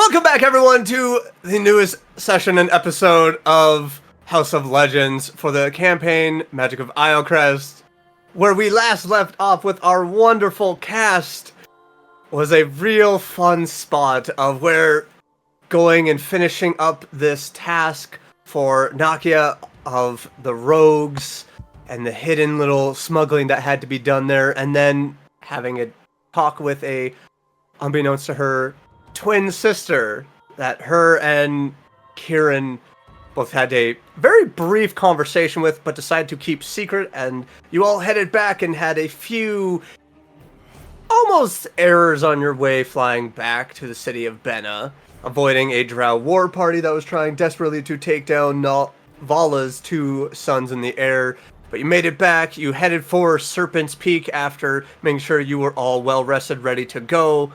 Welcome back, everyone, to the newest session and episode of House of Legends for the campaign Magic of Iocrest, where we last left off with our wonderful cast. Was a real fun spot of where going and finishing up this task for Nakia of the rogues and the hidden little smuggling that had to be done there, and then having a talk with a, unbeknownst to her, twin sister that her and Kieran both had a very brief conversation with, but decided to keep secret, and you all headed back and had a few almost errors on your way flying back to the city of Benna, avoiding a drow war party that was trying desperately to take down Vala's two sons in the air. But you made it back. You headed for Serpents Peak after making sure you were all well rested, ready to go.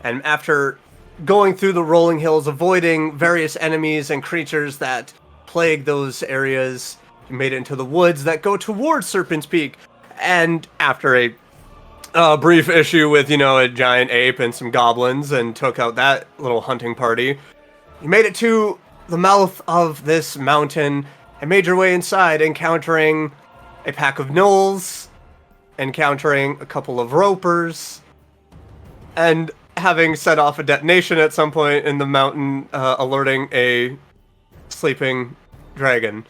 And after going through the rolling hills, avoiding various enemies and creatures that plague those areas, you made it into the woods that go towards Serpents Peak. And after a brief issue with, a giant ape and some goblins, and took out that little hunting party, you made it to the mouth of this mountain and made your way inside, encountering a pack of gnolls, encountering a couple of ropers, and having set off a detonation at some point in the mountain, alerting a sleeping dragon.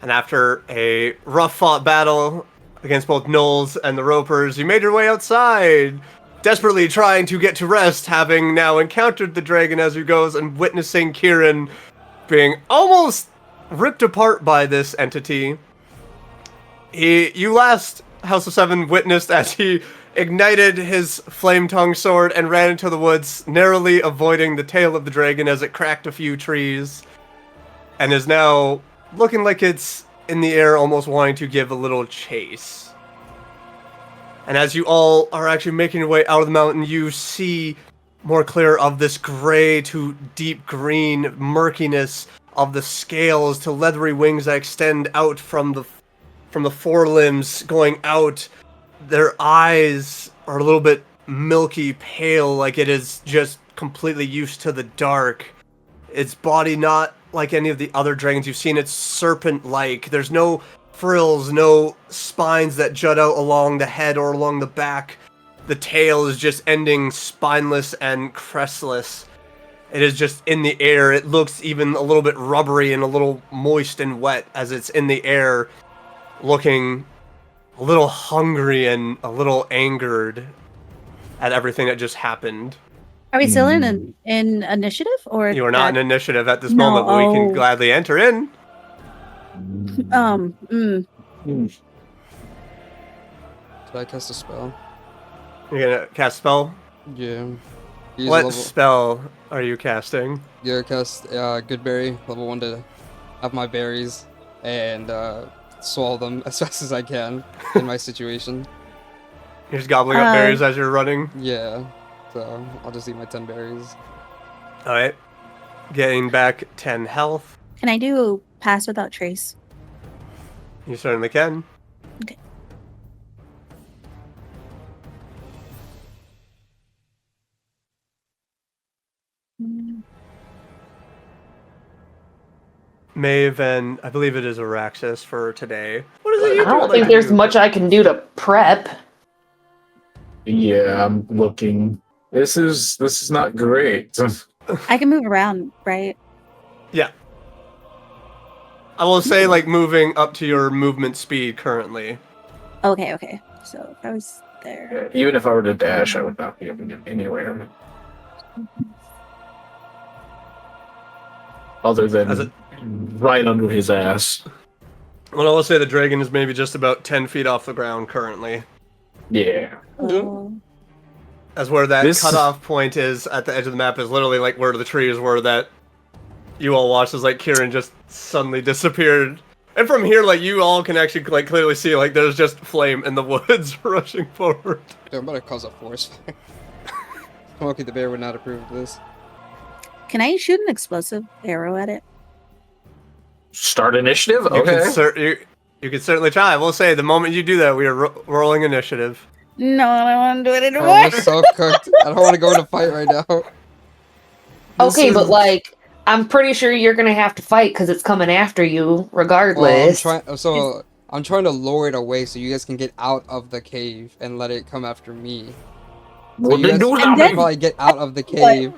And after a rough-fought battle against both gnolls and the ropers, you made your way outside, desperately trying to get to rest, having now encountered the dragon as you goes, and witnessing Kieran being almost ripped apart by this entity. You last, House of Seven, witnessed as he ignited his flame-tongue sword and ran into the woods, narrowly avoiding the tail of the dragon as it cracked a few trees, and is now looking like it's in the air, almost wanting to give a little chase. And as you all are actually making your way out of the mountain, you see more clear of this gray to deep green murkiness of the scales to leathery wings that extend out from the forelimbs going out. Their eyes are a little bit milky pale, like it is just completely used to the dark. Its body not like any of the other dragons you've seen. It's serpent-like. There's no frills, no spines that jut out along the head or along the back. The tail is just ending spineless and crestless. It is just in the air. It looks even a little bit rubbery and a little moist and wet as it's in the air, looking a little hungry and a little angered at everything that just happened. Are we still in initiative, or you are not in initiative at this moment, but we can gladly enter in. Did I cast a spell? You're gonna cast a spell? Yeah. What spell are you casting? Yeah, cast Goodberry, level 1 to have my berries and swallow them as fast as I can in my situation. You're just gobbling up berries as you're running? Yeah, so I'll just eat my 10 berries. Alright. Getting back 10 health. Can I do pass without trace? You certainly can. Okay. Maeve and I believe it is Araxis for today. What is it you I don't think there's much I can do to prep. Yeah, I'm looking. This is not great. I can move around, right? Yeah. I will say, moving up to your movement speed currently. Okay. So if I was there. Even if I were to dash, I would not be able to get anywhere. Other than right under his ass. Well, I will say the dragon is maybe just about 10 feet off the ground currently. Yeah. As where that cutoff point is at the edge of the map is literally where the trees were that you all watched as Kieran just suddenly disappeared. And from here, you all can actually clearly see there's just flame in the woods rushing forward. Yeah, I'm about to cause a forest fire. Smokey the Bear would not approve of this. Can I shoot an explosive arrow at it? Start initiative? Okay. You can certainly try. I will say, the moment you do that, we are rolling initiative. No, I don't want to do it anymore. I'm so cooked. I don't want to go in a fight right now. Okay, is- but like, I'm pretty sure you're gonna have to fight because it's coming after you, Well, regardless. I'm trying to lure it away so you guys can get out of the cave and let it come after me. So Well, you then guys do can And then- probably get out of the cave.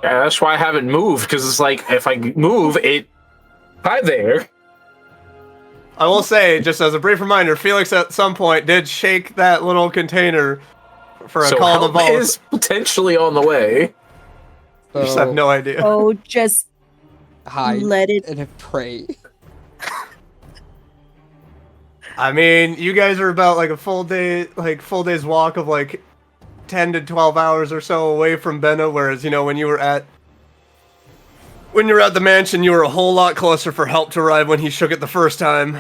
Yeah, that's why I haven't moved, because it's like, if I move, it... Hi there. I will say, just as a brief reminder, Felix at some point did shake that little container for a So call to help vault. is potentially on the way. You just have no idea. Oh, just Hide let it. and pray. I mean, you guys are about like a full day's walk of like 10 to 12 hours or so away from Benna, whereas, you know, when you were at the mansion, you were a whole lot closer for help to arrive when he shook it the first time.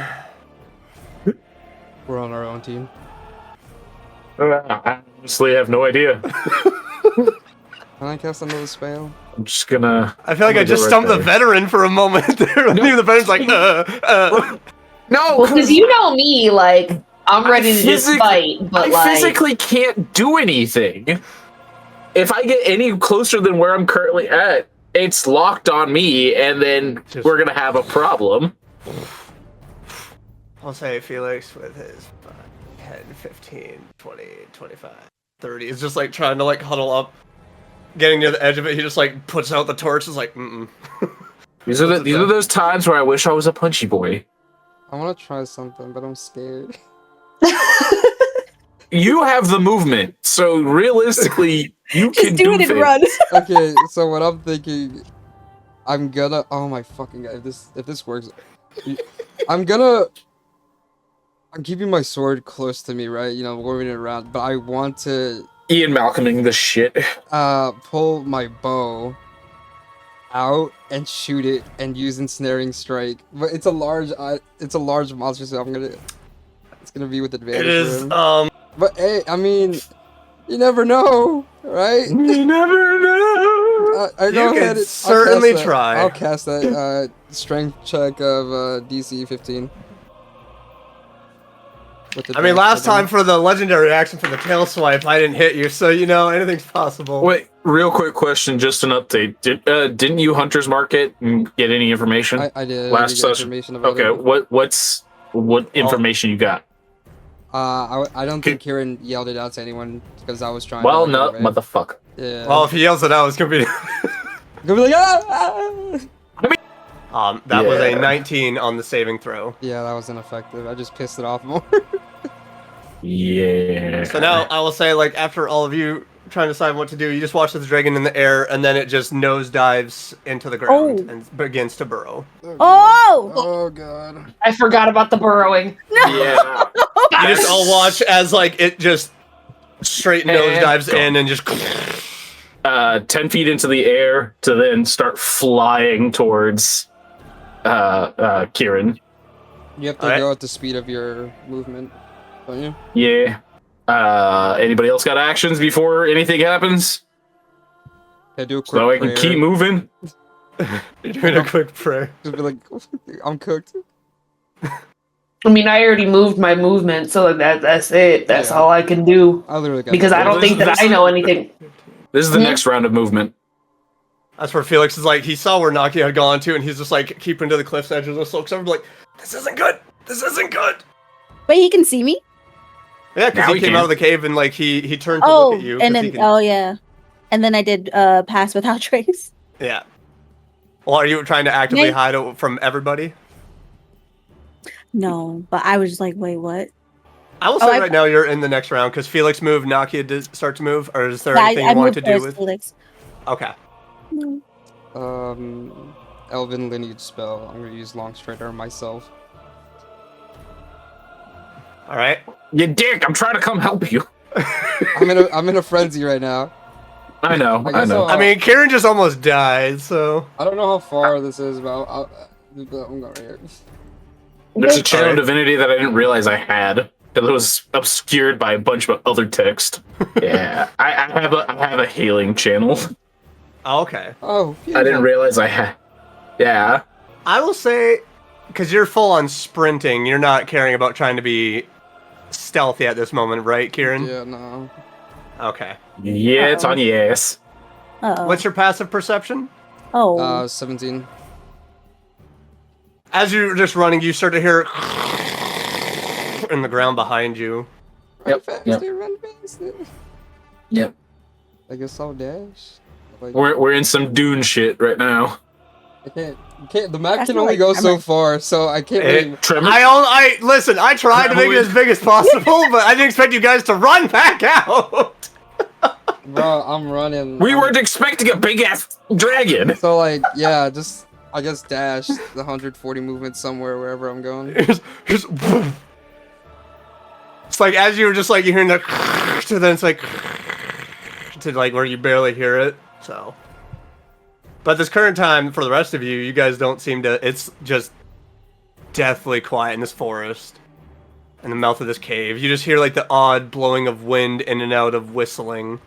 We're on our own team. I honestly have no idea. Can I cast another spell? I'm just gonna... I feel like I just stumped the veteran for a moment there. I knew the veteran's like, No, Well, because you know me, like, I'm ready to just physic- fight, but I like, physically can't do anything. If I get any closer than where I'm currently at, it's locked on me, and then we're gonna have a problem. I'll say Felix with his 5, 10, 15, 20, 25, 30 is just like trying to like huddle up. Getting near the edge of it, he just like puts out the torch. Is like, These are those times where I wish I was a punchy boy. I want to try something, but I'm scared. You have the movement, so realistically, you can Just do it and things. run. Okay, so what I'm thinking, I'm gonna. Oh my fucking god! If this works, I'm keeping my sword close to me, right? You know, moving it around. But I want to Ian Malcolming the shit. pull my bow out and shoot it and use ensnaring strike. But it's a large monster, so it's gonna be with advantage. it is. for him. But hey, I mean, you never know, right? You never know. I go You ahead. can certainly try. I'll cast that strength check of DC 15. I mean, last time for the legendary action for the tail swipe, I didn't hit you, so you know anything's possible. Wait, real quick question, just an update. Didn't you Hunter's Market and get any information? I did. Last get session. information about Okay, it. what information you got? I don't think Kieran yelled it out to anyone because I was trying. Well, to, no, like, get away. motherfucker. Yeah. Well, if he yells it out, it's gonna be. gonna be like ah! That was a Yeah. 19 on the saving throw. Yeah, that was ineffective. I just pissed it off more. Yeah. So now I will say, like, after all of you trying to decide what to do, you just watch the dragon in the air, and then it just nosedives into the ground Oh. and begins to burrow. Oh! Oh god. I forgot about the burrowing. Yeah. You just all watch as like it just straight nosedives in and just. 10 feet into the air to then start flying towards Kieran. You have to Alright. go at the speed of your movement, don't you? Yeah. Anybody else got actions before anything happens? Yeah, do a quick So I can prayer. keep moving? You're doing a quick prayer. Just be like, I'm cooked. I mean, I already moved my movement, so that's it. That's Yeah. all I can do. I literally got Because I don't think that I know anything. This is the Hmm? next round of movement. That's where Felix is like, he saw where Naki had gone to, and he's just like keeping to the cliff's edge of the slope. So I'm like, this isn't good. This isn't good. Wait, he can see me? Yeah, because Now he he came can. out of the cave and like he turned to Oh, look at you. 'cause and he then can- oh yeah, and then I did pass without trace. Yeah. Well, are you trying to actively Nice. hide from everybody? No, but I was just like, wait, what? I will Oh, say I- right now you're in the next round because Felix moved, Nakia did start to move, or is there Yeah, anything I you want moved to do first, with? Felix. Okay. Elven lineage spell. I'm gonna use long strider myself. All right. You dick! I'm trying to come help you. I'm in a frenzy right now. I know. I I guess know. I'll- I mean, Kieran just almost died, so I don't know how far this is, but I'm going right here. There's a channel Alright. divinity that I didn't realize I had. That was obscured by a bunch of other text. Yeah, I have a healing channel. oh, okay. Oh, I didn't realize I had. Yeah. I will say, because you're full on sprinting, you're not caring about trying to be stealthy at this moment, right, Kieran? Yeah, no. Okay. Yeah, it's on your ass. Uh-oh. What's your passive perception? Oh. 17. As you're just running, you start to hear in the ground behind you. Yep, Faster, yep. run faster. Yep. I guess I'll dash. Like, We're in some Dune shit right now. I can't. The map That's can not only like go so tremor. far, so I can't really. Tremor? Listen, I tried to make it as big as possible, but I didn't expect you guys to run back out. Bro, I'm running. We weren't expecting a big ass dragon. So like, yeah, just I guess dash the 140 movement somewhere wherever I'm going. Just it's like as you were just like you're hearing the to then it's like to like where you barely hear it. So, but this current time for the rest of you, you guys don't seem to. It's just deathly quiet in this forest, in the mouth of this cave. You just hear like the odd blowing of wind in and out of whistling.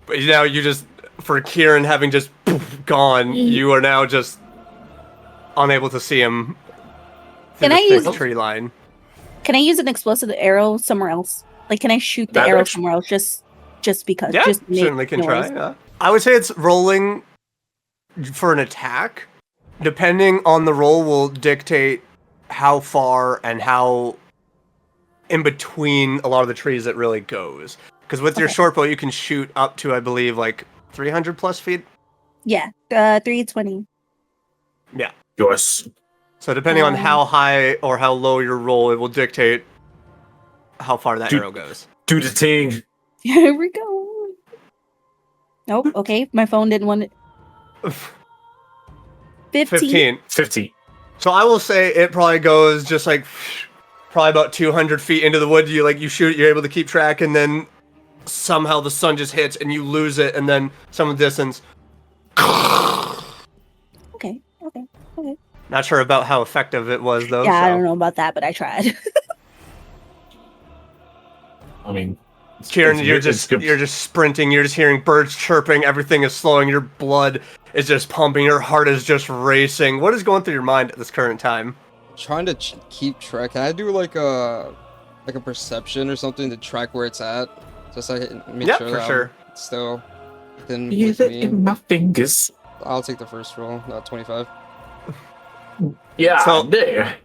But now you just, for Kieran having just gone, you are now just unable to see him through Can I the thick use- tree line. Can I use an explosive arrow somewhere else? Like, can I shoot the That arrow actually- somewhere else just because? Yeah, just to make certainly can try. noise? Yeah. I would say it's rolling for an attack. Depending on the roll will dictate how far and how in between a lot of the trees it really goes. Because with your Okay. short bow, you can shoot up to, I believe, like 300 plus feet. Yeah, 320. Yeah. Yes. So depending on how high or how low your roll, it will dictate how far that Dude. arrow goes. Do the thing. Here we go. Nope. Okay, my phone didn't want it. 15. 15. 50. So I will say it probably goes just like probably about 200 feet into the wood. You shoot it, you're able to keep track, and then somehow the sun just hits and you lose it, and then some distance. Okay. Not sure about how effective it was though. Yeah, so. I don't know about that, but I tried. I mean, Kieran, it's- you're it's good. just sprinting. You're just hearing birds chirping. Everything is slowing. Your blood is just pumping. Your heart is just racing. What is going through your mind at this current time? Trying to keep track. Can I do like a perception or something to track where it's at? Just so I can make Yep, sure for that sure. I'm still within Feel with it me. in my fingers. I'll take the first roll. 25. Yeah, So- there.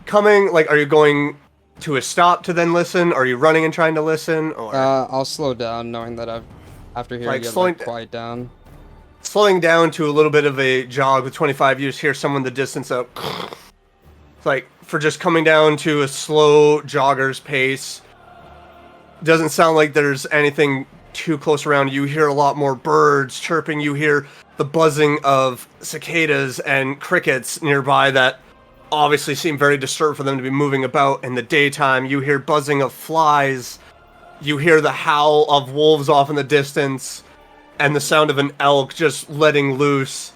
Coming, like, are you going to a stop to then listen? Are you running and trying to listen? Or I'll slow down, knowing that after hearing Like, it, slowing- quiet down. slowing down to a little bit of a jog with 25, you just hear someone in the distance up. It's like, for just coming down to a slow jogger's pace, doesn't sound like there's anything too close around. You hear a lot more birds chirping. You hear the buzzing of cicadas and crickets nearby that obviously seem very disturbed for them to be moving about in the daytime. You hear buzzing of flies. You hear the howl of wolves off in the distance and the sound of an elk just letting loose.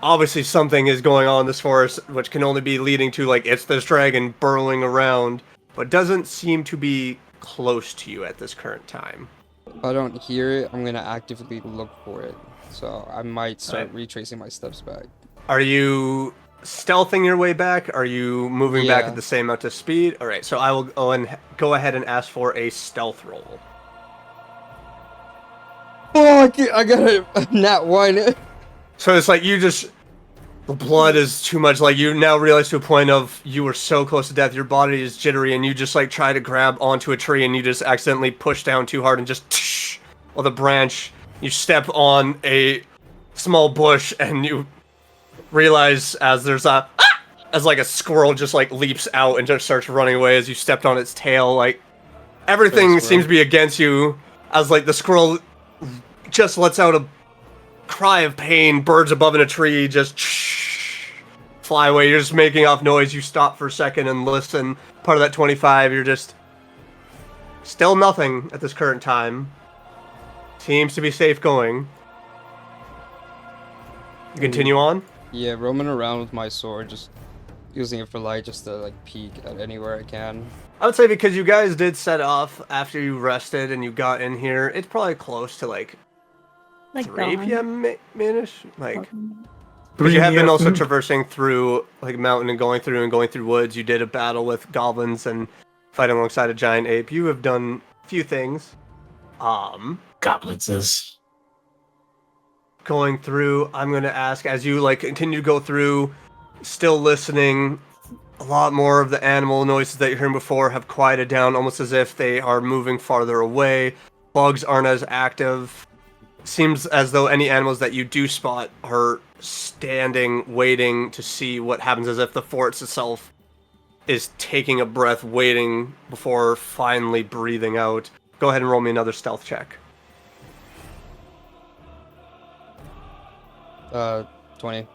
Obviously something is going on in this forest, which can only be leading to, like, it's this dragon burrowing around, but doesn't seem to be close to you at this current time. If I don't hear it, I'm gonna actively look for it. So I might start Right. retracing my steps back. Are you stealthing your way back? Are you moving back Yeah. at the same amount of speed? All right, so I will go ahead and ask for a stealth roll. Oh, I got a nat 1. So it's like the blood is too much. Like, you now realize to a point of you were so close to death, your body is jittery, and you just like try to grab onto a tree, and you just accidentally push down too hard, and just with a branch, you step on a small bush, and you realize as there's as like a squirrel just like leaps out and just starts running away as you stepped on its tail. Like, everything Sorry, seems to be against you, as like the squirrel just lets out a cry of pain. Birds above in a tree just fly away. You're just making off noise. You stop for a second and listen. Part of that 25, you're just still nothing at this current time. Seems to be safe going. You continue on? Yeah, roaming around with my sword, just using it for light, just to like peek at anywhere I can. I would say because you guys did set off after you rested and you got in here, it's probably close to like 3 dawn. p.m. Manish? Like, Okay. because you have been also 3 traversing through like mountain and going through woods. You did a battle with goblins and fighting alongside a giant ape. You have done a few things. Goblins is. going through, I'm going to ask, as you like continue to go through, still listening, a lot more of the animal noises that you're hearing before have quieted down, almost as if they are moving farther away. Bugs aren't as active. Seems as though any animals that you do spot are standing, waiting to see what happens, as if the forest itself is taking a breath, waiting before finally breathing out. Go ahead and roll me another stealth check. 20.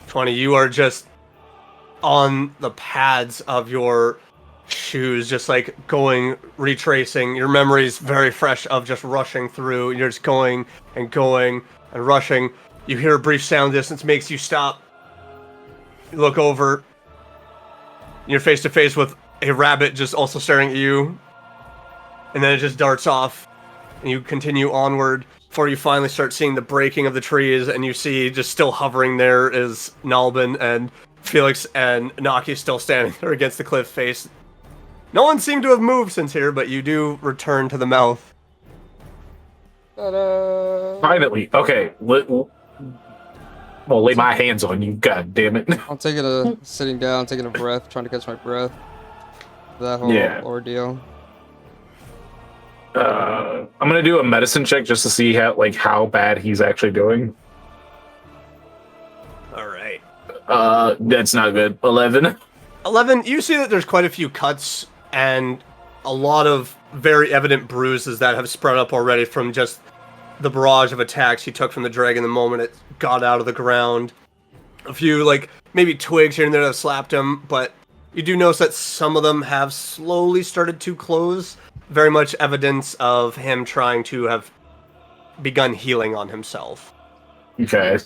20. You are just on the pads of your shoes, just like going, retracing. Your memory's very fresh of just rushing through. You're just going and rushing. You hear a brief sound distance, makes you stop. You look over. You're face to face with a rabbit just also staring at you. And then it just darts off. And you continue onward before you finally start seeing the breaking of the trees, and you see just still hovering there is Nalbin and Felix and Naki still standing there against the cliff face. No one seemed to have moved since here, but you do return to the mouth. Ta-da! Finally. Okay. Well, lay my hands on you, god damn it. I'm taking a sitting down, taking a breath, trying to catch my breath. That whole ordeal. I'm gonna do a medicine check just to see how bad he's actually doing. Alright. That's not good. 11. 11, you see that there's quite a few cuts and a lot of very evident bruises that have spread up already from just the barrage of attacks he took from the dragon the moment it got out of the ground. A few, maybe twigs here and there that slapped him, but you do notice that some of them have slowly started to close. Very much evidence of him trying to have begun healing on himself. Okay.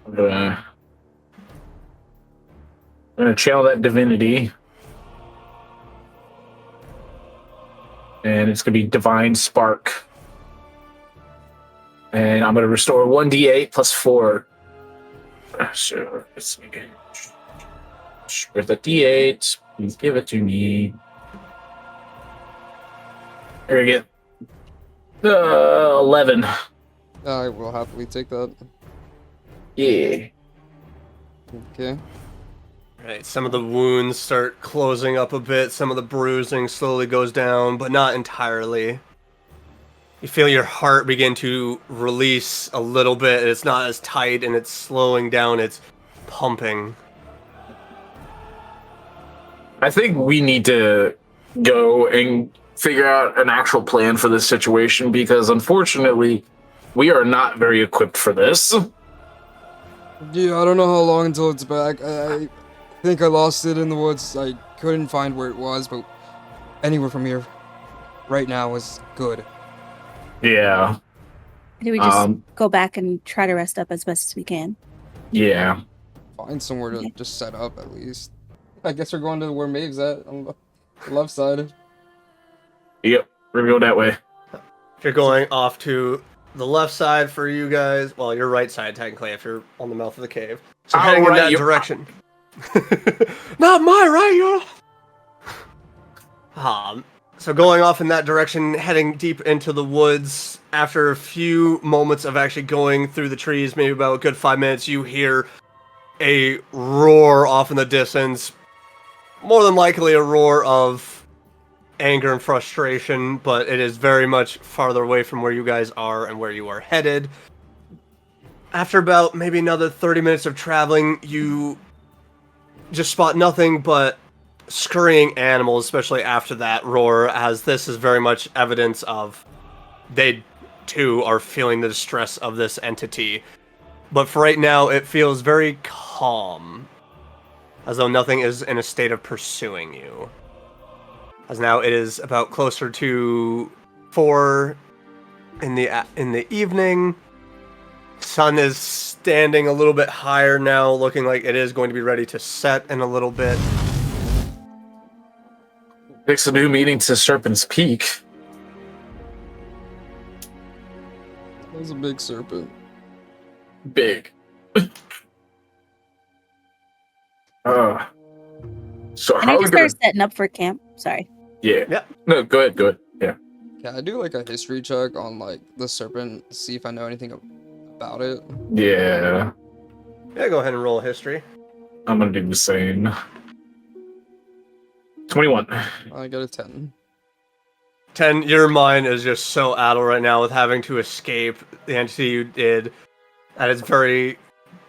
I'm gonna channel that divinity. And it's gonna be Divine Spark. And I'm gonna restore 1d8 plus 4. So let's make it. Where's the d8? Please give it to me. There you go. 11. I will happily take that. Yeah. Okay. Right, some of the wounds start closing up a bit, some of the bruising slowly goes down, but not entirely. You feel your heart begin to release a little bit, it's not as tight and it's slowing down, it's pumping. I think we need to go and figure out an actual plan for this situation, because unfortunately we are not very equipped for this. Yeah, I don't know how long until it's back. I think I lost it in the woods. I couldn't find where it was, but anywhere from here right now is good. Yeah. Do we just go back and try to rest up as best as we can? Yeah. Find somewhere to just set up at least. I guess we're going to where Maeve's at on the left side. Yep. We're gonna go that way. If you're going off to the left side for you guys, well, your right side technically if you're on the mouth of the cave. So heading in that direction. Not my right, yo. So going off in that direction, heading deep into the woods, after a few moments of actually going through the trees, maybe about a good 5 minutes, you hear a roar off in the distance. More than likely a roar of anger and frustration, but it is very much farther away from where you guys are and where you are headed. After about maybe another 30 minutes of traveling, you just spot nothing but scurrying animals, especially after that roar, as this is very much evidence of they too are feeling the distress of this entity. But for right now, it feels very calm, as though nothing is in a state of pursuing you. As now it is about closer to 4 in the evening. Sun is standing a little bit higher now, looking like it is going to be ready to set in a little bit. Fix a new meeting to Serpents Peak. That was a big serpent. Big. So Can how I are we just gonna? start setting up for camp? Sorry. Yeah. Yeah. No, go ahead. Yeah. Can I do like a history check on like the serpent, see if I know anything about it? Yeah, Yeah, go ahead and roll history. I'm gonna do the same. 21. I got a 10. 10, your mind is just so addled right now with having to escape the entity you did that it's very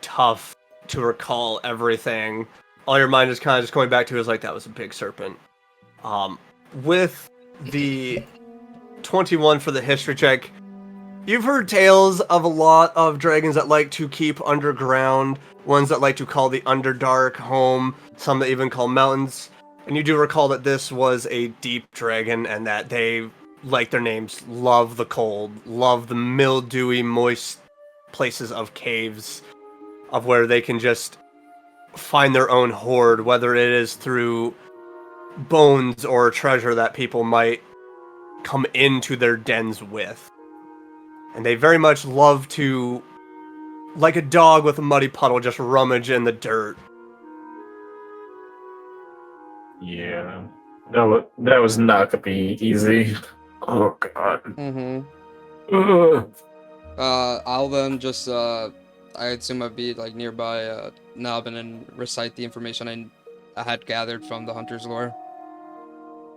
tough to recall everything. All your mind is kind of just going back to is like, that was a big serpent. With the 21 for the history check, you've heard tales of a lot of dragons that like to keep underground, ones that like to call the Underdark home, some that even call mountains. And you do recall that this was a deep dragon and that they, like their names, love the cold, love the mildewy, moist places of caves, of where they can just find their own hoard, whether it is through bones or treasure that people might come into their dens with. And they very much love to, like a dog with a muddy puddle, just rummage in the dirt. Yeah, that was not gonna be easy. Oh god. Mm-hmm. Ugh. I'll then just I assume I'd be like nearby Nobin and recite the information I had gathered from the hunter's lore.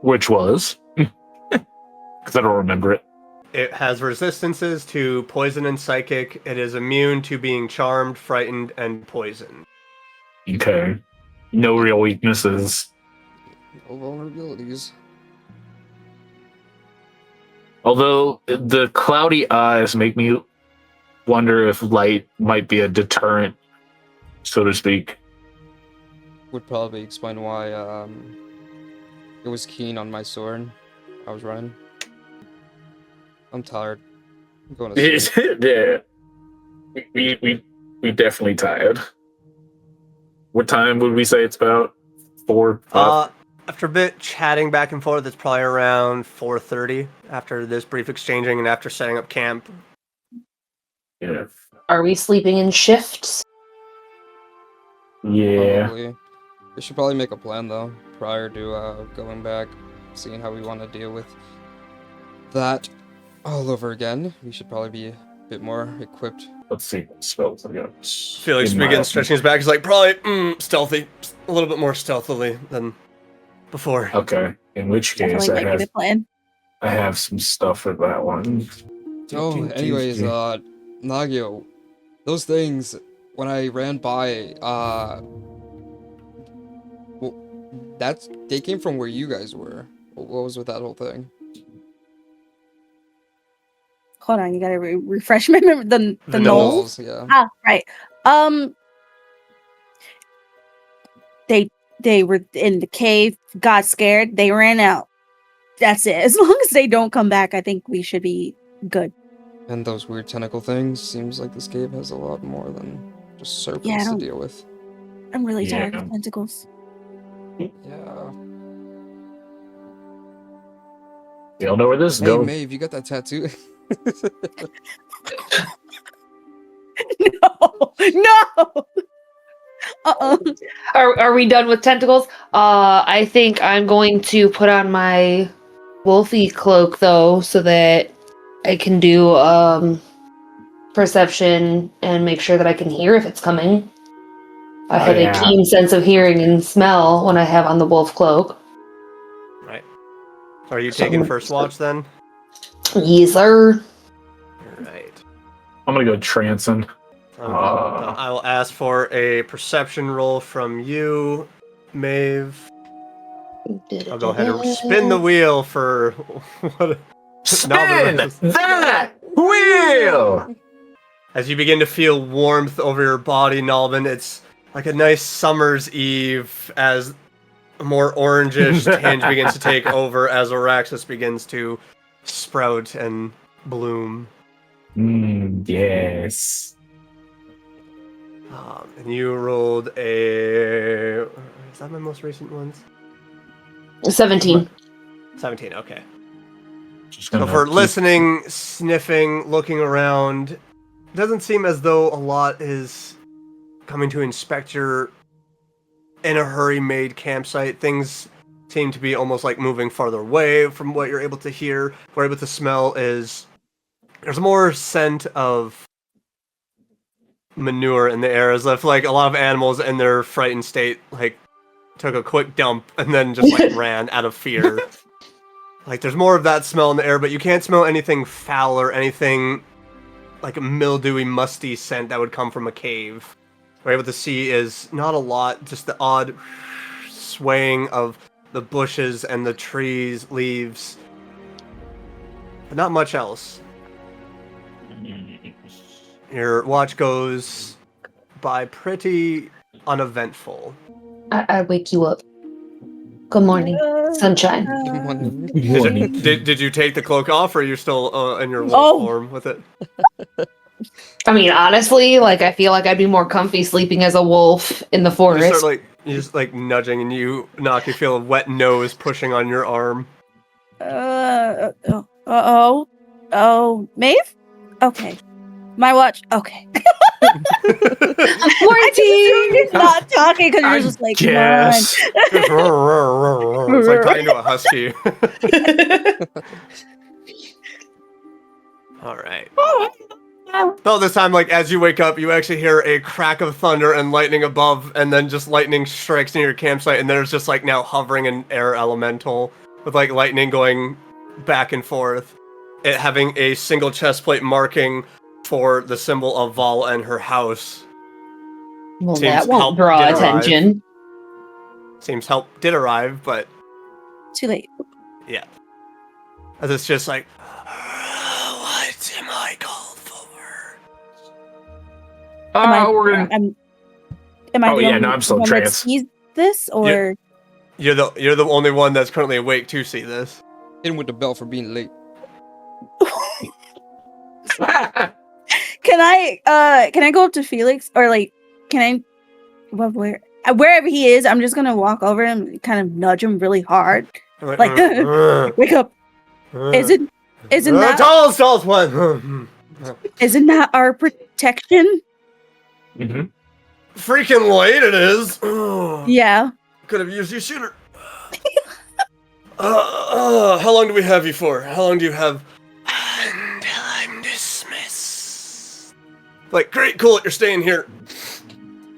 Which was? Because I don't remember it. It has resistances to poison and psychic. It is immune to being charmed, frightened, and poisoned. Okay. No real weaknesses. No vulnerabilities. Although the cloudy eyes make me wonder if light might be a deterrent, so to speak. Would probably explain why it was keen on my sword. I was running. I'm tired. I'm going to sleep. Yeah. We definitely tired. What time would we say it's about? 4, 5? After a bit chatting back and forth, it's probably around 4:30 after this brief exchanging and after setting up camp. Yeah. Are we sleeping in shifts? Yeah. Probably. We should probably make a plan though, prior to going back, seeing how we want to deal with that all over again. We should probably be a bit more equipped. Let's see what spells I got. Felix begins stretching his back. He's like, probably stealthy, a little bit more stealthily than before. Okay. In which case, Definitely like a good plan. I have some stuff for that one. Oh, anyways, Nagio, those things, when I ran by, well, they came from where you guys were. What was with that whole thing? Hold on, you gotta refresh my memory. The gnolls? Yeah. Ah, right. They were in the cave, got scared, they ran out. That's it. As long as they don't come back, I think we should be good. And those weird tentacle things, seems like this cave has a lot more than just serpents to deal with. I'm really tired of tentacles. Yeah. You don't know where this is Hey, going. Maeve, you got that tattoo? No! Uh-uh. Are we done with tentacles? I think I'm going to put on my wolfy cloak though, so that I can do perception and make sure that I can hear if it's coming. I have a keen sense of hearing and smell when I have on the wolf cloak. Right. Are you taking first watch then? Yes, sir. Right. I'm gonna go trancing. I will ask for a perception roll from you, Maeve. I'll go ahead and spin the wheel for what? Spin that wheel! As you begin to feel warmth over your body, Nalvin, it's like a nice summer's eve as a more orangish tinge begins to take over as Araxis begins to sprout and bloom. Yes. And you rolled a... Is that my most recent ones? 17. 17, okay. Just So gonna for keep- listening, sniffing, looking around, it doesn't seem as though a lot is coming to inspect your in a hurry made campsite. Things seem to be almost like moving farther away from what you're able to hear. What you're able to smell is there's more scent of manure in the air, as if like a lot of animals in their frightened state like took a quick dump and then just like ran out of fear. Like there's more of that smell in the air, but you can't smell anything foul or anything like a mildewy, musty scent that would come from a cave. What you're able to see is not a lot, just the odd swaying of the bushes and the trees, leaves, but not much else. Your watch goes by pretty uneventful. I wake you up. Good morning, sunshine. Did you take the cloak off, or are you still in your wolf form with it? I mean, honestly, like I feel like I'd be more comfy sleeping as a wolf in the forest. You're just like nudging, and you feel a wet nose pushing on your arm. Oh, Maeve? Okay. My watch. Okay. Quarantine. Not talking because you're just like, come on. It's like talking to a husky. All right. So this time, like as you wake up, you actually hear a crack of thunder and lightning above, and then just lightning strikes near your campsite, and there's just like now hovering an air elemental with like lightning going back and forth, it having a single chest plate marking for the symbol of Val and her house. Well, that won't draw attention. Seems help did arrive, but too late. Yeah. As it's just like, what am I called for? Am I I'm still in trance. Sees this or you're the only one that's currently awake to see this. Hit him with the bell for being late. Can I go up to Felix, or like wherever he is, I'm just gonna walk over him and kind of nudge him really hard. Like wake up. Isn't that tallest one? Isn't that our protection? Mm-hmm. Freaking late it is. Yeah. Could have used you sooner. How long do we have you for? How long do you have? Until I'm dismissed. Like, great, cool, you're staying here.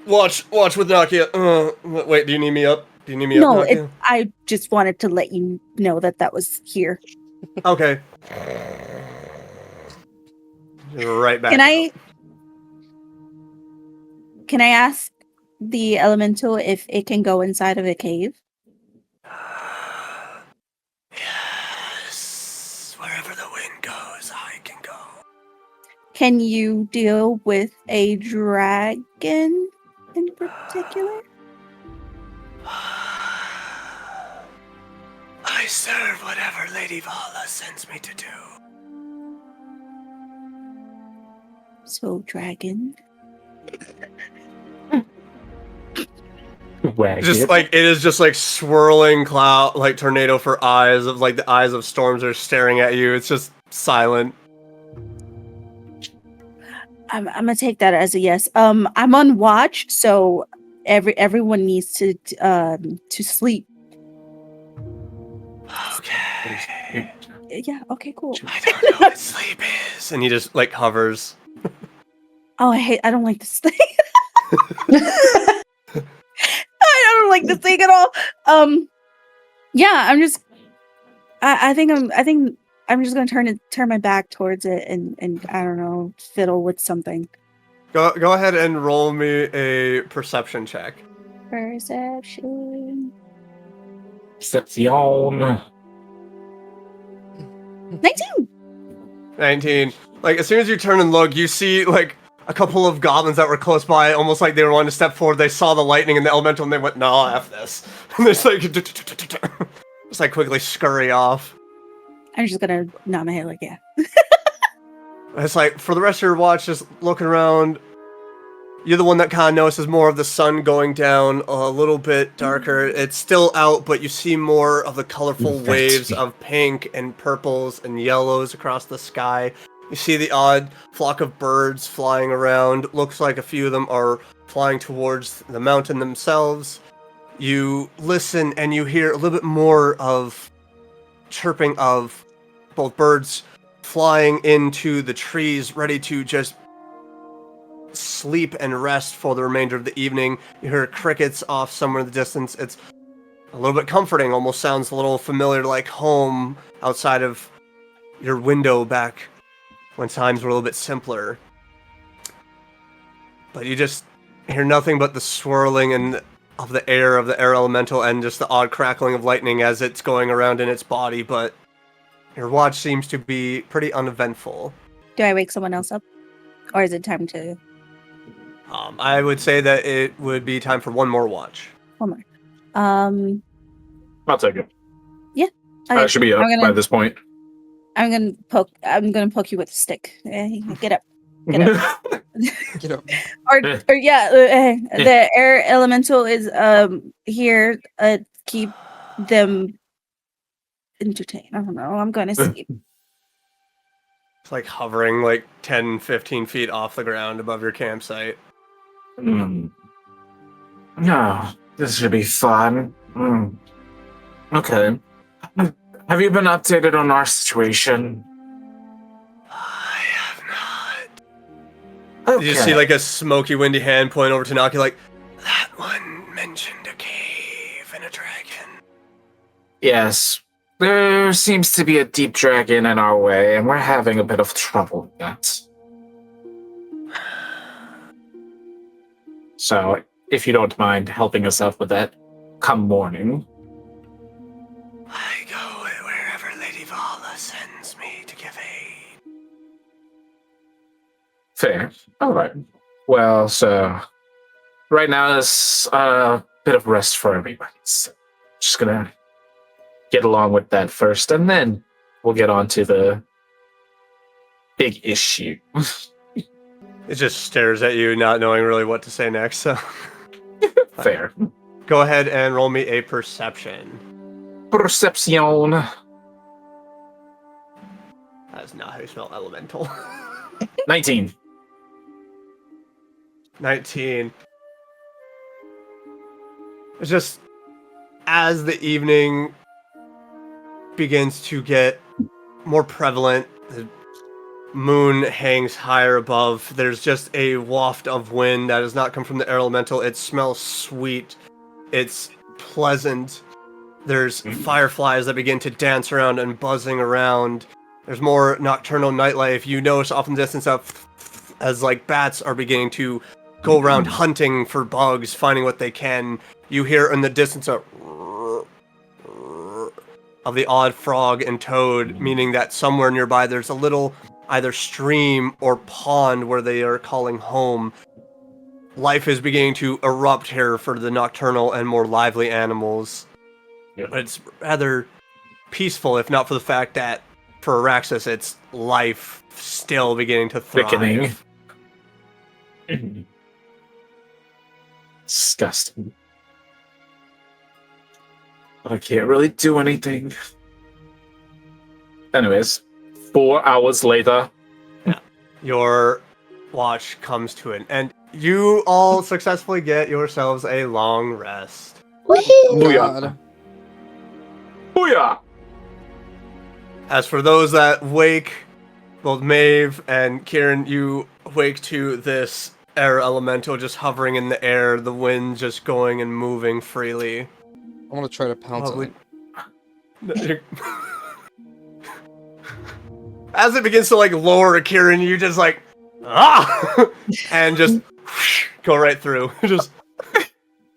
Watch with Nakia. Wait, do you need me up? No, I just wanted to let you know that was here. Okay. You're right back. Can I ask the elemental if it can go inside of a cave? Yes. Wherever the wind goes, I can go. Can you deal with a dragon in particular? I serve whatever Lady Vala sends me to do. So, dragon. Just like it is just like swirling cloud, like tornado for eyes of like the eyes of storms are staring at you. It's just silent. I'm gonna take that as a yes. I'm on watch, so everyone needs to sleep. Okay. Yeah. Okay. Cool. I don't know what sleep is, and he just like hovers. Oh, I don't like this thing. I don't like this thing at all. Yeah, I think I'm just gonna turn my back towards it and I don't know, fiddle with something. Go ahead and roll me a perception check. Perception. 19. Like as soon as you turn and look, you see like a couple of goblins that were close by, almost like they were wanting to step forward. They saw the lightning and the elemental, and they went, "No, F this." And they're just like, just like quickly scurry off. I'm just gonna nod my head like, yeah. It's like for the rest of your watch, just looking around. You're the one that kind of notices more of the sun going down a little bit darker. It's still out, but you see more of the colorful waves of pink and purples and yellows across the sky. You see the odd flock of birds flying around. Looks like a few of them are flying towards the mountain themselves. You listen and you hear a little bit more of chirping of both birds flying into the trees, ready to just sleep and rest for the remainder of the evening. You hear crickets off somewhere in the distance. It's a little bit comforting, almost sounds a little familiar, like home outside of your window back when times were a little bit simpler. But you just hear nothing but the swirling of the air elemental and just the odd crackling of lightning as it's going around in its body, but your watch seems to be pretty uneventful. Do I wake someone else up? Or is it time to... I would say that it would be time for one more watch. One more. I'll take it. Yeah. I should be up by this point. I'm gonna poke you with a stick. Get up. Get up. Get up. or yeah, the air elemental is here. Keep them entertained. I don't know. I'm gonna sleep. It's like hovering like 10, 15 feet off the ground above your campsite. No, this should be fun. Okay. Have you been updated on our situation? I have not. Okay. You see like a smoky, windy hand point over to Naki, like, that one mentioned a cave and a dragon. Yes. There seems to be a deep dragon in our way, and we're having a bit of trouble with that. So, if you don't mind helping us out with that, come morning. I go wherever Lady Vala sends me to give aid. Fair. Alright. Well, so, right now is a bit of rest for everybody. So just gonna get along with that first, and then we'll get on to the big issue. It just stares at you, not knowing really what to say next, so... Fair. Go ahead and roll me a perception. Perception. That is not how you spell elemental. 19. 19. It's just, as the evening begins to get more prevalent, the moon hangs higher above, there's just a waft of wind that does not come from the air elemental. It smells sweet. It's pleasant. There's fireflies that begin to dance around and buzzing around. There's more nocturnal nightlife. You notice off in the distance as like bats are beginning to go around hunting for bugs, finding what they can. You hear in the distance of the odd frog and toad, meaning that somewhere nearby there's a little either stream or pond where they are calling home. Life is beginning to erupt here for the nocturnal and more lively animals. Yeah. But it's rather peaceful, if not for the fact that for Araxis, it's life still beginning to thrive. Thickening. Disgusting. I can't really do anything. Anyways, 4 hours later. Your watch comes to an end. You all successfully get yourselves a long rest. Booyah. Booyah! As for those that wake, both Maeve and Kieran, you wake to this air elemental just hovering in the air, the wind just going and moving freely. I want to try to pounce on it. As it begins to like lower Kieran, you just like and just go right through. Just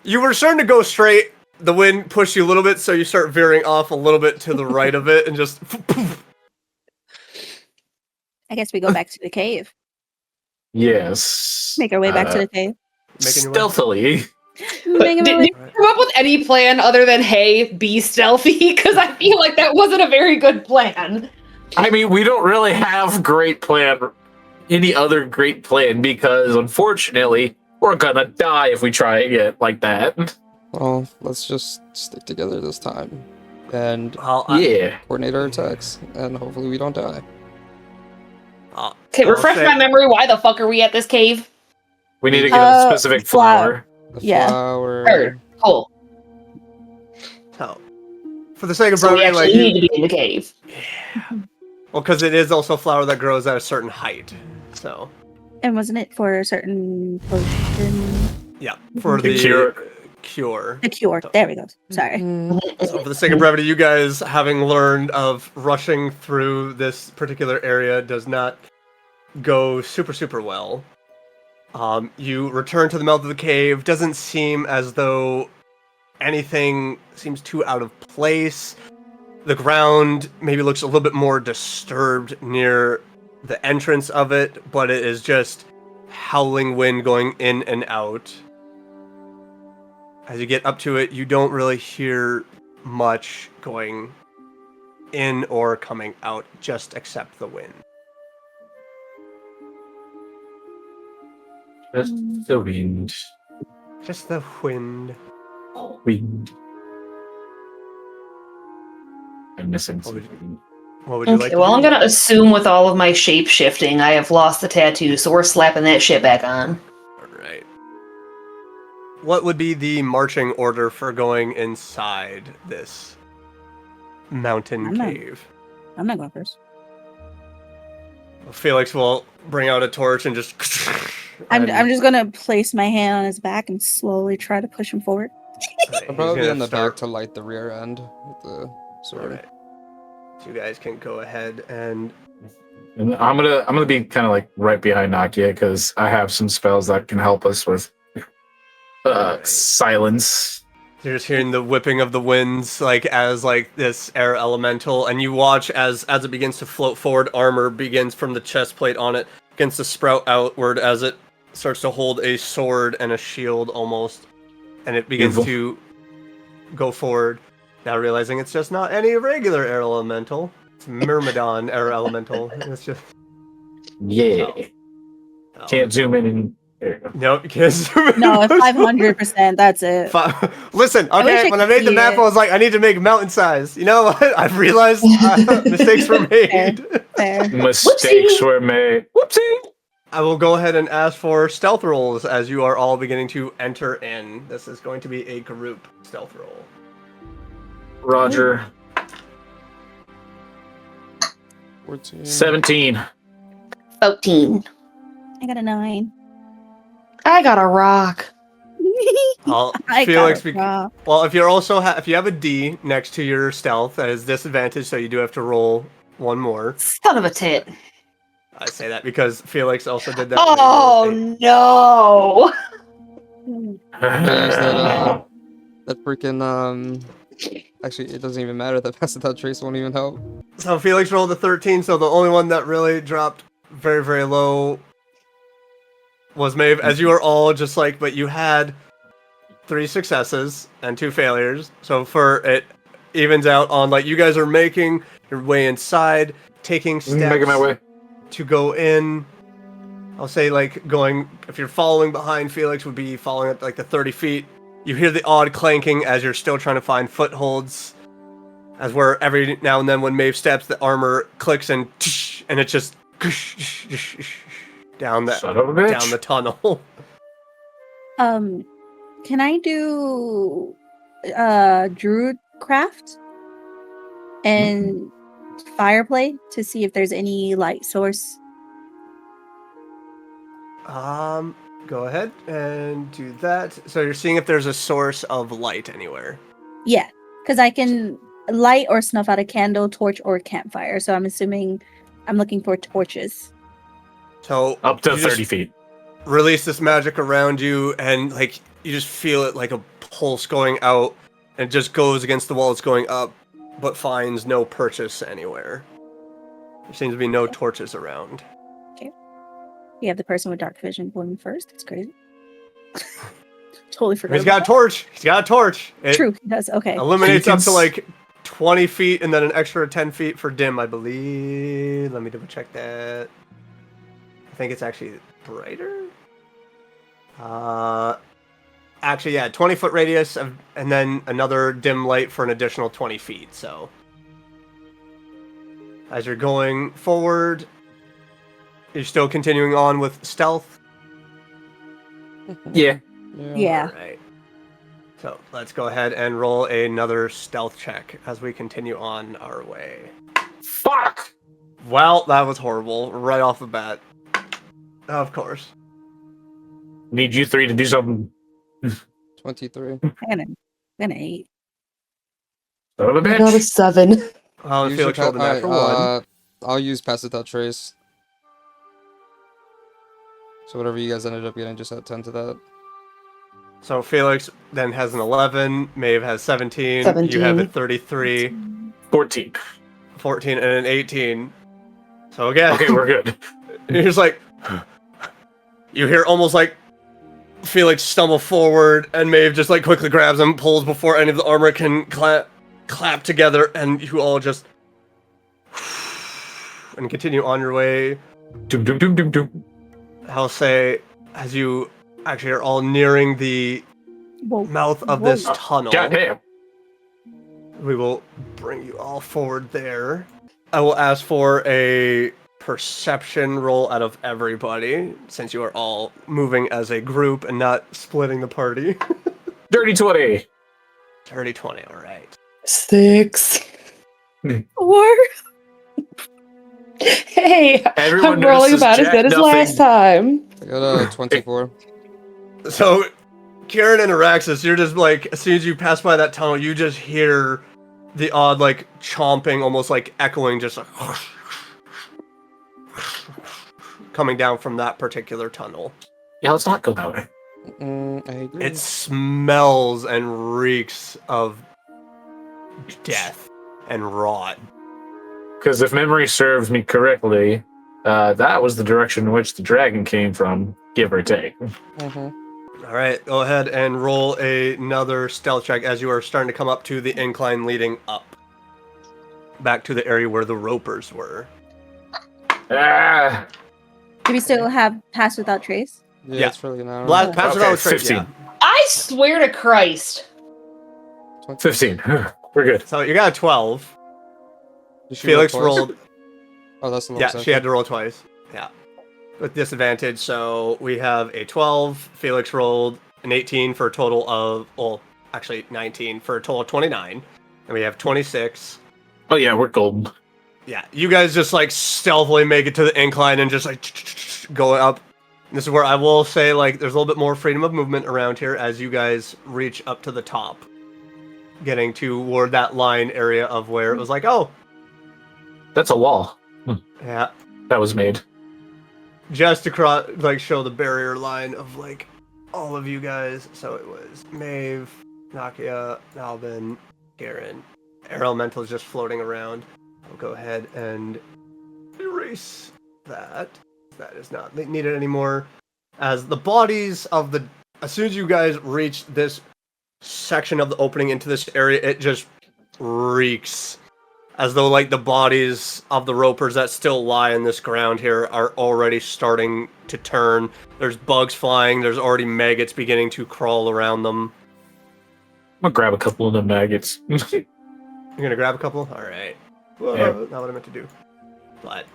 you were starting to go straight. The wind pushed you a little bit, so you start veering off a little bit to the right of it, and just. I guess we go back to the cave. Yes. Make our way back to the cave. Stealthily. Did you come up with any plan other than, hey, be stealthy? Because I feel like that wasn't a very good plan. I mean, we don't really have any other great plan, because unfortunately, we're gonna die if we try again like that. Well, let's just stick together this time. And Yeah. coordinate our attacks. And hopefully we don't die. Okay, refresh my memory. Why the fuck are we at this cave? We need to get a specific flower. The Yeah. flower. Heard. Cool. For the sake of So we brevity, actually like need to be in the cave. well, because it is also a flower that grows at a certain height. So And wasn't it for a certain potion? yeah, for The the cure. cure. The cure. There we go. Sorry. So for the sake of brevity, you guys, having learned of rushing through this particular area does not go super well. You return to the mouth of the cave. Doesn't seem as though anything seems too out of place. The ground maybe looks a little bit more disturbed near the entrance of it, but it is just howling wind going in and out. As you get up to it, you don't really hear much going in or coming out, just except the wind. Just the wind. Just the wind. Wind. I'm missing What would something. What would you like Okay, to well, do? I'm gonna assume with all of my shape shifting, I have lost the tattoo, so we're slapping that shit back on. Alright. What would be the marching order for going inside this mountain I'm not- cave? I'm not going first. Felix will bring out a torch and just... I'm just gonna place my hand on his back and slowly try to push him forward. Alright, I'll he's probably be gonna on the start- back to light the rear end with the sword. Alright. So you guys can go ahead and... And I'm gonna be kind of like right behind Nakia because I have some spells that can help us with silence. You're just hearing the whipping of the winds, like as like this air elemental, and you watch as it begins to float forward. Armor begins from the chest plate on it, begins to sprout outward as it starts to hold a sword and a shield almost, and it begins Beautiful. to go forward. Now realizing it's just not any regular air elemental, it's Myrmidon air elemental. It's just Yeah. oh. Can't zoom in and there you go. Nope, you can't zoom in. No, 500%. That's it. Listen, wish okay, I when I could made the see map, it. I was like, I need to make mountain size. You know what? I've realized mistakes were made. Fair. Mistakes were made. Whoopsie. I will go ahead and ask for stealth rolls as you are all beginning to enter in. This is going to be a group stealth roll. Roger. 14. 17. 13. I got a 9. I got a rock. I Felix, got a rock. well, if you're also if you have a D next to your stealth, that is disadvantage, so you do have to roll one more. Son of a tit. I say that because Felix also did that. Oh no! I use that freaking actually it doesn't even matter, that pass without trace won't even help. So Felix rolled a 13, so the only one that really dropped very, very low was Maeve, as you are all just like, but you had 3 successes and 2 failures. So for it evens out on like you guys are making your way inside, taking steps Making my way. to go in. I'll say like going, if you're following behind Felix would be following at like the 30 feet. You hear the odd clanking as you're still trying to find footholds. As where every now and then when Maeve steps, the armor clicks and it just down Son of a bitch. down the tunnel. Can I do druid craft and fireplay to see if there's any light source? Go ahead and do that. So you're seeing if there's a source of light anywhere. Yeah, because I can light or snuff out a candle, torch, or campfire. So I'm assuming I'm looking for torches. So Up to you just 30 feet. release this magic around you, and like you just feel it like a pulse going out, and it just goes against the wall. It's going up, but finds no purchase anywhere. There seems to be no torches around. You have the person with dark vision going first. That's crazy. Totally forgot. He's got a torch. He's got a torch. It True, he does. Okay. illuminates You up can to like 20 feet, and then an extra 10 feet for dim, I believe. Let me double check that. I think it's actually brighter. Actually, yeah, 20-foot radius, and then another dim light for an additional 20 feet. So, as you're going forward, you're still continuing on with stealth. Yeah. Yeah. All right. So let's go ahead and roll another stealth check as we continue on our way. Fuck! Well, that was horrible right off the bat. Of course. Need you three to do something. 23. I'm gonna 8. Son of a I got a bitch. 7. Oh, Use Felix your rolled a natural alright, one. I'll use Pass Without Trace. So whatever you guys ended up getting, just add 10 to that. So Felix then has an 11, Maeve has 17, you have 17. a 33, 14. 14, and an 18. So again, Okay, we're good. you're just like, you hear almost like Felix stumble forward, and Maeve just like quickly grabs him, pulls before any of the armor can clap together, and you all just and continue on your way. Doom, doom, doom, doom, doom. I'll say, as you actually are all nearing the Whoa. mouth of this Whoa. tunnel, Goddamn. we will bring you all forward there. I will ask for a perception roll out of everybody, since you are all moving as a group and not splitting the party. Dirty 20. 30, 20, all right. 6. 4. Hey, Everyone I'm rolling notices about as Jack good as nothing. last time. I got a 24. So, Kieran and Araxis, you're just like, as soon as you pass by that tunnel, you just hear the odd, like, chomping, almost like echoing, just like, coming down from that particular tunnel. Yeah, let's not go that way. I agree. It smells and reeks of death and rot. Because if memory serves me correctly, that was the direction in which the dragon came from, give or take. Mm-hmm. All right, go ahead and roll another stealth check as you are starting to come up to the incline leading up. Back to the area where the ropers were. Ah, Do we still have Pass Without Trace? Yeah, Yeah. it's really an hour. Pass it Okay, out with trace, 15. yeah. I swear to Christ. 15. We're good. So you got a 12. Did she Felix roll twice? rolled. Oh, that's the Yeah, lowest. she had to roll twice. Yeah. With disadvantage, so we have a 12. Felix rolled an 18 for a total of, well, actually 19 for a total of 29. And we have 26. Oh yeah, we're golden. Yeah, you guys just like stealthily make it to the incline and just like go up. This is where I will say like there's a little bit more freedom of movement around here as you guys reach up to the top. Getting toward that line area of where it was like, oh, That's a wall yeah. that was made. Just to like show the barrier line of like all of you guys. So it was Maeve, Nakia, Alvin, Garen. Air Elemental is just floating around. I'll go ahead and erase that. That is not needed anymore. As the bodies of the... As soon as you guys reach this section of the opening into this area, it just reeks. As though like the bodies of the ropers that still lie in this ground here are already starting to turn. There's bugs flying. There's already maggots beginning to crawl around them. I'm gonna grab a couple of the maggots. You're gonna grab a couple? Alright. Yeah. Not what I meant to do. But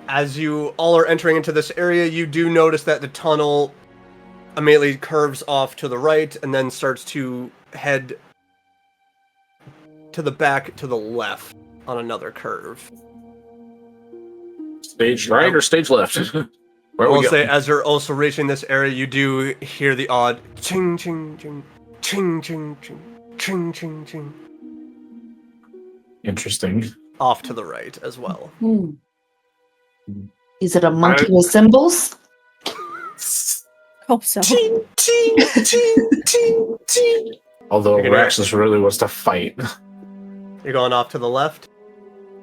as you all are entering into this area, you do notice that the tunnel immediately curves off to the right and then starts to head to the back to the left on another curve. Stage right or stage left? Where I are will we say, going? as you're also reaching this area, you do hear the odd ching ching ching ching ching ching ching ching ching Interesting. off to the right as well. Is it a monkey with symbols? Hope so. Although You're gonna- Raxus really wants to fight. You're going off to the left?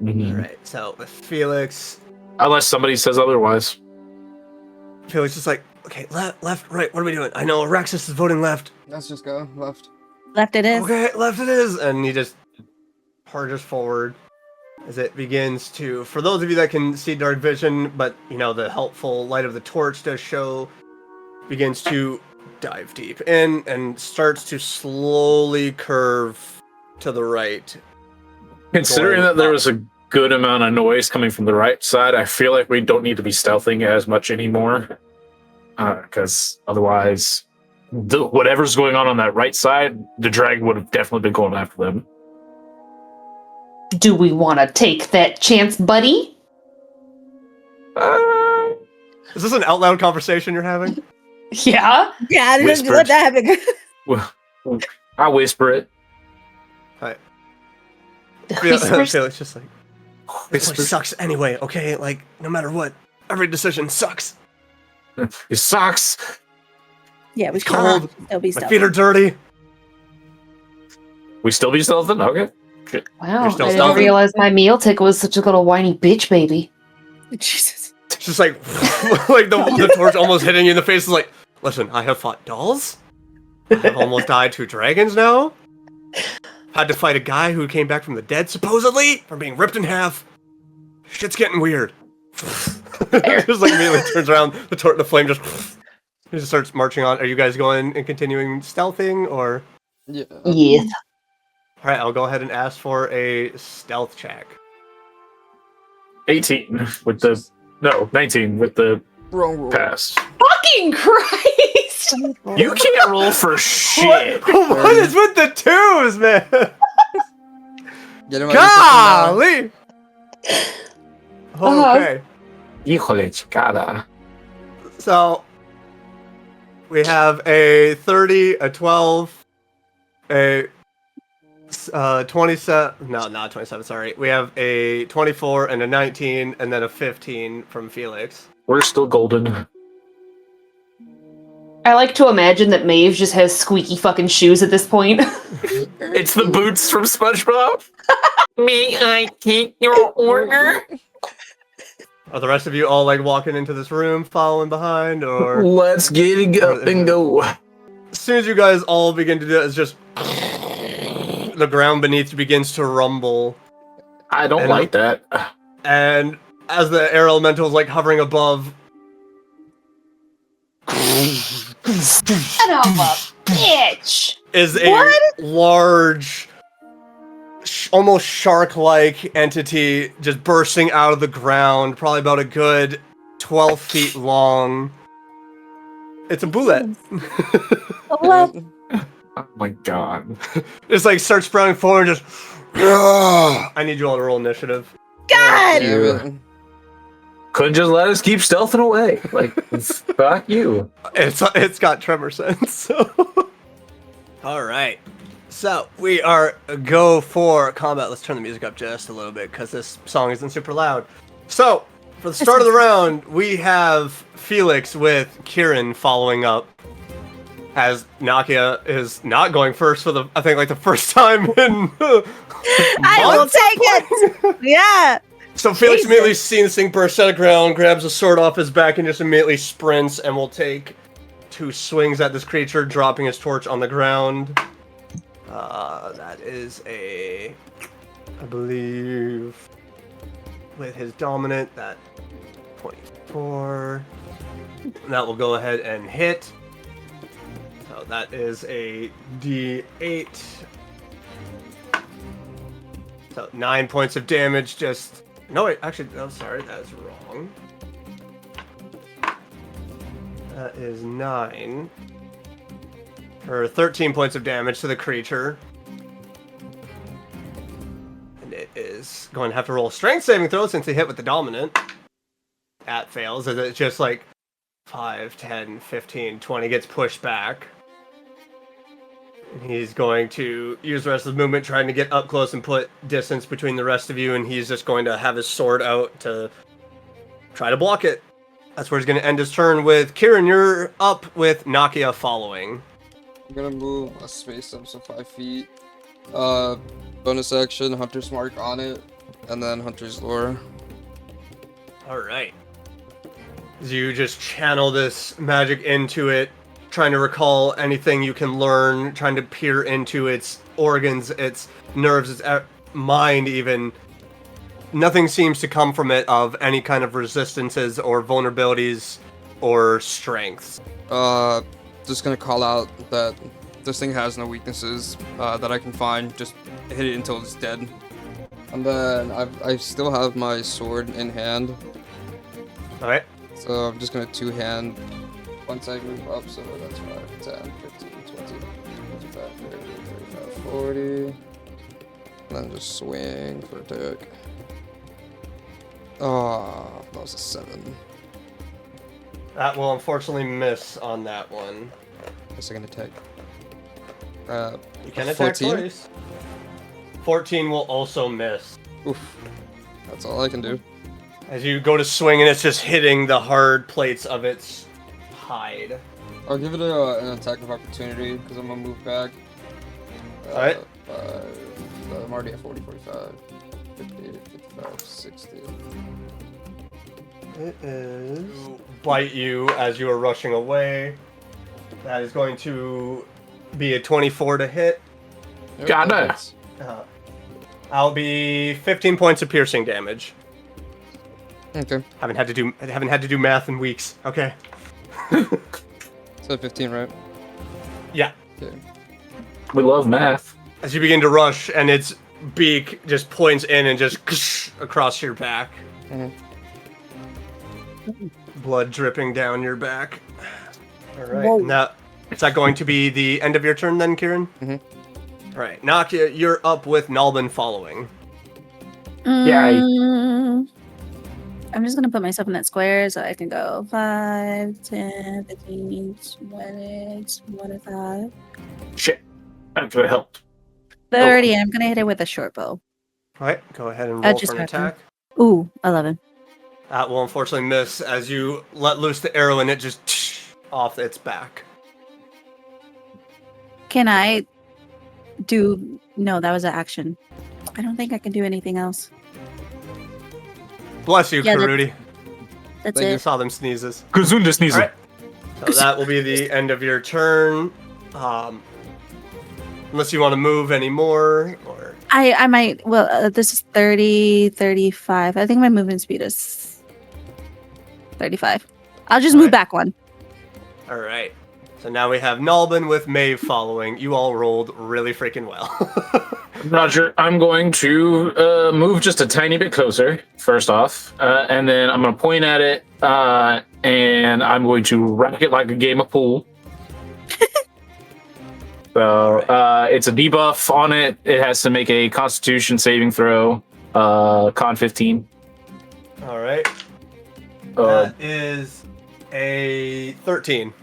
Mhm. Alright, so with Felix... Unless somebody says otherwise. Felix is like, okay, left, right, what are we doing? I know Araxis is voting left. Let's just go left. Left it is. Okay, left it is. And he just charges forward as it begins to, for those of you that can see dark vision, but you know, the helpful light of the torch does show, begins to dive deep in and starts to slowly curve to the right. Considering Going that there up. was a good amount of noise coming from the right side, I feel like we don't need to be stealthing as much anymore. Because otherwise, whatever's going on that right side, the dragon would have definitely been going after them. Do we want to take that chance, buddy? Is this an out loud conversation you're having? Yeah. Yeah, Whispered. let that happen. I whisper it. Whispers. Felix just like, this place sucks anyway, okay? Like, no matter what, every decision sucks. It sucks. Yeah, we It's cold. It'll be My stuff. feet are dirty. We still be stealthing? Okay. Wow, You're still I didn't stealthing? realize my meal ticket was such a little whiny bitch baby. Jesus. It's just like, like the torch almost hitting you in the face is like, listen, I have fought dolls. I have almost died 2 dragons now. Had to fight a guy who came back from the dead, supposedly, from being ripped in half. Shit's getting weird. Just like immediately turns around, the flame just starts marching on. Are you guys going and continuing stealthing, or? Yeah. Yes. Alright, I'll go ahead and ask for a stealth check. 18 with the... No, 19 with the Wrong roll. pass. Fucking Christ! You can't roll for shit. What is with the 2s, man? Get him out of Golly! Uh-huh. Okay, Híjole, chicada. so we have a 30, a 12, a 27. No, not 27. Sorry, we have a 24 and a 19, and then a 15 from Felix. We're still golden. I like to imagine that Maeve just has squeaky fucking shoes at this point. It's the boots from SpongeBob. May I take your order? Are the rest of you all like walking into this room, following behind, or? Let's get it up and go. As soon as you guys all begin to do it, it's just the ground beneath you begins to rumble, I don't And- like that. and as the air elemental is like hovering above, Son of a bitch! is a large, almost shark-like entity just bursting out of the ground, probably about a good 12 feet long. It's a bullet. Hello. Oh my god. Just like starts sprouting forward, just. I need you all to roll initiative. God! Damn it. Couldn't just let us keep stealthing away. Like, fuck you. It's got tremor sense. So. All right. So we are go for combat. Let's turn the music up just a little bit because this song isn't super loud. So for the start of the round, we have Felix with Kieran following up. As Nakia is not going first for I think like the first time in. I will months. take it. Yeah. So Felix Jesus. immediately sees this thing burst out of the ground, grabs a sword off his back, and just immediately sprints, and will take 2 swings at this creature, dropping his torch on the ground. That is a, I believe, with his dominant, that 24. And that will go ahead and hit. So that is a D8. So 9 points of damage, just... No, wait, actually, I'm sorry, that's wrong. That is 9. Or 13 points of damage to the creature. And it is going to have to roll a strength saving throw since he hit with the dominant. That fails, as it's just like 5, 10, 15, 20 gets pushed back. He's going to use the rest of the movement trying to get up close and put distance between the rest of you, and he's just going to have his sword out to try to block it. That's where he's going to end his turn with Kieran. You're up with Nakia following. I'm gonna move a space up so 5 feet. Bonus action, Hunter's Mark on it, and then Hunter's Lore. Alright. As you just channel this magic into it, trying to recall anything you can learn, trying to peer into its organs, its nerves, its mind even. Nothing seems to come from it of any kind of resistances or vulnerabilities or strengths. Just gonna call out that this thing has no weaknesses that I can find. Just hit it until it's dead. And then I still have my sword in hand, Alright. so I'm just gonna two-hand once I move up, so that's 5, 10, 15, 20, 25, 30, 35, 40. And then just swing for attack. Oh, that was a 7. That will unfortunately miss on that one. Guess I can attack. You can attack 14? twice. 14 will also miss. Oof. That's all I can do. As you go to swing and it's just hitting the hard plates of its hide. I'll give it an attack of opportunity because I'm gonna move back. Alright. I'm already at 40, 45, 50, 55, 60. It is bite you as you are rushing away. That is going to be a 24 to hit. Yep, Got that it. hits. I'll be 15 points of piercing damage. Okay. Haven't had to do math in weeks. Okay. So 15, right? Yeah. Okay. We love math. As you begin to rush and its beak just points in and just across your back. Mhm. Blood dripping down your back. All right. Whoa. Now, is that going to be the end of your turn then, Kieran? Mhm. All right. Nakia, you're up with Nalbin following. Yeah, I'm just gonna put myself in that square so I can go 5, 10, 15, 20, 25, Shit. That could have helped. 30, and I'm gonna hit it with a short bow. All right. Go ahead and I roll just for an got to. attack. Ooh, 11. That will unfortunately miss as you let loose the arrow and it just off its back. Can I do... No, that was an action. I don't think I can do anything else. Bless you, Yeah, Karudi. That's I it. saw them sneezes. Gazunda sneezing. Alright. So that will be the end of your turn. Unless you want to move anymore, or I might... Well, this is 30, 35. I think my movement speed is 35. I'll just move Alright. back one. all right. So now we have Nalbin with Maeve following. You all rolled really freaking well. Roger, I'm going to move just a tiny bit closer, first off, and then I'm going to point at it, and I'm going to rack it like a game of pool. So it's a debuff on it. It has to make a Constitution saving throw, con 15. All right. Uh, That is a 13.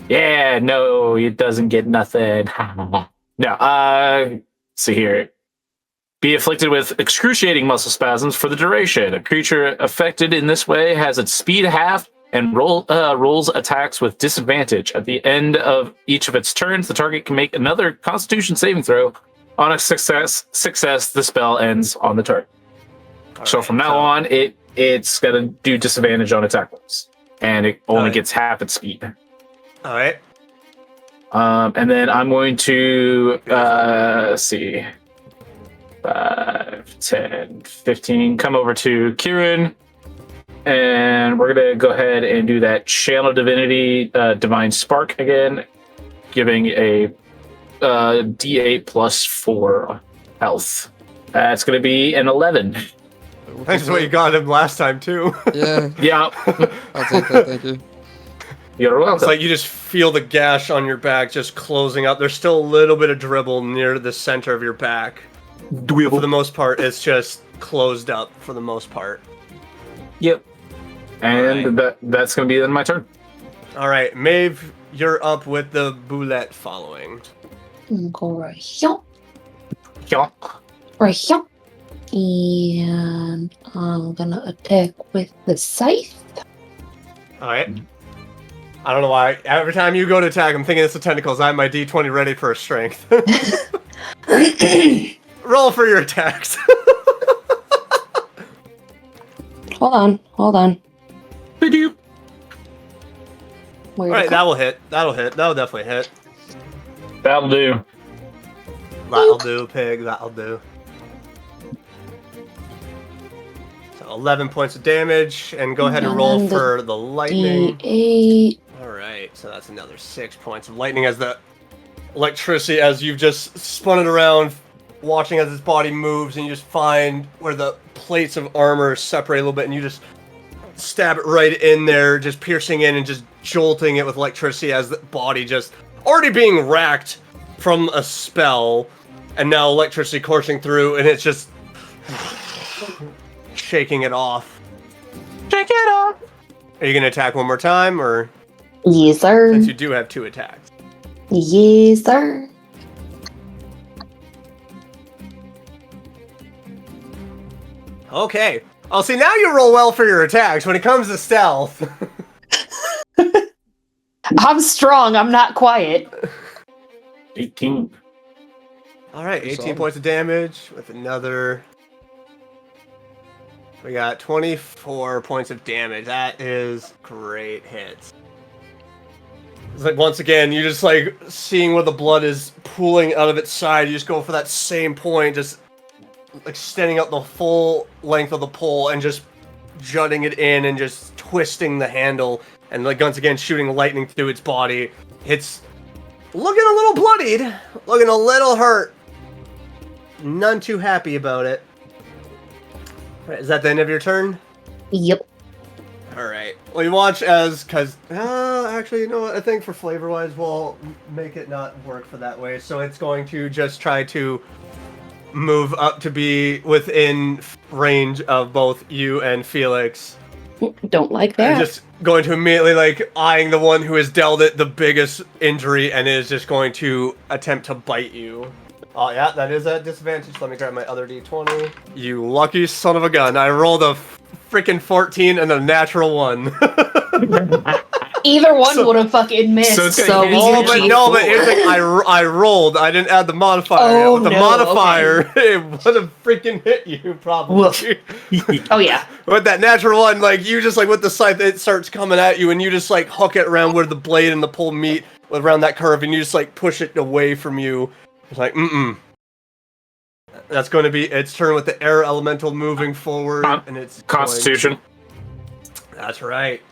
Yeah, no, it doesn't get nothing. No, see here. Be afflicted with excruciating muscle spasms for the duration. A creature affected in this way has its speed halved and rolls attacks with disadvantage. At the end of each of its turns, the target can make another Constitution saving throw. On a success, the spell ends on the target. All So right, from now on, it's gonna do disadvantage on attack rolls, and it only Alright. gets half its speed. All right. And then I'm going to see 5, 10, 15. Come over to Kieran, and we're gonna go ahead and do that Channel Divinity Divine Spark again, giving a D8 plus 4 health. That's gonna be an 11. That's what you got him last time too. Yeah, Yeah, I'll take that, thank you. you're welcome. It's like you just feel the gash on your back just closing up. There's still a little bit of dribble near the center of your back. For the most part, it's just closed up for the most part. Yep. And that's gonna be then my turn. All right, Maeve, you're up with the boulette following. Go right here. Yeah. Right here. And I'm gonna attack with the scythe. All right. I don't know why. Every time you go to attack, I'm thinking it's the tentacles. I have my D20 ready for a strength. Roll for your attacks. Hold on. Bidoo. All right, that will hit. That'll definitely hit. That'll do. That'll do, pig. That'll do. So 11 points of damage, and go ahead and roll And the for the lightning. D8. All right, so that's another 6 points of lightning as the electricity, as you've just spun it around, watching as its body moves, and you just find where the plates of armor separate a little bit, and you just stab it right in there, just piercing in and just jolting it with electricity as the body just already being racked from a spell, and now electricity coursing through, and it's just shaking it off. Check it out. Are you gonna attack one more time, or Yes, sir. since you do have 2 attacks? Yes, sir. Okay. Oh, see, now you roll well for your attacks when it comes to stealth. I'm strong. I'm not quiet. 18. All right, 18 Solid. points of damage with another. We got 24 points of damage. That is great hits. It's like, once again, you just like seeing where the blood is pooling out of its side. You just go for that same point, just extending out the full length of the pole and just jutting it in and just twisting the handle. And like once again, shooting lightning through its body. It's looking a little bloodied, looking a little hurt. None too happy about it. Right, is that the end of your turn? Yep. Alright. Well, you watch as, actually, you know what? I think for flavor-wise, we'll make it not work for that way. So it's going to just try to move up to be within range of both you and Felix. Don't like And that. just going to immediately, like, eyeing the one who has dealt it the biggest injury and is just going to attempt to bite you. Oh, yeah, that is a disadvantage. Let me grab my other d20. You lucky son of a gun. I rolled a freaking 14 and a natural 1. Either one would have fucking missed. so it's gonna So hit we you. Oh, can but cheat. no, but here's the thing. I rolled. I didn't add the modifier. Oh, With the no, modifier, it would have freaking hit you, probably. Oh yeah. With that natural 1, like, you just, like, with the scythe, it starts coming at you, and you just, like, hook it around where the blade and the pole meet, around that curve, and you just, like, push it away from you. It's like, That's going to be its turn with the air elemental moving forward, and it's Constitution. That's right.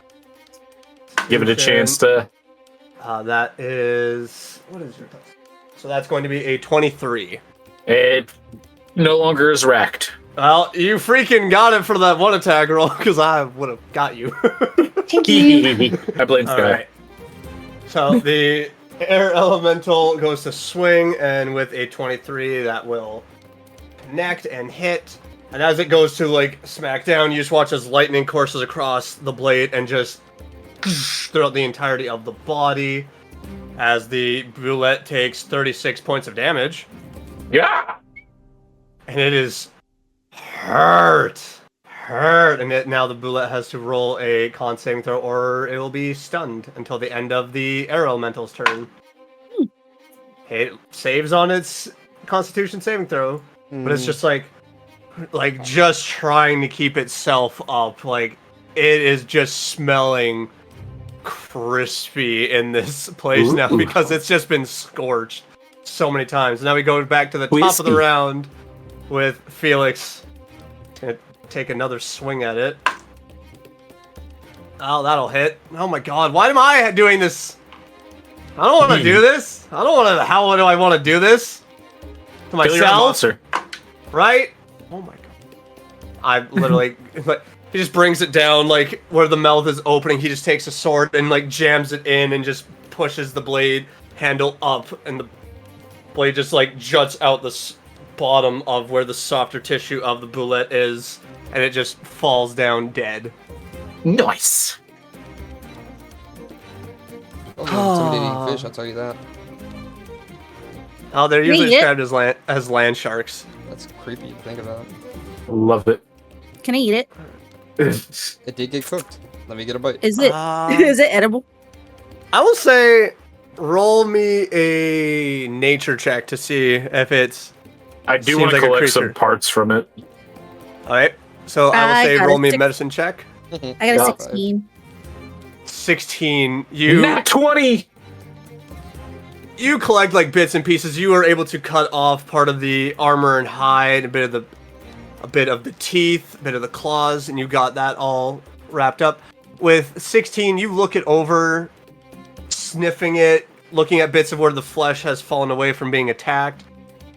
Give it a chance to. That is, what is your touch? So that's going to be a 23. It no longer is racked. Well, you freaking got it for that 1 attack roll, because I would have got you. Thank you. I blame Sky. Alright. So the air elemental goes to swing, and with a 23, that will connect and hit. And as it goes to, like, smack down, you just watch as lightning courses across the blade and just throughout the entirety of the body, as the bullet takes 36 points of damage. Yeah. And it is hurt. And now the bullet has to roll a con saving throw, or it will be stunned until the end of the air elemental's turn. It saves on its Constitution saving throw, but it's just like just trying to keep itself up. Like, it is just smelling crispy in this place now because it's just been scorched so many times. Now we go back to the top of the round with Felix. Gonna take another swing at it. Oh, that'll hit. Oh my god, why am I doing this? I don't want to do this. I don't want to. How do I want to do this? To Kill your own myself? monster. Right? Oh my god. I literally, but he just brings it down, like, where the mouth is opening. He just takes a sword and, like, jams it in and just pushes the blade handle up, and the blade just, like, juts out the bottom of where the softer tissue of the bullet is, and it just falls down dead. Nice. Oh, intimidating fish, I'll tell you that. Oh, they're usually Can I eat described as land sharks. That's creepy to think about. Love it. Can I eat it? It did get cooked. Let me get a bite. Is it is it edible? I will say, roll me a nature check to see if it's... I do Seems want to like a collect some creature. parts from it. Alright, so I will I say got roll a me a six. medicine check. I got a Yeah. 16. 16. You... 20. You collect, like, bits and pieces. You are able to cut off part of the armor and hide, a bit of the teeth, a bit of the claws, and you got that all wrapped up. With 16, you look it over, sniffing it, looking at bits of where the flesh has fallen away from being attacked.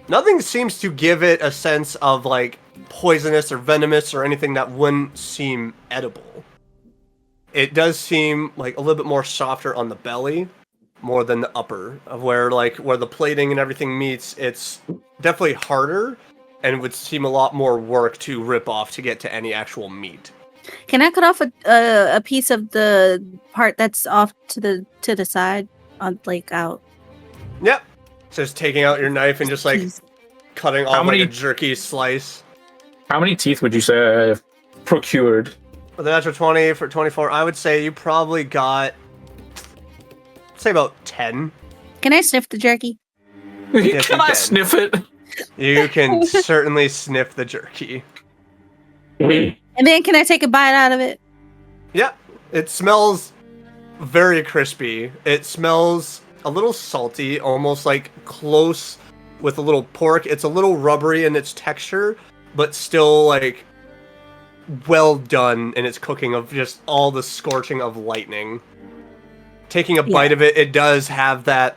Nothing seems to give it a sense of, like, poisonous or venomous or anything that wouldn't seem edible. it does seem like a little bit more softer on the belly, more than the upper, of where the plating and everything meets. It's definitely harder, and would seem a lot more work to rip off to get to any actual meat. Can I cut off a piece of the part that's off to the side, on like out? Yep. Just taking out your knife and just like Piece. cutting How off many- like a jerky slice. How many teeth would you say I've procured? For the natural 20 for 24, I would say you probably got, say about 10. Can I sniff the jerky? Yes, Can you I can. sniff it? You can certainly sniff the jerky. And then can I take a bite out of it? Yep. It smells very crispy. It smells a little salty, almost like close with a little pork. It's a little rubbery in its texture, but still like well done in its cooking of just all the scorching of lightning. Taking a bite of it, it does have that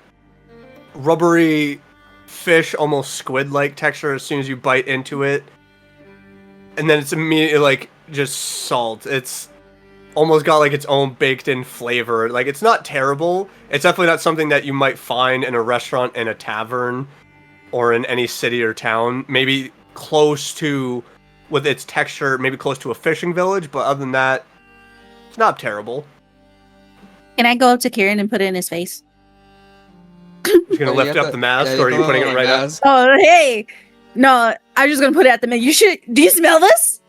rubbery fish, almost squid-like texture as soon as you bite into it. And then it's immediately like just salt. It's almost got like its own baked-in flavor. Like, it's not terrible. It's definitely not something that you might find in a restaurant, in a tavern, or in any city or town. Maybe close to, with its texture, maybe close to a fishing village, but other than that, it's not terrible. Can I go up to Kieran and put it in his face? You're gonna You lift have up to- the mask, yeah, or are you come putting on, it right up? mask. Oh, hey! No, I'm just gonna put it at the man. You should. Do you smell this?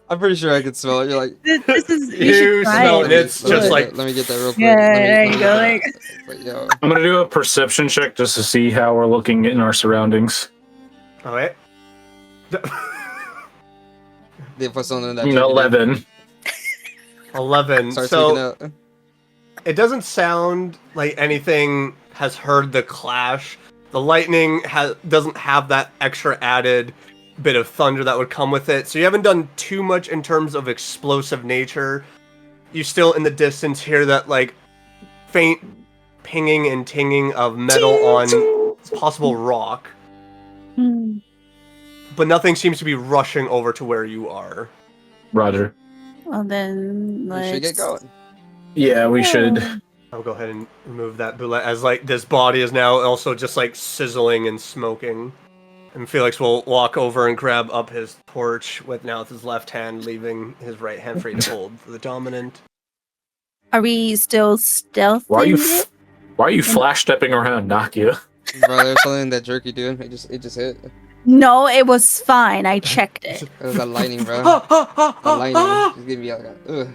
I'm pretty sure I could smell it. You're like, This is. You should try smell it. it. It's let me just get like- that- let me get that real quick. Yeah, Let me- there let you me go, get like- that. But, yo, I'm gonna do a perception check just to see how we're looking in our surroundings. Oh, wait. they put something in that. 11. 11. Starts So freaking out. it doesn't sound like anything has heard the clash. The lightning doesn't have that extra added bit of thunder that would come with it. So you haven't done too much in terms of explosive nature. You still in the distance hear that like faint pinging and tinging of metal on possible rock, Hmm. but nothing seems to be rushing over to where you are. Roger. Well then, We should get going. Yeah, we should. I'll go ahead and remove that bullet as like this body is now also just like sizzling and smoking. And Felix will walk over and grab up his torch with his left hand, leaving his right hand free to hold for the dominant. Are we still stealthing Why are you it? why are you flash stepping around, Nakia? Bro, there's something in that jerky, dude. It just hit. No, it was fine. I checked it. It was that lightning, bro. That lightning just gave me like a, ugh.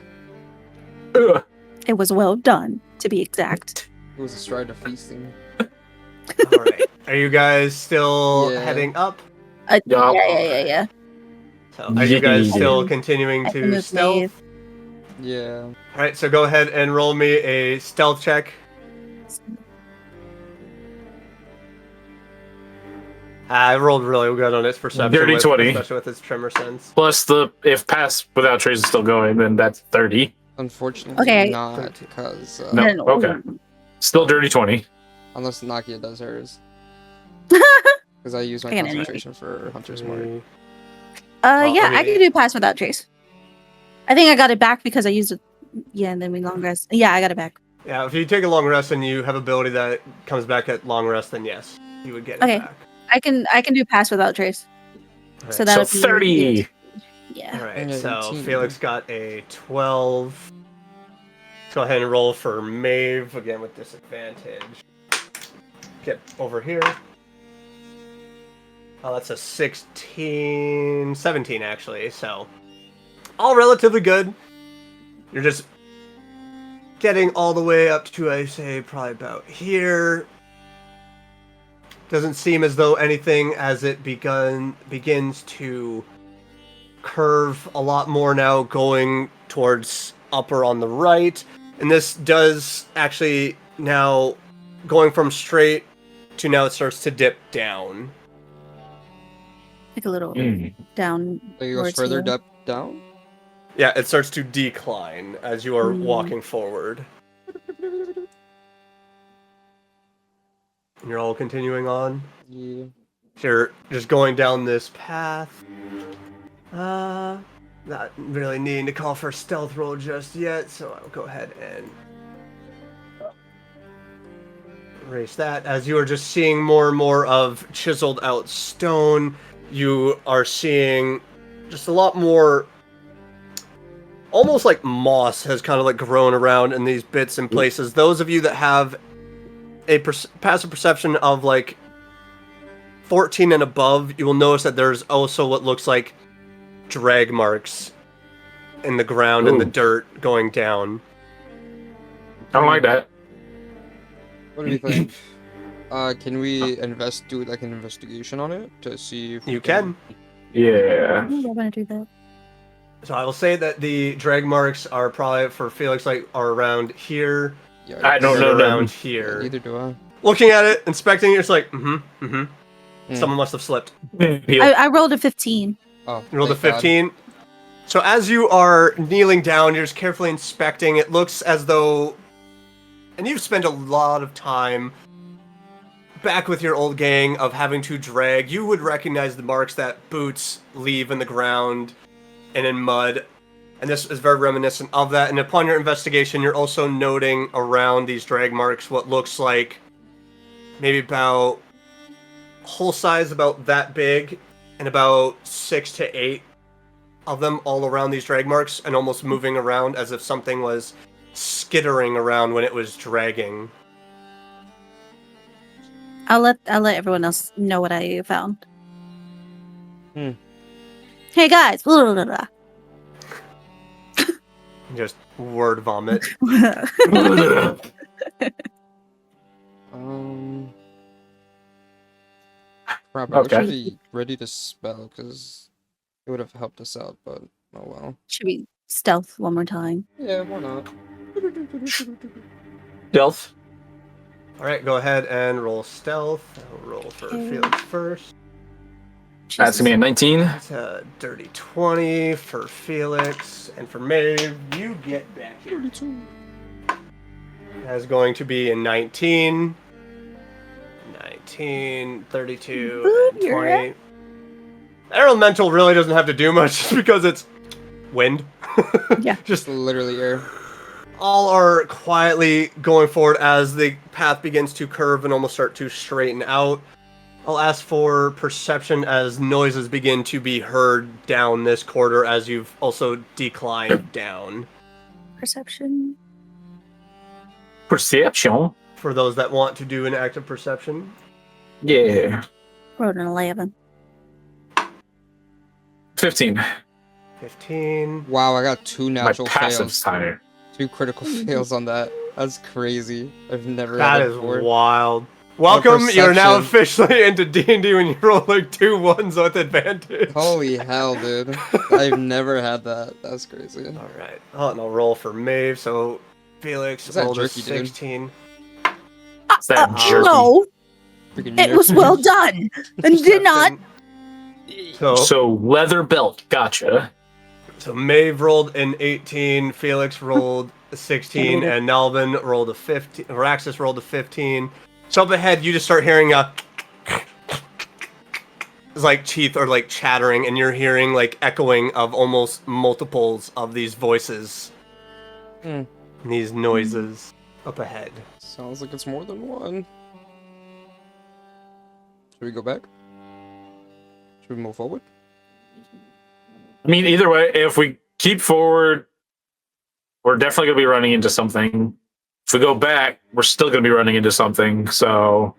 Ugh. It was well done, to be exact. It was a stride of feasting. All right. Are you guys still Yeah. heading up? Yeah. Yeah. So are you guys Yeah. still continuing I can to move stealth? Dave. Yeah. All right. So go ahead and roll me a stealth check. I rolled really good on its perception. Dirty 20. Especially with its tremor sense. Plus if pass without trace is still going, then that's 30. Unfortunately, Okay. not because No. Then- okay. Still dirty 20. unless Nakia does hers. Because I use my I got an concentration for Hunter's Mark. Well, Yeah, I I mean- can do pass without trace. I think I got it back because I used it. Yeah, and then we long rest. Yeah, I got it back. Yeah, if you take a long rest and you have ability that comes back at long rest, then yes, you would get it Okay. back. I can do pass without trace. Alright. So So that'll be 30. Yeah. Alright, so 18. Felix got a 12. Let's go ahead and roll for Maeve, again with disadvantage. Get over here. Oh, that's a 16, 17 actually, so all relatively good. You're just getting all the way up to, I say, probably about here. Doesn't seem as though anything as it begins to curve a lot more now, going towards upper on the right. And this does actually now going from straight to now it starts to dip down. Like a little Mm. down. So it goes further down? Yeah, it starts to decline as you are Hmm. walking forward. And you're all continuing on. Yeah. You're just going down this path. not really needing to call for a stealth roll just yet, so I'll go ahead and erase that. As you are just seeing more and more of chiseled out stone, you are seeing just a lot more, almost like moss has kind of like grown around in these bits and places. Those of you that have a passive perception of like 14 and above, you will notice that there's also what looks like drag marks in the ground and the dirt going down. I don't like that. What do you think? Can we do like an investigation on it to see if we You can. Yeah. I'm gonna do that. So I will say that the drag marks are probably for Felix are around here. Yeah, I don't and know around them. here. Neither do I. Looking at it, inspecting it, it's like, Someone must have slipped. I rolled a 15. Oh, You rolled a thank God. 15. So as you are kneeling down, you're just carefully inspecting. It looks as though, and you've spent a lot of time back with your old gang of having to drag. You would recognize the marks that boots leave in the ground and in mud. And this is very reminiscent of that. And upon your investigation, you're also noting around these drag marks what looks like maybe about whole size about that big and about 6 to 8 of them all around these drag marks and almost moving around as if something was skittering around when it was dragging. I'll let everyone else know what I found. Hmm. Hey guys. Blah, blah, blah, Just word vomit. blah. Crap, I'm Okay. actually ready to spell because it would have helped us out, but oh well. Should we stealth one more time? Yeah, why not? Stealth. Alright, go ahead and roll stealth. I'll roll for Okay. Felix first. That's gonna be a 19. That's a dirty 20 for Felix. And for Maeve, you get back here. 32. That's going to be a 19. 19, 32, Ooh, and you're 20. Elemental really doesn't have to do much just because it's wind. Yeah. Just Just literally air. all are quietly going forward as the path begins to curve and almost start to straighten out. I'll ask for perception as noises begin to be heard down this corridor as you've also declined down. Perception. Perception. For those that want to do an active perception. Yeah. Rolled an 11. 15. 15. Wow, I got 2 My natural passive's fails. higher. 2 critical fails on that. That's crazy. I've never That had is that before. wild. Welcome, you're now perception. officially into D&D when you roll like 2 ones with advantage. Holy hell, dude. I've never had that. That's crazy. Alright, and I'll roll for Maeve, so Felix Is that rolled a jerky, dude? 16. It's that jerky. No, Freaking it was well done. And did not. So leather belt. Gotcha. Maeve rolled an 18, Felix rolled a 16, Can't read it. and Nalvin rolled a 15. Raxus rolled a 15. So up ahead, you just start hearing a... It's like teeth are like chattering, and you're hearing like echoing of almost multiples of these voices. Hmm. And these noises up ahead. Sounds like it's more than one. Should we go back? Should we move forward? I mean, either way, if we keep forward, we're definitely going to be running into something. If we go back, we're still going to be running into something. So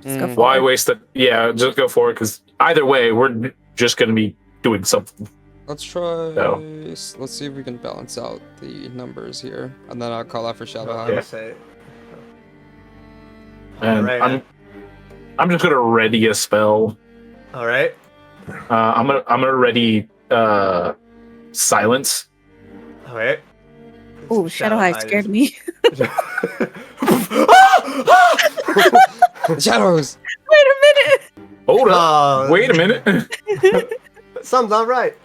Let's go Mm. why forward. waste it? Yeah, just go forward because either way, we're just going to be doing something. Let's try. No. Let's see if we can balance out the numbers here, and then I'll call out for Shadow I Hound. was gonna say. And Alright. I'm just going to ready a spell. Alright. I'm gonna ready silence. Alright. Oh, Shadow High scared me. The shadows. Wait a minute. Hold up. Wait a minute. Sounds not right.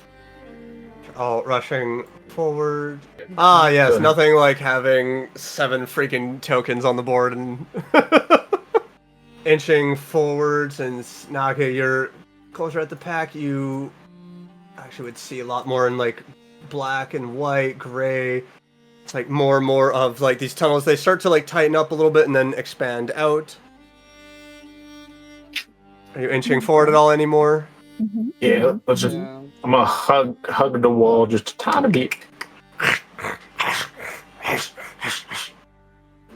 Oh, rushing forward. Ah, yes, nothing like having 7 freaking tokens on the board and inching forwards. And Naga, you're closer at the pack. You actually would see a lot more in like black and white, gray. It's like more and more of like these tunnels. They start to like tighten up a little bit and then expand out. Are you inching forward at all anymore? Mhm. Yeah, let's just. Yeah. I'm gonna hug the wall just a tiny bit.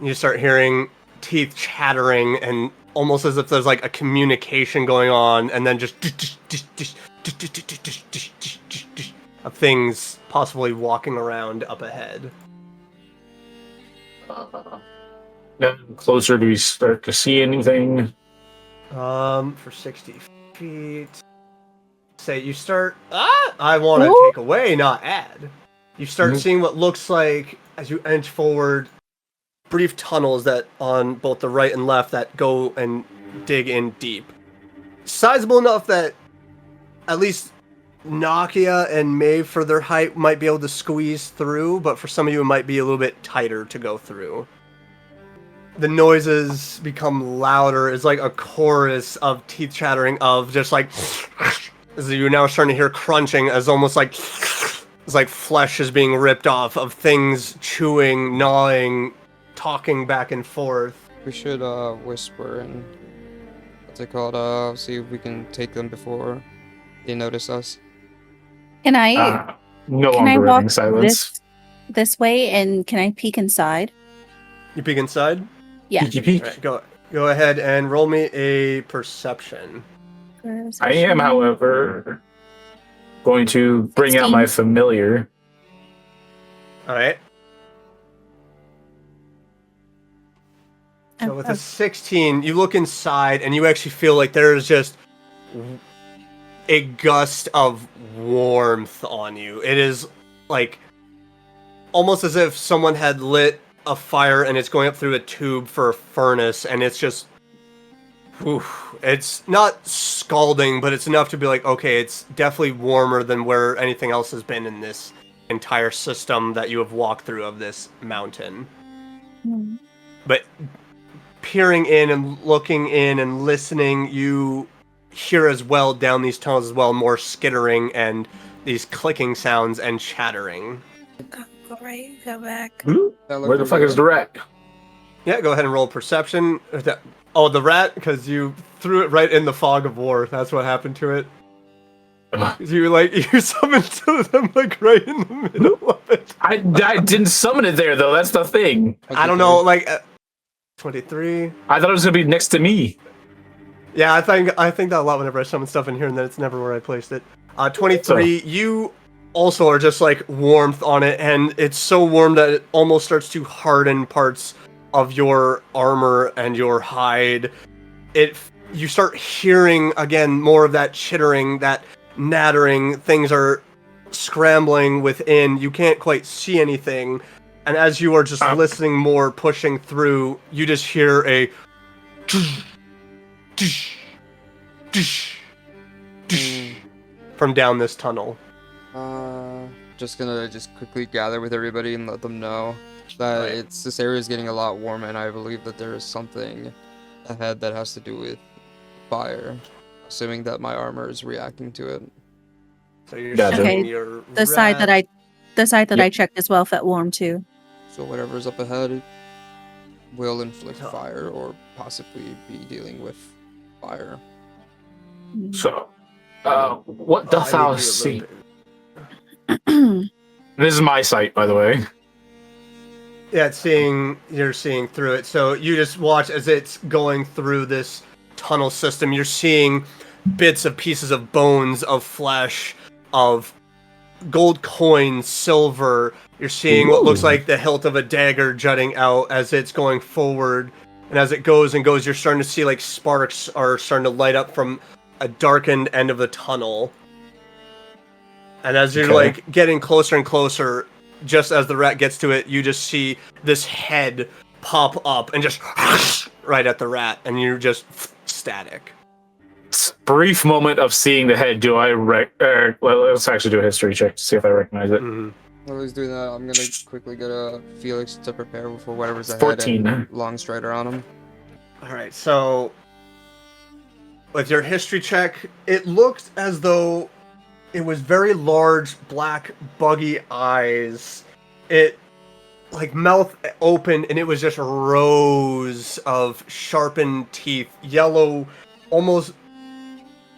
You start hearing teeth chattering and almost as if there's like a communication going on, and then just of things possibly walking around up ahead. Now, closer, do we start to see anything? For 60 feet. Say you start. I want to Ooh. take away, not add. You start seeing what looks like, as you inch forward, brief tunnels that on both the right and left that go and dig in deep. Sizable enough that at least Nakia and Maeve, for their height, might be able to squeeze through, but for some of you, it might be a little bit tighter to go through. The noises become louder. It's like a chorus of teeth chattering of just like as you're now starting to hear crunching, as almost like it's like flesh is being ripped off of things chewing, gnawing, talking back and forth. We should whisper and what's it called? See if we can take them before they notice us. Can I No can I longer walk in silence. this way and can I peek inside? You peek inside? Yeah. Peeky peek. Alright, go ahead and roll me a perception. I am, however, going to bring out my 16. familiar. Alright. So with a 16, you look inside and you actually feel like there's just a gust of warmth on you. It is like almost as if someone had lit a fire and it's going up through a tube for a furnace, and it's just it's not scalding, but it's enough to be like, okay, it's definitely warmer than where anything else has been in this entire system that you have walked through of this mountain. Hmm. But peering in and looking in and listening, you hear as well down these tunnels as well more skittering and these clicking sounds and chattering. Go right, go back. Where the fuck is the rat? Yeah, go ahead and roll perception. Oh, the rat, because you threw it right in the fog of war. That's what happened to it. You summoned them like right in the middle of it. I didn't summon it there though. That's the thing. I don't know, like 23. I thought it was gonna be next to me. Yeah, I think that a lot whenever I summon stuff in here, and then it's never where I placed it. 23. So- You also are just like warmth on it, and it's so warm that it almost starts to harden parts of your armor and your hide. You start hearing again more of that chittering, that nattering. Things are scrambling within. You can't quite see anything, and as you are just listening more, pushing through, you just hear a from down this tunnel. Just gonna quickly gather with everybody and let them know that Right. this area is getting a lot warmer, and I believe that there is something ahead that has to do with fire, assuming that my armor is reacting to it. So you're Gotcha. showing Okay, your The side that rat. I checked as well felt warm too. So whatever's up ahead will inflict So- fire or possibly be dealing with fire. So, what Oh, doth I thou need you a see? little bit. This is my sight, by the way. Yeah, you're seeing through it. So you just watch as it's going through this tunnel system. You're seeing bits of pieces of bones, of flesh, of gold coins, silver. You're seeing what looks Ooh. like the hilt of a dagger jutting out as it's going forward. And as it goes and goes, you're starting to see like sparks are starting to light up from a darkened end of the tunnel. And as you're Okay. like getting closer and closer, just as the rat gets to it, you just see this head pop up and just right at the rat, and you're just static. Brief moment of seeing the head. Do I well, let's actually do a history check to see if I recognize it. While he's doing that, I'm gonna quickly get a Felix to prepare for whatever's ahead 14. and long strider on him. All right, so with your history check, it looked as though it was very large, black, buggy eyes. It, like, mouth open, and it was just rows of sharpened teeth, yellow, almost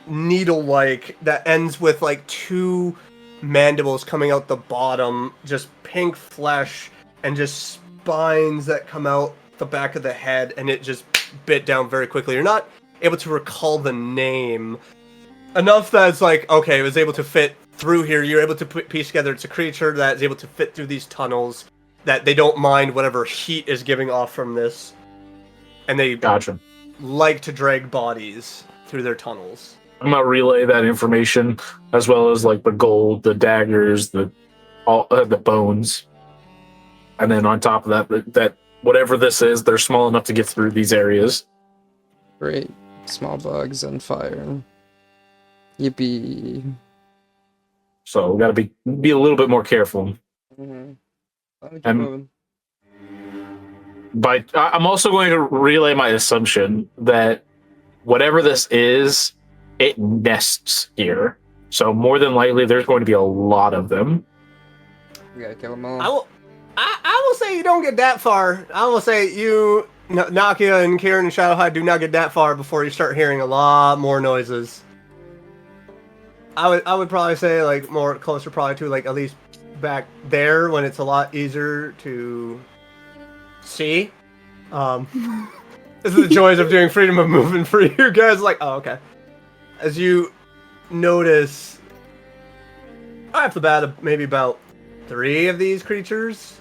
needle-like, that ends with, like, two mandibles coming out the bottom, just pink flesh, and just spines that come out the back of the head, and it just bit down very quickly. You're not able to recall the name. Enough that it's like, okay, it was able to fit through here. You're able to piece together it's a creature that is able to fit through these tunnels, that they don't mind whatever heat is giving off from this. And they Gotcha. like to drag bodies through their tunnels. I'm gonna relay that information, as well as like the gold, the daggers, the bones, and then on top of that whatever this is, they're small enough to get through these areas. Great. Small bugs on fire. Yippee. So we gotta be a little bit more careful. Mm-hmm. But I'm also going to relay my assumption that whatever this is, it nests here. So more than likely, there's going to be a lot of them. We gotta kill them all. I will say you don't get that far. I will say you, Nakia and Kieran and Shadowhide, do not get that far before you start hearing a lot more noises. I would probably say like more closer probably to like at least back there when it's a lot easier to see. This is the joys of doing freedom of movement for you guys. Like, oh, okay. As you notice, right off the bat, maybe about 3 of these creatures.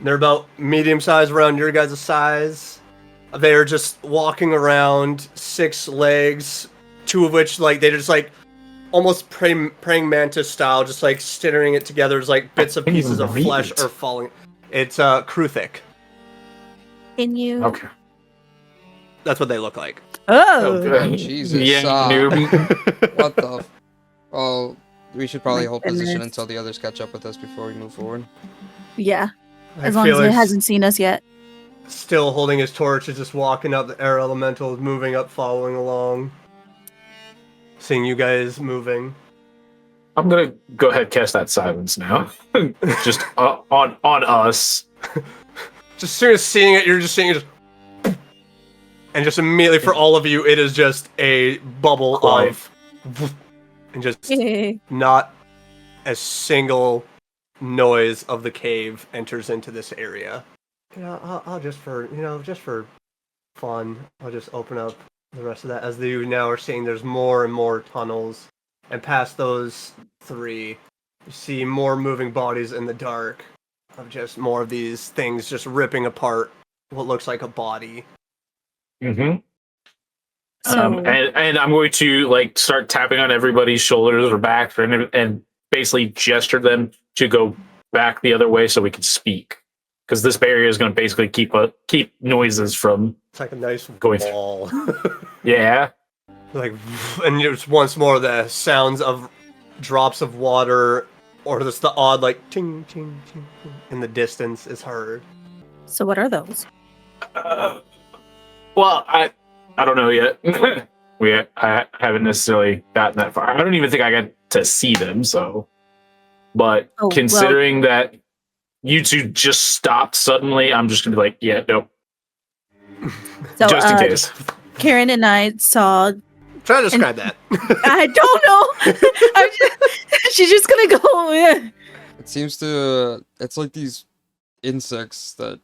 They're about medium-sized, around your guys' size. They're just walking around, 6 legs, 2 of which, like, they're just, like, almost praying mantis style, just, like, stitching it together as, like, bits of pieces of flesh are falling. It's, Kruthic. Can you? Okay. That's what they look like. Oh. good. Jesus. Yeah, noob. What the? Well, we should probably My hold position goodness. until the others catch up with us before we move forward. Yeah. I As long feel as it like hasn't seen us yet. still holding his torch, is just walking up. The air elemental is moving up, following along. Seeing you guys moving. I'm gonna go ahead and cast that silence now. Just on us. Just as soon as seeing it, you're just seeing it just... And just immediately for all of you, it is just a bubble Quiet. of... And just not a single noise of the cave enters into this area. You know, I'll just for, just for fun, I'll just open up the rest of that. As you now are seeing, there's more and more tunnels. And past those 3, you see more moving bodies in the dark. Of just more of these things just ripping apart what looks like a body. Mm-hmm. So, And I'm going to like start tapping on everybody's shoulders or back and basically gesture them to go back the other way so we can speak. Because this barrier is going to basically keep noises from It's like a nice going wall. Yeah. Like, and just once more the sounds of drops of water, or just the odd like ting ting ting ting in the distance is heard. so what are those? Well, I don't know yet. I haven't necessarily gotten that far. I don't even think I got to see them. So, but Oh, considering that you 2 just stopped suddenly, I'm just gonna be like, yeah, nope, So, just in case. Karen and I saw. Try to describe that. I don't know. She's just gonna go. Yeah. It seems to. It's like these insects that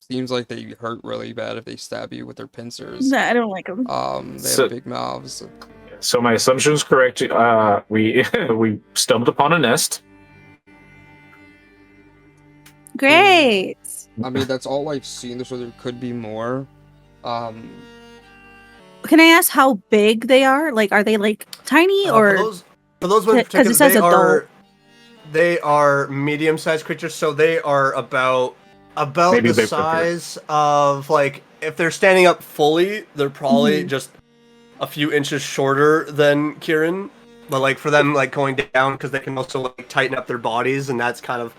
seems like they hurt really bad if they stab you with their pincers. Nah, I don't like them. They So- have big mouths. So my assumption is correct. We we stumbled upon a nest. Great. I mean, that's all I've seen. So there could be more. Can I ask how big they are? Like, are they like tiny or? for those ones in 'cause it particular, says they are medium-sized creatures, so they are about Maybe the they're size of, like, if they're standing up fully, they're probably Mhm. just a few inches shorter than Kieran. But like for them, like going down, because they can also like tighten up their bodies, and that's kind of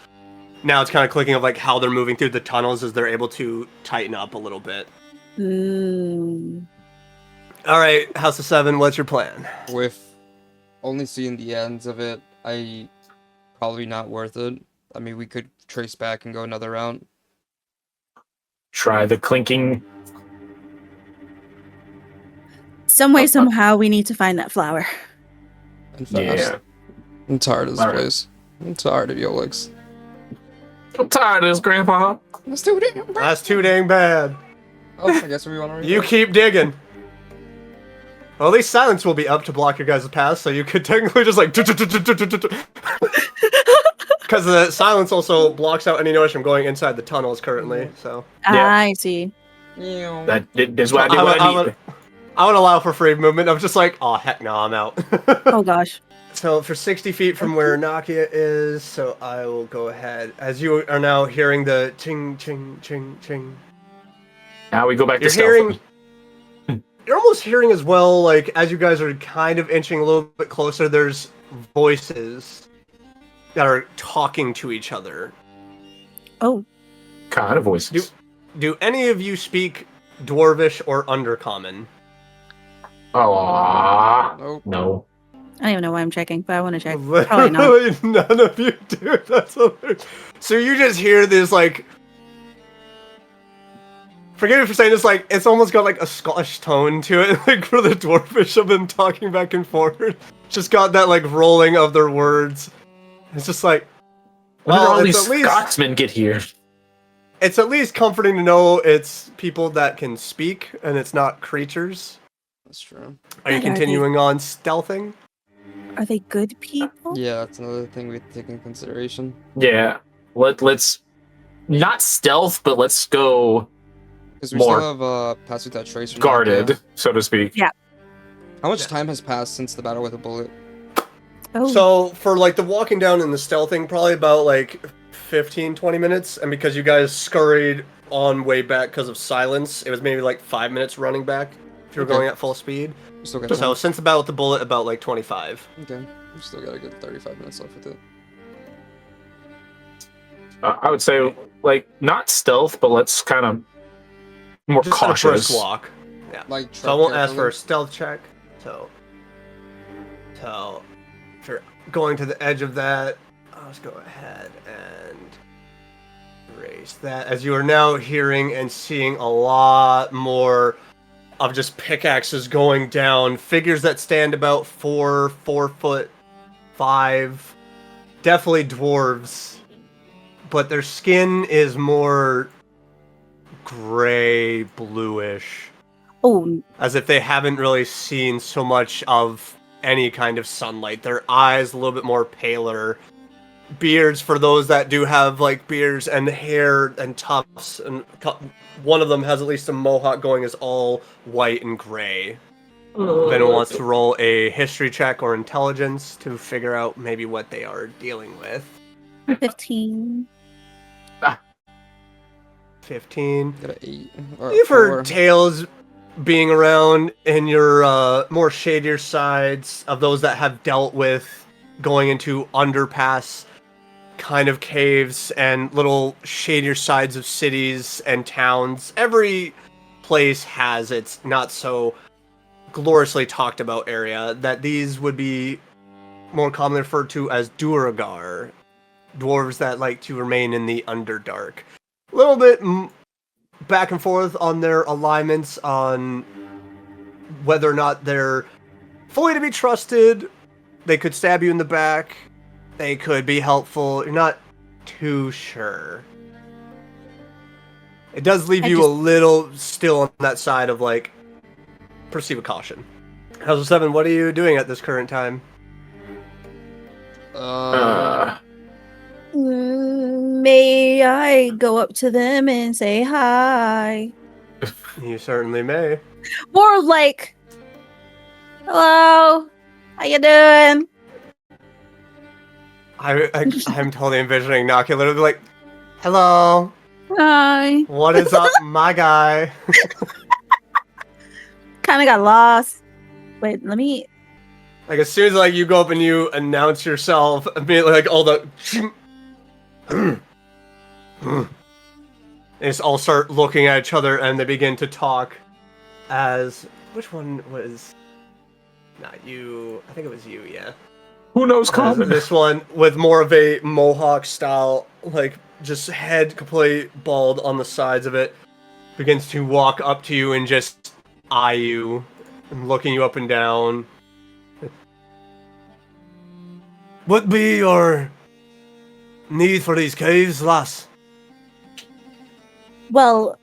now it's kind of clicking of like how they're moving through the tunnels as they're able to tighten up a little bit. Mm. All right, House of 7, what's your plan? With only seeing the ends of it, probably not worth it. I mean, we could trace back and go another route. Try the clinking. Some way, somehow, we need to find that flower. And fast. Yeah. I'm tired of this Alright. place. I'm tired of Yolix. I'm tired of this, Grandpa. Let's do it. That's too dang bad. Oh, I guess we want to. You keep digging. Well, at least silence will be up to block your guys' path, so you could technically just like... Because the silence also blocks out any noise from going inside the tunnels currently, so... Yeah. I see. That is what I do. What I need. I would allow for free movement. I'm just like, oh heck no, I'm out. Oh gosh. So for 60 feet from where Nakia is, so I will go ahead. As you are now hearing the ching, ching, ching, ching. Now we go back to You're stealth. hearing... You're almost hearing as well, like, as you guys are kind of inching a little bit closer, there's voices that are talking to each other. Oh, Kind of voices. Do any of you speak Dwarvish or Undercommon? Oh, Nope. no. I don't even know why I'm checking, but I want to check. Probably not. Literally none of you do. That's hilarious. So you just hear this, like... Forgive me for saying this, like, it's almost got, like, a Scottish tone to it, like, for the Dwarvish of them talking back and forward. Just got that, like, rolling of their words. It's just like... When did all it's these at least... Scotsmen get here? It's at least comforting to know it's people that can speak, and it's not creatures. That's true. Are you Are they- continuing on stealthing? Are they good people? Yeah, that's another thing we have to take into consideration. Yeah. Let's not stealth, but let's go Because we More still have pass without trace. from guarded, Nakia. so to speak. Yeah. How much time has passed since the battle with a bullet? Oh, So, for, like, the walking down and the stealthing, probably about, like, 15, 20 minutes. And because you guys scurried on way back because of silence, it was maybe, like, 5 minutes running back if you were Okay. going at full speed. We still got So, time. since the battle with the bullet, about, like, 25. Okay. We still got a good 35 minutes left with it. I would say, like, not stealth, but let's kind of more Just at a cautious. brisk walk. Like, So I won't ask for carefully. a stealth check. So if you're going to the edge of that, I'll just go ahead and erase that. As you are now hearing and seeing a lot more of just pickaxes going down, figures that stand about 4 foot 5, definitely dwarves, but their skin is more gray, bluish. oh, As if they haven't really seen so much of any kind of sunlight. Their eyes a little bit more paler. Beards, for those that do have like beards and hair and tufts, and one of them has at least a mohawk going, is all white and gray. If anyone wants to roll a history check or intelligence to figure out maybe what they are dealing with. 15. 15. Got an 8. Or You've 4. heard tales being around in your more shadier sides of those that have dealt with going into underpass kind of caves and little shadier sides of cities and towns. Every place has its not so gloriously talked about area, that these would be more commonly referred to as Duragar, dwarves that like to remain in the Underdark. A little bit back and forth on their alignments on whether or not they're fully to be trusted. They could stab you in the back. They could be helpful. You're not too sure. It does leave you a little still on that side of like, proceed with caution. House of 7, what are you doing at this current time? May I go up to them and say hi? You certainly may. More like, hello, how you doing? I'm totally envisioning Nakia literally like, hello, Hi. what is up, my guy? Kind of got lost. Wait, let me. Like, as soon as like you go up and you announce yourself, immediately like all the they just all start looking at each other and they begin to talk. As which one was Not you. I think it was you, yeah. Who knows common? This one with more of a mohawk style, like just head completely bald on the sides of it, begins to walk up to you and just eye you and looking you up and down. What be your need for these caves, lass? Well,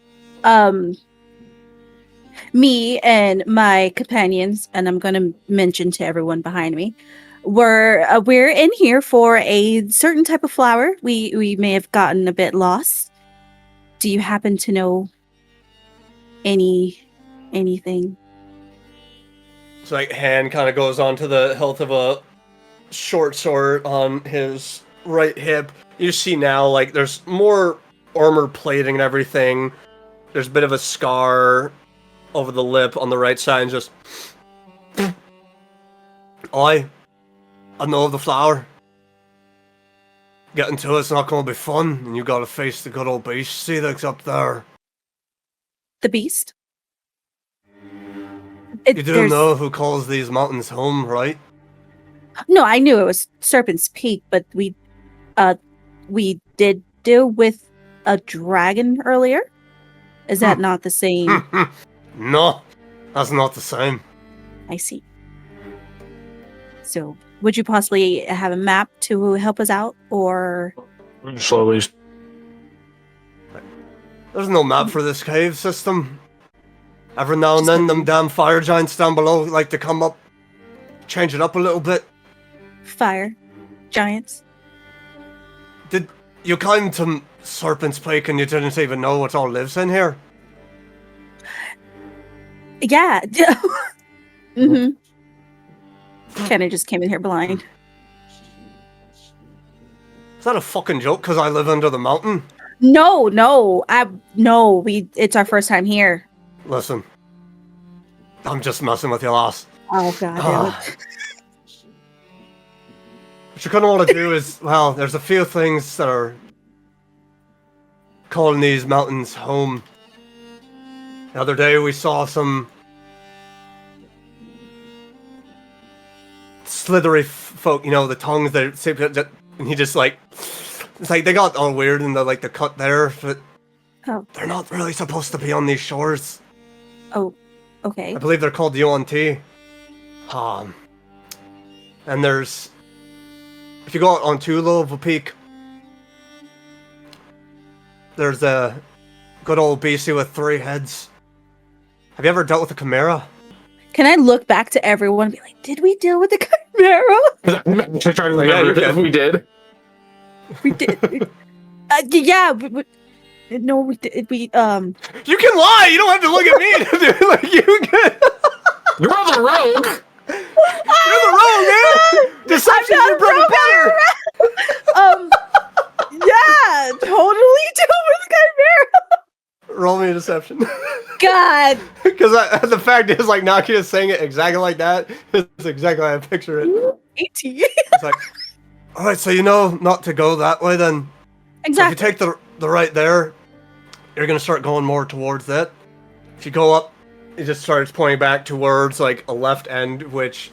me and my companions, and I'm going to mention to everyone behind me, we're in here for a certain type of flower. We may have gotten a bit lost. Do you happen to know anything? It's like hand kind of goes onto the hilt of a short sword on his right hip. You see now, like, there's more armor plating and everything. There's a bit of a scar over the lip on the right side, and just... I know of the flower. Getting to it's not going to be fun, and you got to face the good old beast. See that's up there. The beast? You do know who calls these mountains home, right? No, I knew it was Serpents Peak, but we did deal with a dragon earlier. Is that not the same? No, that's not the same. I see. So, would you possibly have a map to help us out, or? Slowly. There's no map for this cave system. Every now and then, them damn fire giants down below like to come up, change it up a little bit. Fire giants? Did you came to Serpents Peak and you didn't even know what all lives in here? Yeah. Mm-hmm. Kind of just came in here blind. Is that a fucking joke? Because I live under the mountain? No. It's our first time here. Listen, I'm just messing with you, lass. Oh god. What you kind of want to do is, well, there's a few things that are calling these mountains home. The other day we saw some slithery folk, you know, the tongues that, and he just like, it's like they got all weird in the cut there, but they're not really supposed to be on these shores. Oh, okay. I believe they're called UNT. And there's, if you go out on too low of a peak, there's a good old beastie with 3 heads. Have you ever dealt with a chimera? Can I look back to everyone and be like, did we deal with the chimera? I'm trying to remember if we did. We did. Yeah. No, we did. You can lie. You don't have to look at me. Dude. Like you can. You're the rogue. You're the rogue, man. Deception's your bread and butter. Yeah, totally deal with chimera. Roll me a deception. God. Because the fact is, like, Nakia is saying it exactly like that. It's exactly how I picture it. 18. It's like, all right, so you know not to go that way then. Exactly. So if you take the right there, you're going to start going more towards that. If you go up, it just starts pointing back towards, like, a left end, which...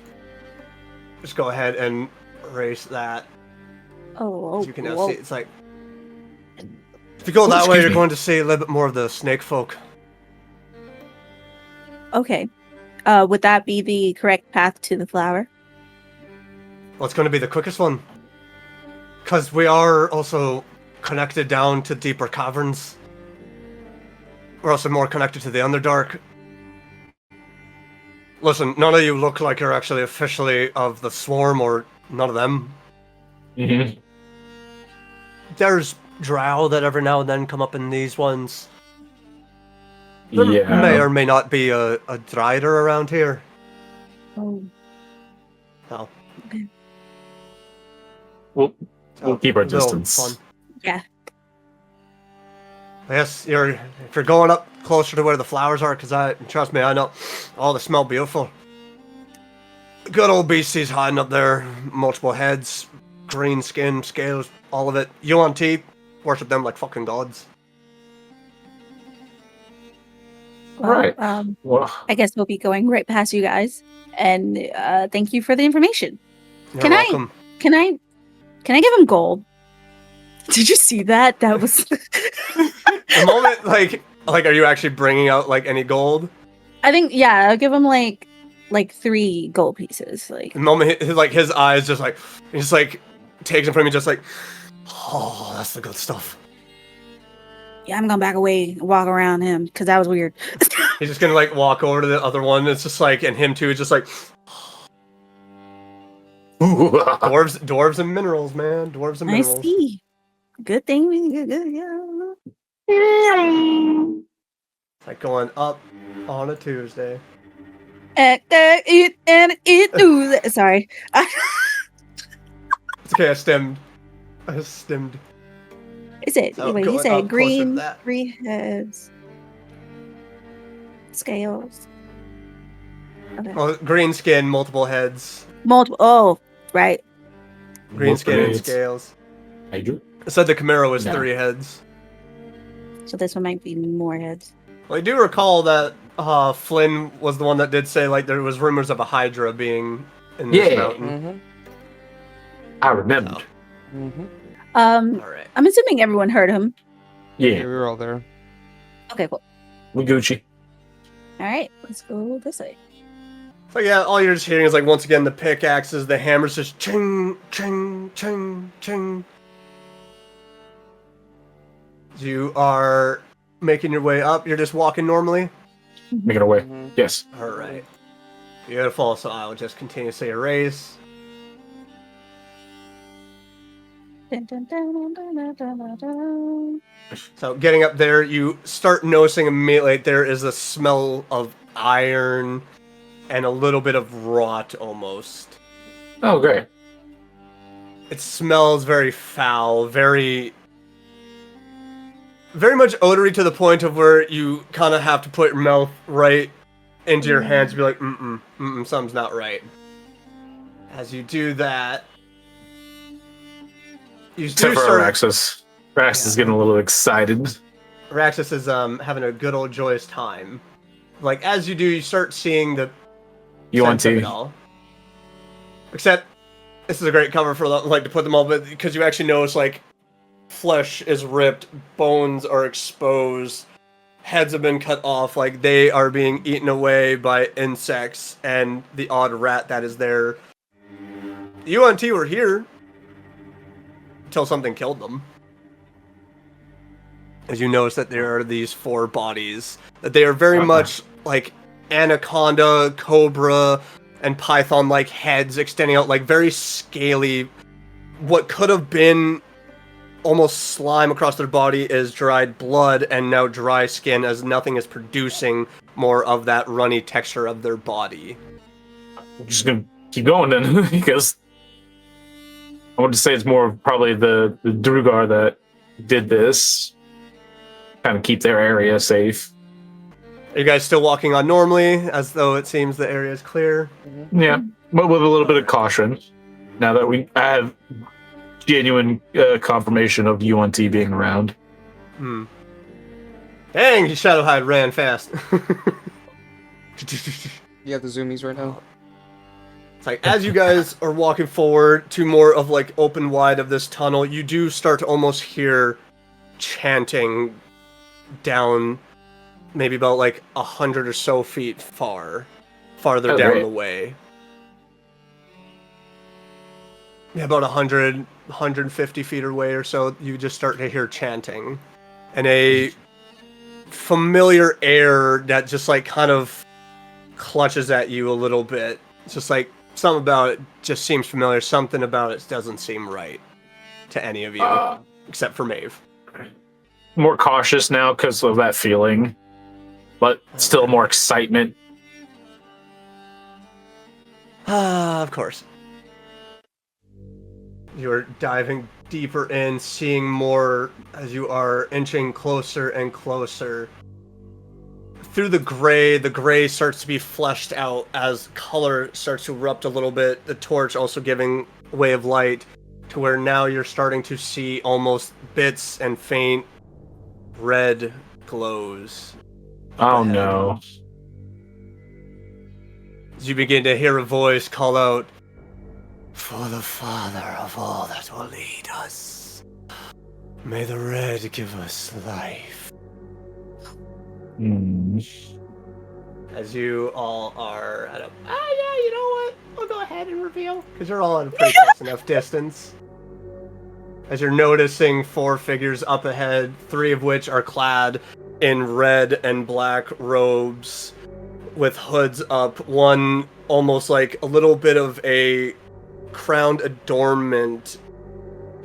Just go ahead and erase that. Oh, As you can now see, it's like... If you go that way, you're going to see a little bit more of the snake folk. Okay. Would that be the correct path to the flower? Well, it's going to be the quickest one. Because we are also connected down to deeper caverns. We're also more connected to the Underdark. Listen, none of you look like you're actually officially of the Swarm, or none of them. Mm-hmm. There's drow that every now and then come up in these ones. There Yeah. may or may not be a Drider around here. Oh. No. Okay. We'll keep our Little distance. fun. Yeah. Yes, if you're going up closer to where the flowers are, because trust me, I know. Oh, they smell beautiful. Good old beasties hiding up there, multiple heads, green skin, scales, all of it. UNT, worship them like fucking gods. Well, Right. Well, I guess we'll be going right past you guys. And thank you for the information. You're Can welcome. Can I give him gold? Did you see that? That was. The moment, like, are you actually bringing out like any gold? I think I'll give him like 3 gold pieces. Like The moment, his eyes just like, he just like takes it from me, just like, oh, that's the good stuff. yeah, I'm gonna back away, and walk around him because that was weird. He's just gonna like walk over to the other one. It's just like, and him too. It's just like dwarves and minerals, man. Dwarves and I minerals. see. Good thing we good. Yeah. Like going up on a Tuesday. Eat. Sorry. It's okay. I stemmed. Is it? So Wait, he going up said closer to green, that. 3 heads, scales. Okay. Well, green skin, multiple heads. Multiple. Oh, right. Green skin and Multiple heads. scales. Hydra? I said the Camaro was No. 3 heads. So this one might be more heads. Well, I do recall that Flynn was the one that did say like there was rumors of a Hydra being in this Yeah. mountain. Mm-hmm. I remembered. Mm-hmm. All right. I'm assuming everyone heard him. Yeah, Yeah, we were all there. Okay, cool. we Gucci. All right, let's go this way. So yeah, all you're just hearing is like once again the pickaxes, the hammers just ching, ching, ching, ching. You are making your way up. You're just walking normally. Make it away. Mhm. Yes. All right. Beautiful. So I will just continuously erase. Dun, dun, dun, dun, dun, dun, dun, dun. So getting up there, you start noticing immediately there is a smell of iron and a little bit of rot almost. Oh, great. It smells very foul, very much odory to the point of where you kind of have to put your mouth right into your hands and be like, something's not right. As you do that, you do Except for start. Araxis. Araxis is getting a little excited. Raxus is having a good old joyous time. Like as you do, you start seeing the sense of it UNT. all. Except this is a great cover for like to put them all, but because you actually notice like flesh is ripped, bones are exposed, heads have been cut off, like they are being eaten away by insects and the odd rat that is there. The UNT were here until something killed them. As you notice that there are these 4 bodies, that they are very much like anaconda, cobra, and python-like heads extending out, like very scaly. What could have been almost slime across their body is dried blood and now dry skin, as nothing is producing more of that runny texture of their body. I'm just gonna keep going then, because I want to say it's more probably the Drugar that did this. Kind of keep their area safe. Are you guys still walking on normally, as though it seems the area is clear? Yeah, but with a little bit of caution. Now that we have genuine confirmation of UNT being around. Hmm. Dang, Shadowhide ran fast. You have the zoomies right now. It's like, as you guys are walking forward to more of like open wide of this tunnel, you do start to almost hear chanting down maybe about like 100 or so feet farther Oh, down great. the way. Yeah, about 100, 150 feet away or so, you just start to hear chanting. And a familiar air that just like kind of clutches at you a little bit. It's just like something about it just seems familiar. Something about it doesn't seem right to any of you, except for Maeve. More cautious now because of that feeling, but still more excitement. Of course. You're diving deeper in, seeing more as you are inching closer and closer. Through the gray starts to be fleshed out as color starts to erupt a little bit, the torch also giving way of light, to where now you're starting to see almost bits and faint red glows Oh ahead. no. As you begin to hear a voice call out, "For the Father of all that will lead us, may the red give us life." Hmm. As you all are at a... yeah, you know what? I'll go ahead and reveal. Because you're all at a pretty close enough distance. As you're noticing 4 figures up ahead, 3 of which are clad in red and black robes with hoods up. One almost like a little bit of a crowned adornment,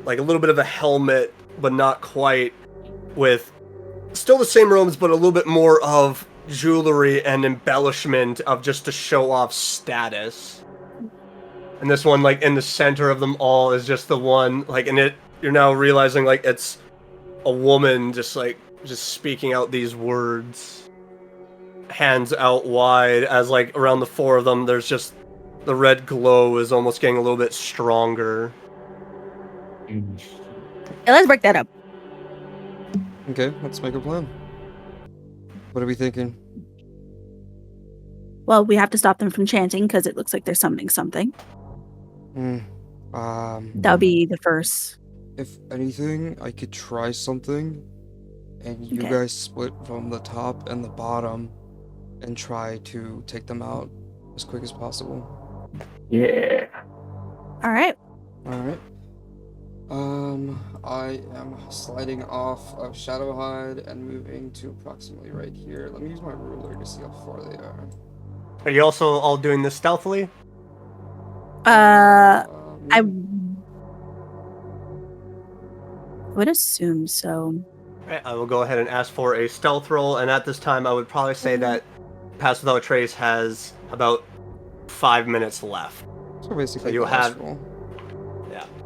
like a little bit of a helmet, but not quite, with still the same robes, but a little bit more of jewelry and embellishment of just to show off status. And this one, like, in the center of them all is just the one, like, and you're now realizing, like, it's a woman just speaking out these words. Hands out wide, as, like, around the 4 of them, there's just, the red glow is almost getting a little bit stronger. Yeah, let's break that up. Okay, let's make a plan. What are we thinking? Well, we have to stop them from chanting because it looks like they're summoning something. That would be the first. If anything, I could try something, and you Okay. guys split from the top and the bottom, and try to take them out as quick as possible. Yeah. All right. Alright. I am sliding off of Shadowhide and moving to approximately right here. Let me use my ruler to see how far they are. Are you also all doing this stealthily? I Um, would assume so. Right, I will go ahead and ask for a stealth roll, and at this time I would probably say that Pass Without Trace has about 5 minutes left. So basically, So you the last have- roll.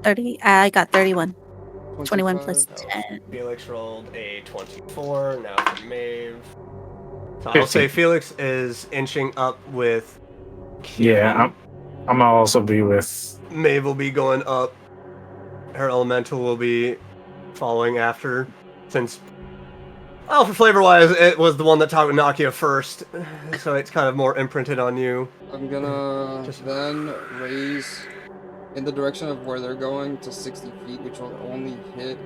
30. I got 31. 21 plus 25. 10. Felix rolled a 24, now for Maeve. So I'll say Felix is inching up with Kieran. Yeah, I'm gonna also be with. Maeve will be going up. Her elemental will be following after, since... Oh, for flavor-wise, it was the one that talked with Nakia first, so it's kind of more imprinted on you. I'm gonna Just- then raise in the direction of where they're going to 60 feet, which will only hit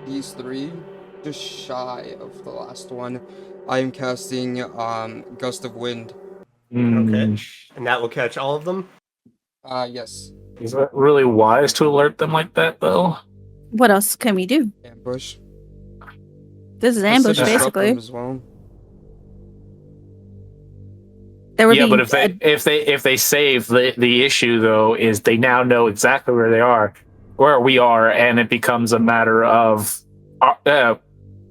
these 3, just shy of the last one. I am casting Gust of Wind. Okay. And that will catch all of them? Yes. Is that really wise to alert them like that, though? What else can we do? Ambush. This is Just to ambush, disrupt basically. them as well. There would Yeah, be but if they save, the issue though is they now know exactly where we are, and it becomes a matter of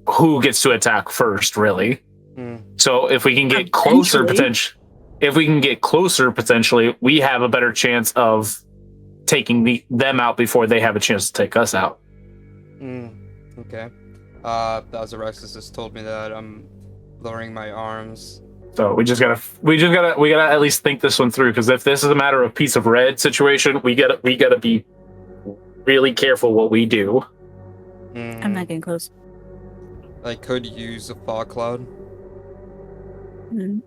who gets to attack first, really. So if we can get closer, potentially, we have a better chance of taking them out before they have a chance to take us out. Okay. Azaraxis just told me that I'm lowering my arms. So we gotta at least think this one through, because if this is a matter of piece of red situation, we gotta be really careful what we do. I'm not getting close. I could use a fog cloud. Mhm.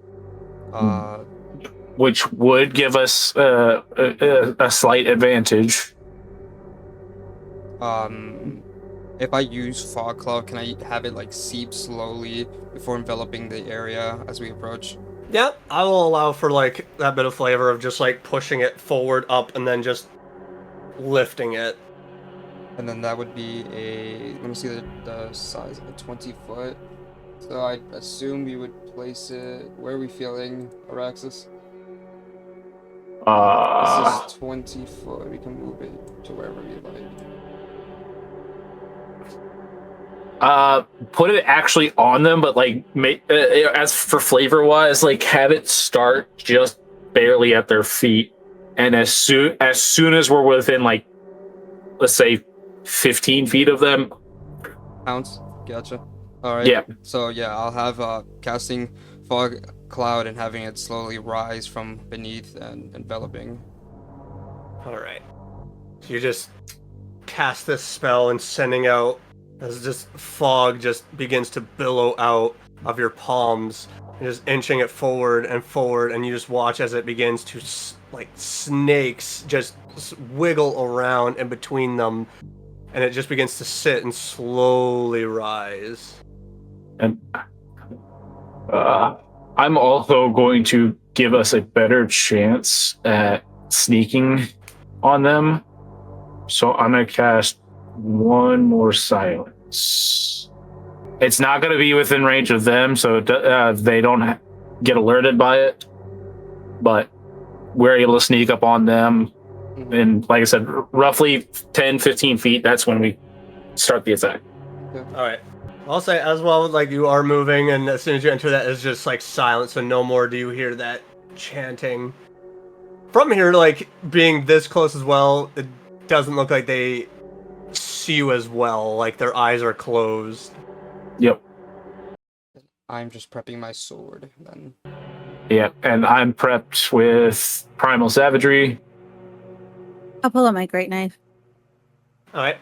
Which would give us a slight advantage. If I use fog cloud, can I have it like seep slowly before enveloping the area as we approach? Yep, I will allow for like that bit of flavor of just like pushing it forward up and then just lifting it. And then that would be let me see the size of a 20 foot. So I assume we would place it, where are we feeling, Araxis? This is 20 foot, we can move it to wherever we like. Put it actually on them, but like as for flavor wise, like have it start just barely at their feet, and as soon as we're within, like, let's say 15 feet of them, Pounce, gotcha. All right. Yeah. So yeah, I'll have casting fog cloud and having it slowly rise from beneath and enveloping. All right. So you just cast this spell and sending out as this fog just begins to billow out of your palms, and just inching it forward, and you just watch as it begins to like snakes just wiggle around in between them, and it just begins to sit and slowly rise. And I'm also going to give us a better chance at sneaking on them. So I'm going to cast one more silence. It's not going to be within range of them, so they don't get alerted by it. But we're able to sneak up on them. And like I said, roughly 10, 15 feet, that's when we start the attack. All right. I'll say as well, like you are moving, and as soon as you enter that, it's just like silence, and no more do you hear that chanting. From here, like being this close as well, it doesn't look like they see you as well. Like their eyes are closed. Yep. I'm just prepping my sword then. Yep. And I'm prepped with Primal Savagery. I'll pull out my great knife. All right.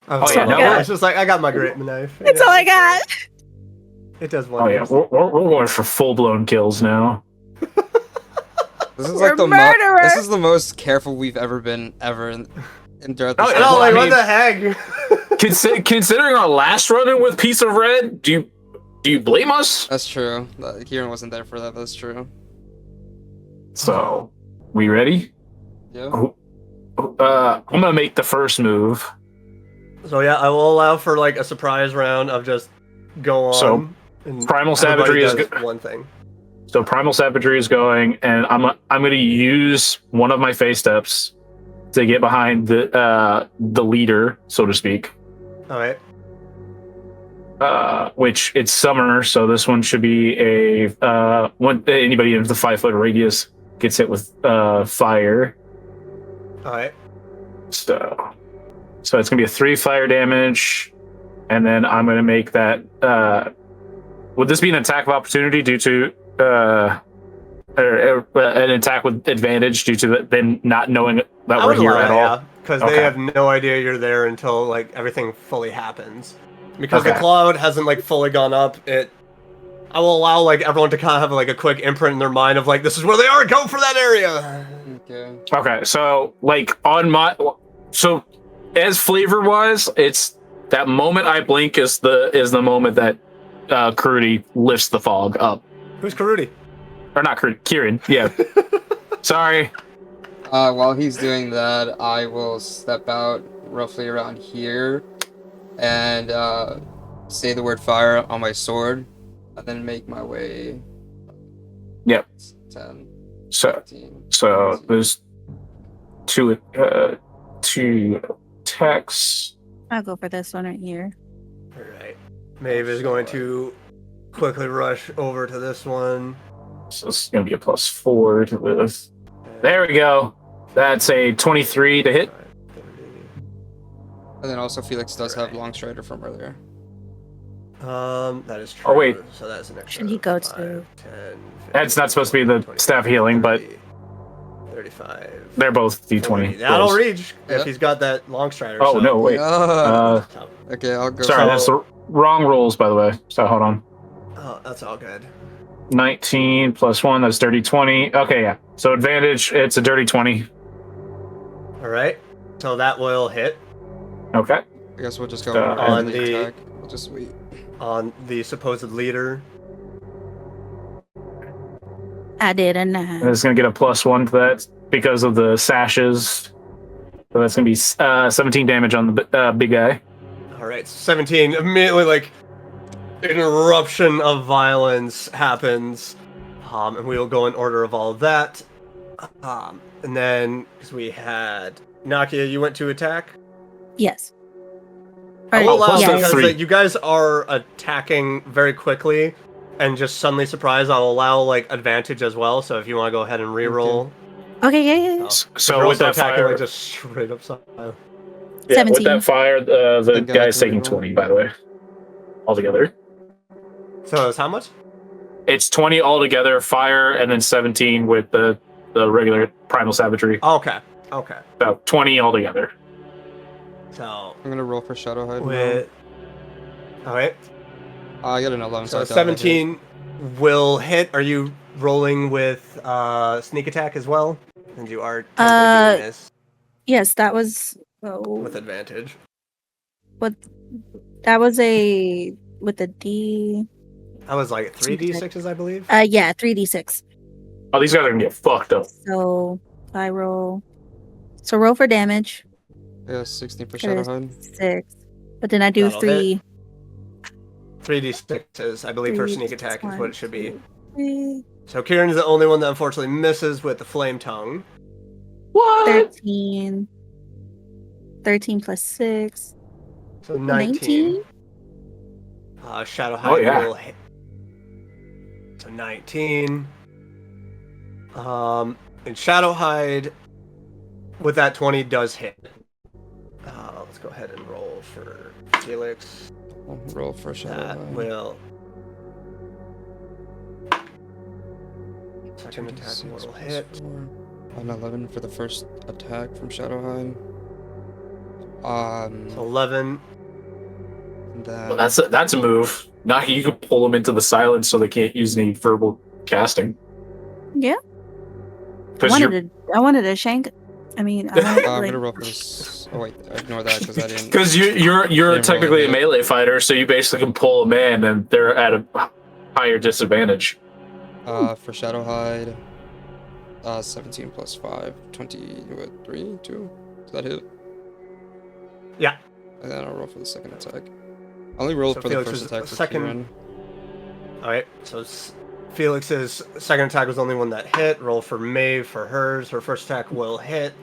Oh, yeah, no, it's just like I got my great knife. That's all I got. It does Oh wonders. yeah, we're going for full-blown kills now. This is We're like the murderers! this is the most careful we've ever been in throughout this. Oh, No, like I what mean- the heck? Considering our last run-in with Piece of Red, do you blame us? That's true. Kieran wasn't there for that. That's true. So, we ready? Yeah. I'm gonna make the first move. So yeah, I will allow for like a surprise round of just go on. So, and Primal everybody Savagery is does go- one thing. So Primal Savagery is going, and I'm gonna use one of my phase steps to get behind the leader, so to speak. All right. Which it's summoner, so this one should be a anybody in the 5-foot radius gets hit with fire. All right. So it's gonna be a 3 fire damage, and then I'm gonna make that. Would this be an attack of opportunity due to or an attack with advantage due to them not knowing that I we're would here allow at it, all? yeah, because Okay. they have no idea you're there until like everything fully happens. Because the Okay. cloud hasn't like fully gone up. I will allow like everyone to kind of have like a quick imprint in their mind of like this is where they are. Go for that area. Okay. Okay, so like as flavor wise, it's that moment I blink is the moment that Karudi lifts the fog up. Who's Karudi? Or not Karudi, Kieran. Yeah. Sorry. While he's doing that, I will step out roughly around here and say the word fire on my sword, and then make my way. Yep. 10, So 15. there's two attacks. I'll go for this one right here. All right. Maeve is going to quickly rush over to this one. So it's gonna be a +4 to this. There we go. That's a 23 to hit. And then also Felix does have Long Strider from earlier. That is true. Oh, wait. So that's an extra. Should he go 5, to- 10, That's not supposed to be the 20, staff healing, but 30, 35. they're both D20. 40. That'll rolls. reach Yeah. if he's got that long strider. Oh so. no, wait. Okay, I'll go. Sorry, that's the wrong rolls, by the way. So hold on. Oh, that's all good. 19 plus 1, that's dirty 20. Okay, yeah. So advantage, it's a dirty 20. All right. So that will hit Okay. I guess we'll just go On the the- attack. We'll just wait. on the supposed leader. I did a And 9. it's going to get a +1 to that because of the sashes. So that's going to be 17 damage on the big guy. All right. 17. Immediately, like an eruption of violence happens, and we will go in order of all of that. And then because we had Nakia, you went to attack. Yes. I will allow yeah, because Three. like, you guys are attacking very quickly and just suddenly surprised. I'll allow like advantage as well. So if you want to go ahead and reroll, Okay, yeah. Oh. So you're with also that attacking fire, like just straight up side. yeah, with 17. that fire, the Think I guy's can taking reroll. 20, by the way, altogether. So it's how much? It's 20 altogether, fire, and then 17 with the regular primal savagery. Okay. Okay. So 20 altogether. So I'm gonna roll for Shadow Hide. with all right. I got an 11. So I doubt it hit. 17 will hit. Are you rolling with sneak attack as well? And you are technically doing this Yes, that was with advantage. what that was a with a D. That was like 3d6s, I believe. Yeah, 3d6. Oh, these guys are gonna get fucked up. So I roll. So roll for damage. Yeah, 16 for That is Shadowhide. 6. But then I do That'll 3. 3d6s, I believe, for sneak attack is what it should be. 3, So Kieran is the only one that unfortunately misses with the flame tongue. What? 13. 13 plus 6. So 19. Shadowhide will hit. So 19. And Shadowhide with that 20 does hit. Let's go ahead and roll for Yolix. I'll roll for That Shadowhide. will. Second attack 26 will plus hit. 4. An 11 for the first attack from Shadowhide. So 11. Then Well, that's a move. Now you can pull them into the silence so they can't use any verbal casting. Yeah. I Because you're wanted to shank. I mean, I wanted, I'm like, gonna roll for this. Oh wait, ignore that because I didn't. because you're roll technically a it. melee fighter, so you basically can pull them in, and they're at a higher disadvantage. For Shadowhide, 17 plus 5, 23, 2. Does that hit? Yeah. And then I'll roll for the second attack. I only rolled So for the Felix first is attack for second- Kieran. Alright, so Felix's second attack was the only one that hit. Roll for Maeve for hers. Her first attack will hit.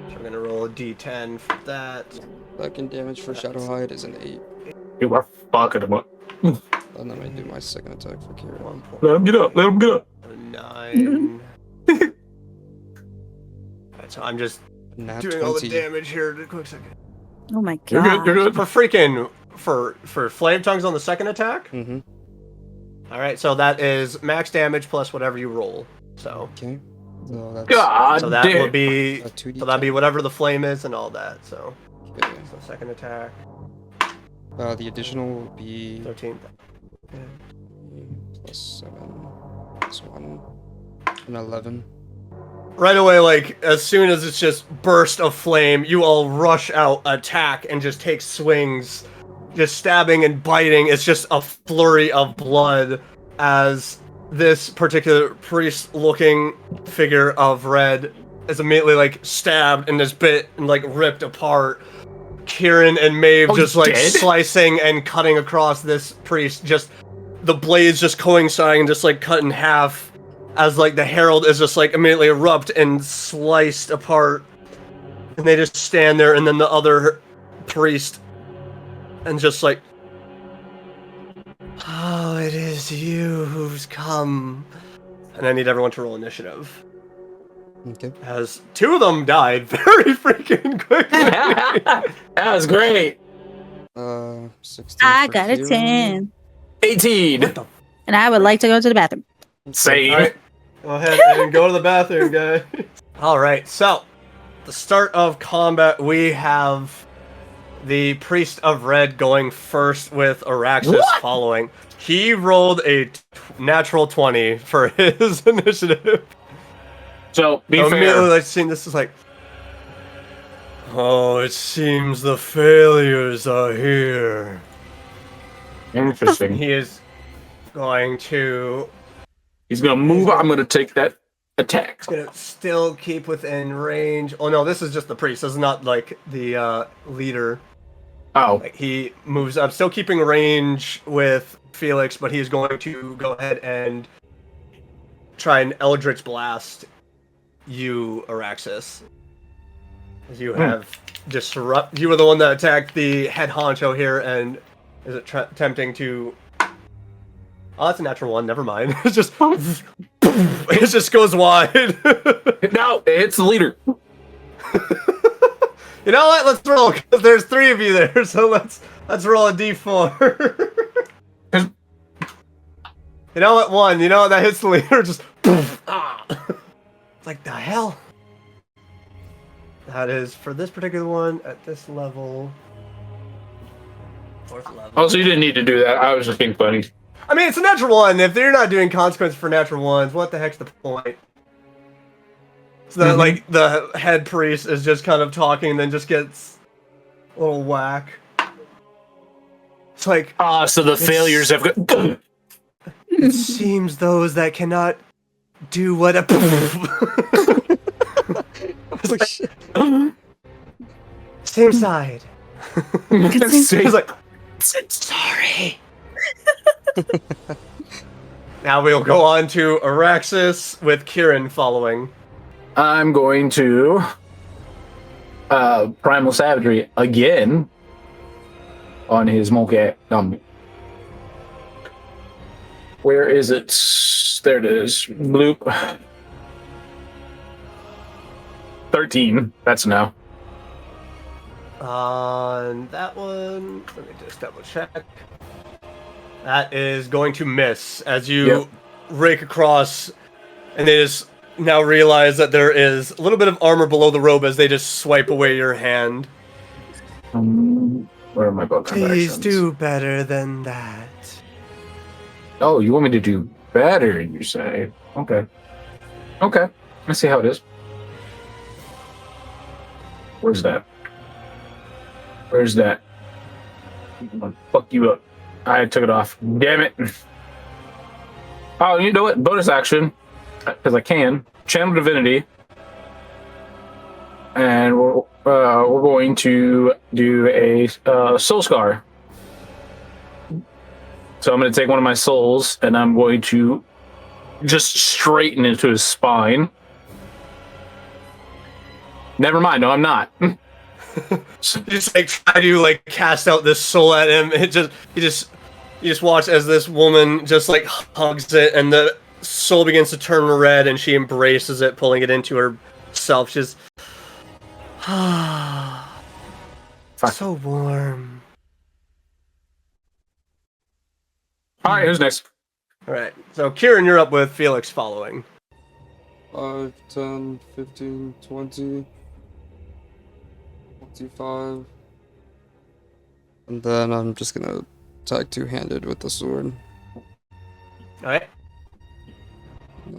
So we're gonna roll a d10 for that. Second damage for Shadowhide is an 8. You are fucking them up. And then I do my second attack for Kieran. Let him get up. Let him get up. 9. Alright, so I'm just Nat doing all the 20. damage here. A quick second. oh my You're god. good. You're good. For freaking for flame tongues on the second attack. Mm-hmm. All right, so that is max damage plus whatever you roll. So Okay. So that's God so that damn. will be a 2d10. so that'd be whatever the flame is and all that. So Okay. so second attack The additional will be 13. plus 7 plus 1 and 11. Right away, like as soon as it's just burst of flame, you all rush out, attack, and just take swings, just stabbing and biting. It's just a flurry of blood as this particular priest-looking figure of red is immediately like stabbed and is bit and like ripped apart. Kieran and Maeve Oh, just like dead? slicing and cutting across this priest, just the blades just coinciding, just like cut in half. As like the herald is just like immediately erupt and sliced apart, and they just stand there, and then the other priest, and just like, oh, it is you who's come, and I need everyone to roll initiative, Okay. as 2 of them died very freaking quickly. That was great. 16. I for got a Kieran. 10. 18. And I would like to go to the bathroom. Same. Alright, go ahead and go to the bathroom, guys. Alright, so, the start of combat, we have the Priest of Red going first with Araxis What? following. He rolled a natural 20 for his initiative. So, be Immediately, fair. like, seeing this is like, oh, it seems the failures are here. Interesting. He is going to He's gonna move. I'm gonna take that attack. It's gonna still keep within range. Oh no, this is just the priest. This is not like the leader. Oh, Like, he moves up, still keeping range with Felix, but he is going to go ahead and try and Eldritch Blast you, Araxis. As you have disrupt. You were the one that attacked the head honcho here, and is it attempting to? Oh, that's a natural one. Never mind. It's just it just goes wide. no, it's the leader. You know what? Let's roll, because there's 3 of you there. So let's roll a d4. You know what? 1. You know what? That hits the leader. Just ah. It's like the hell. That is for this particular one at this level. Fourth level. Oh, so you didn't need to do that. I was just being funny. I mean, it's a natural one. If they're not doing consequences for natural ones, what the heck's the point? So that, like, the head priest is just kind of talking and then just gets a little whack. It's like... So the failures have got... It seems those that cannot do what a... It's like, shit. Same side. He's like, sorry. Now we'll go on to Araxis with Kieran following. I'm going to Primal Savagery again on his Molcat. Where is it? There it is. Bloop. 13. That's now. On that one, let me just double check. That is going to miss as you rake across, and they just now realize that there is a little bit of armor below the robe as they just swipe away your hand. Where are my books? Please do better than that. Oh, you want me to do better, you say? Okay. Okay. Let's see how it is. Where's that? Where's that? I'm gonna fuck you up. I took it off. Damn it. Oh, you know what? Bonus action. Because I can. Channel Divinity. And we're going to do a Soul Scar. So I'm going to take one of my souls, and I'm going to just straighten into his spine. Never mind. No, I'm not. Just like try to like cast out this soul at him. You just watch as this woman just like hugs it, and the soul begins to turn red, and she embraces it, pulling it into herself. She's so warm. All right, who's next? All right, so Kieran, you're up with Felix following. 5, 10, 15, 20, 25. And then I'm just gonna attack two-handed with the sword. All right.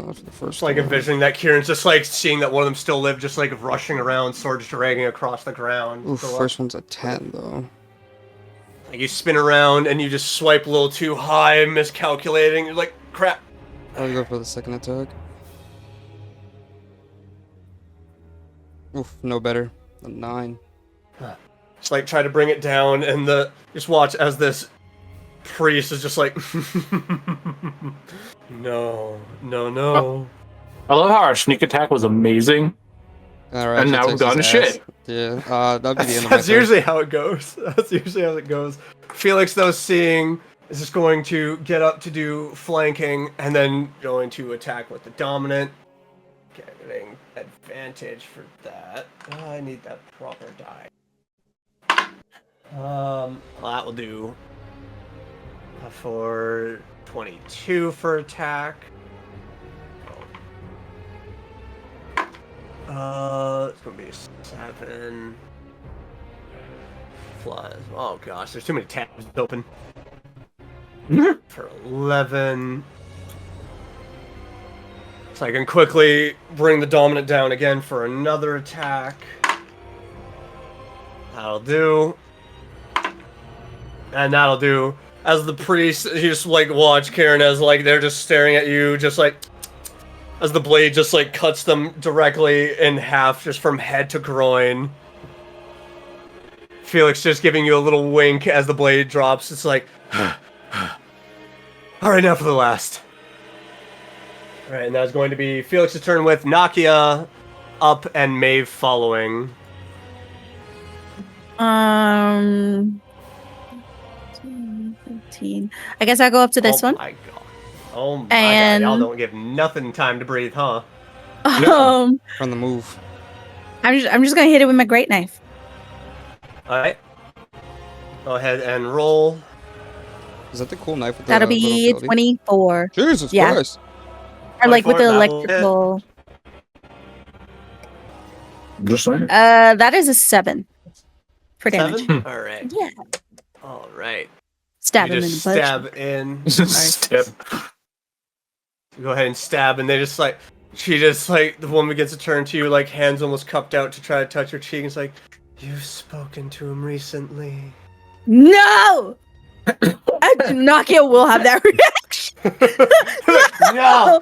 After the first Just like one. envisioning that Kieran's just like seeing that one of them still live, just like rushing around, swords dragging across the ground. Ooh, Go up. first one's a 10 though. Like you spin around and you just swipe a little too high, miscalculating. You're like, crap. I'll go for the second attack. Oof, no better. A 9. Just like try to bring it down, and just watch as this priest is just like, no. I love how our sneak attack was amazing. Alright, And now we've gone to shit. Yeah, that'd be the end of my That's turn. usually how it goes. That's usually how it goes. Felix, though, seeing is just going to get up to do flanking, and then going to attack with the dominant. Getting advantage for that. I need that proper die. Well, that will do. For 22 for attack. It's gonna be 7 plus. Oh gosh, there's too many tabs open. For 11. So I can quickly bring the dominant down again for another attack. That'll do. And that'll do. As the priest, you just like watch Karen as like they're just staring at you, just like as the blade just like cuts them directly in half, just from head to groin. Felix just giving you a little wink as the blade drops. It's like, all right, now for the last. All right, and that's going to be Felix's turn with Nakia up and Maeve following. 15. I guess I'll go up to this one. Oh my god. Oh my And- god. Y'all don't give nothing time to breathe, huh? Um, On the move. I'm just gonna hit it with my great knife. Alright. Go ahead and roll. Is that the cool knife with That'll the little be ability? 24. Jesus Yeah. Christ. Or like with the 24, that'll hit. electrical. Just saying. That is a 7 for damage. 7? Alright. Yeah. All right. Stab You him in the just butt. stab in. Step. Go ahead and stab, and they just like, she just like, the woman begins to turn to you, like hands almost cupped out to try to touch your cheek. And it's like, you've spoken to him recently. No! Nakia will have that reaction. No!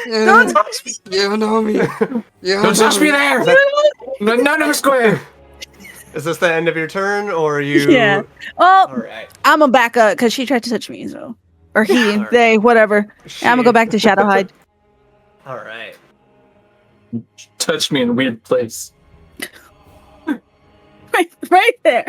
Don't touch me. You know me. You Don't touch me there! No, square! Is this the end of your turn, or are you? Yeah. Well, Alright. I'm gonna back up because she tried to touch me, so. Or he, Alright. they, whatever. I'm gonna go back to Shadowhide. Alright. Touch me in a weird place. right there.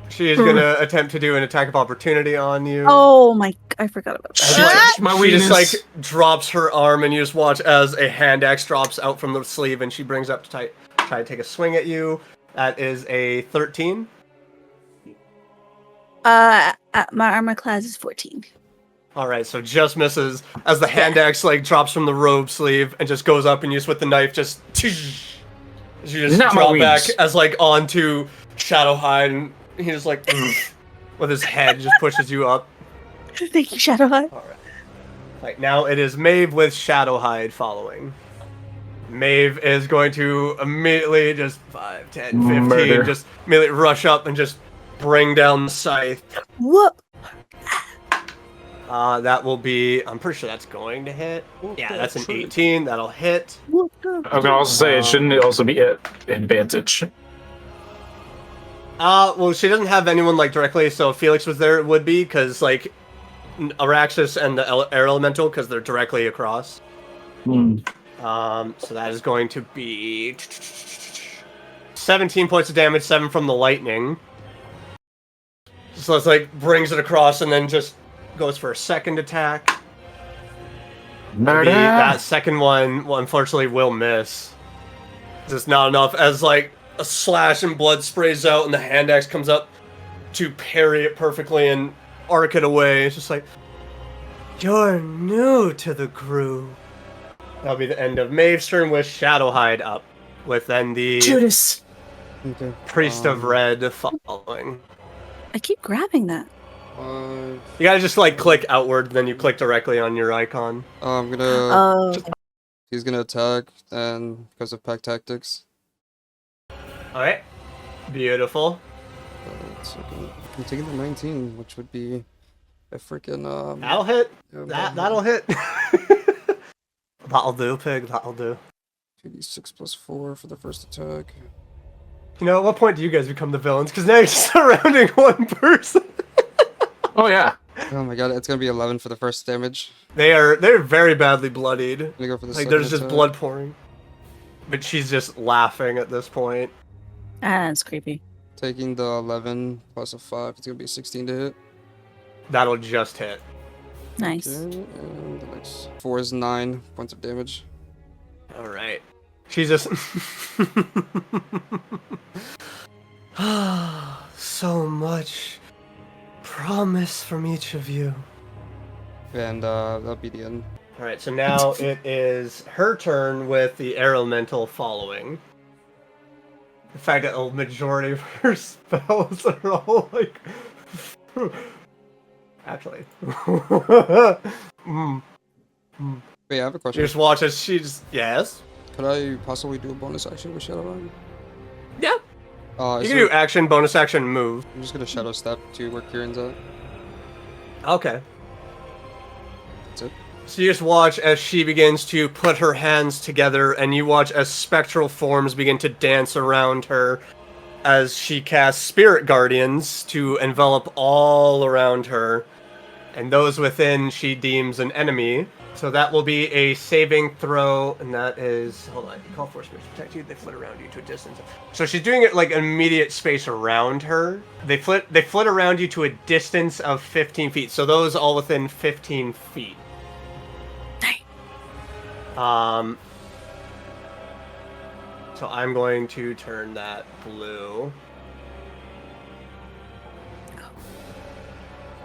She's gonna attempt to do an attack of opportunity on you. Oh my, I forgot about As, that. like, My she just weakness. like drops her arm, and you just watch as a hand axe drops out from the sleeve, and she brings up to try to take a swing at you. That is a 13. My armor class is 14. All right, so just misses as the hand axe like drops from the robe sleeve and just goes up, and you just with the knife just you just Not my drop back weakness. as like onto Shadowhide, and he just like with his head just pushes you up. Thank you, Shadowhide. All right. Right now it is Maeve with Shadowhide following. Maeve is going to immediately just 5, 10, 15, Murder. just immediately rush up and just bring down the scythe. What? That will be, I'm pretty sure that's going to hit. Yeah, that's an 18. That'll hit. What I'm gonna also say, shouldn't it also be at advantage? Well, she doesn't have anyone like directly, so if Felix was there, it would be, because like Araxis and the air elemental, because they're directly across. Hmm. So that is going to be 17 points of damage, 7 from the lightning. So it's like brings it across and then just goes for a second attack. Murder! That second one, well, unfortunately, will miss. Just not enough, as like a slash and blood sprays out, and the hand axe comes up to parry it perfectly and arc it away. It's just like, you're new to the crew. That'll be the end of Maeve's turn with Shadowhide up, with then the Judas! Okay. Priest of Red following. I keep grabbing that. You gotta just like click outward, then you click directly on your icon. I'm gonna. Oh, He's gonna attack, and because of pack tactics. Alright. Beautiful. I'm taking the 19, which would be a freaking That'll hit. yeah, That'll hit. That'll do, pig. That'll do. 2d6 plus 4 for the first attack. You know, at what point do you guys become the villains? Because now you're just surrounding one person. Oh yeah. Oh my god, it's gonna be 11 for the first damage. They're very badly bloodied. I'm gonna go for the Like second there's just attack. blood pouring. But she's just laughing at this point. that's creepy. Taking the 11 plus a 5, it's gonna be 16 to hit. That'll just hit. Nice. Okay, and the next 4 is 9 points of damage. Alright. She's just so much promise from each of you. And that'll be the end. Alright, so now it is her turn with the air elemental following. The fact that a majority of her spells are all like actually. Wait, I have a You question. just watch as she's yes. Could I possibly do a bonus action with Shadowrun? Yeah. Uh, You can do action, bonus action, move. I'm just gonna Shadow Step to where Kieran's at. Okay. That's it. So you just watch as she begins to put her hands together, and you watch as spectral forms begin to dance around her as she casts Spirit Guardians to envelop all around her. And those within she deems an enemy. So that will be a saving throw, and that is... Hold on. Call for spirits to protect you. They flit around you to a distance. So she's doing it like immediate space around her. They flit around you to a distance of 15 feet. So those all within 15 feet. So I'm going to turn that blue.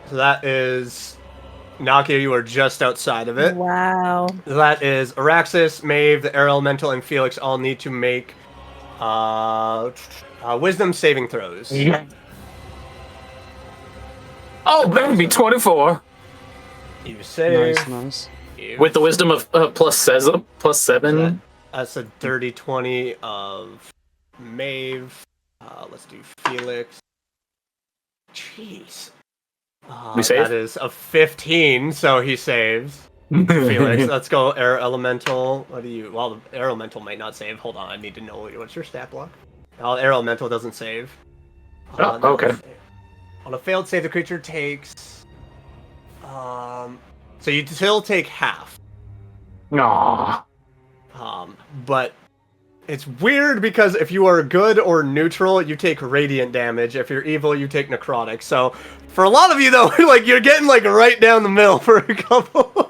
So that is Nakia, you are just outside of it. Wow. That is Araxis, Maeve, the Air Elemental, and Felix all need to make Wisdom saving throws. Yeah. Oh, baby, 24. You save. Nice. With the wisdom of plus 7. That's a dirty 20 of Maeve. Let's do Felix. Jeez. We save? That is a 15, so he saves. Felix, let's go air elemental. What do you? Well, the air elemental might not save. Hold on, I need to know what's your stat block. Air elemental doesn't save. Okay. On a failed save, the creature takes. So you still take half. Aww. But it's weird because if you are good or neutral, you take radiant damage. If you're evil, you take necrotic. So for a lot of you though, like you're getting like right down the middle for a couple.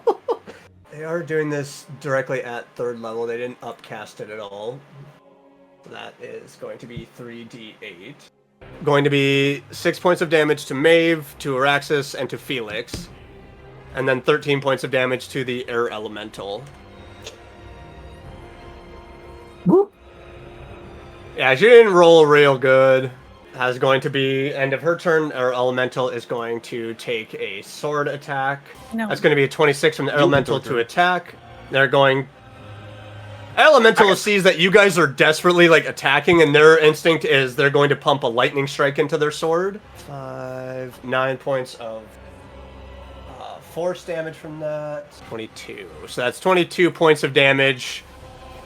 They are doing this directly at 3rd level. They didn't upcast it at all. So that is going to be 3d8. Going to be 6 points of damage to Maeve, to Araxis, and to Felix. And then 13 points of damage to the air elemental. Whoop. Yeah, she didn't roll real good. That's going to be end of her turn. Our elemental is going to take a sword attack. No. That's going to be a 26 from the elemental to attack. They're going. Elemental sees that you guys are desperately like attacking, and their instinct is they're going to pump a lightning strike into their sword. 9 points of force damage from that. 22. So that's 22 points of damage.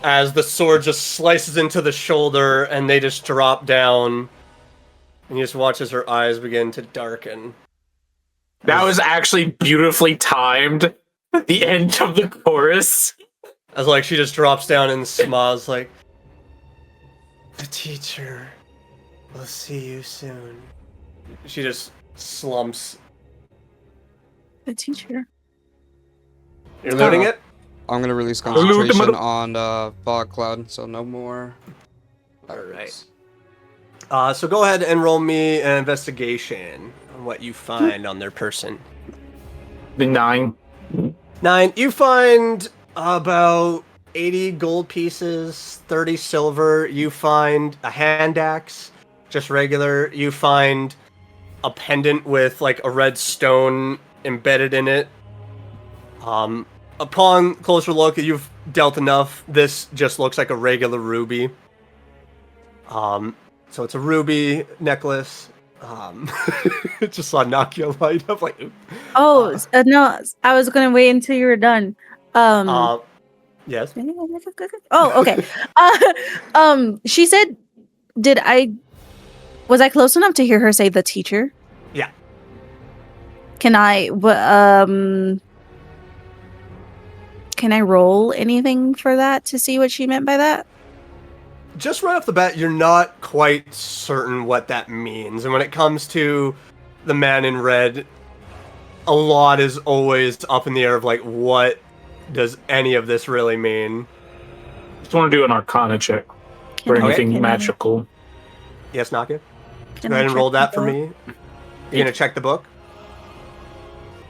As the sword just slices into the shoulder and they just drop down. And you just watch as her eyes begin to darken. That was actually beautifully timed. The end of the chorus. As like she just drops down and smiles like, the teacher will see you soon. She just slumps. The teacher. You're looting it? I'm gonna release concentration on Fog Cloud, so no more. Alright. So go ahead and roll me an investigation on what you find on their person. The 9. 9. You find about 80 gold pieces, 30 silver. You find a hand axe, just regular. You find a pendant with like a red stone embedded in it. Upon closer look, you've dealt enough. This just looks like a regular ruby. So it's a ruby necklace. It just saw Nakia light up like. Oh no! I was gonna wait until you were done. Yes. Oh, okay. She said, was I close enough to hear her say the teacher? Yeah. Can I roll anything for that to see what she meant by that? Just right off the bat, you're not quite certain what that means. And when it comes to the man in red, a lot is always up in the air of like, what does any of this really mean? Just want to do an Arcana check for anything Can magical. Yes, Nakia? Can Go I ahead and check roll the that for book? me. You're gonna check the book?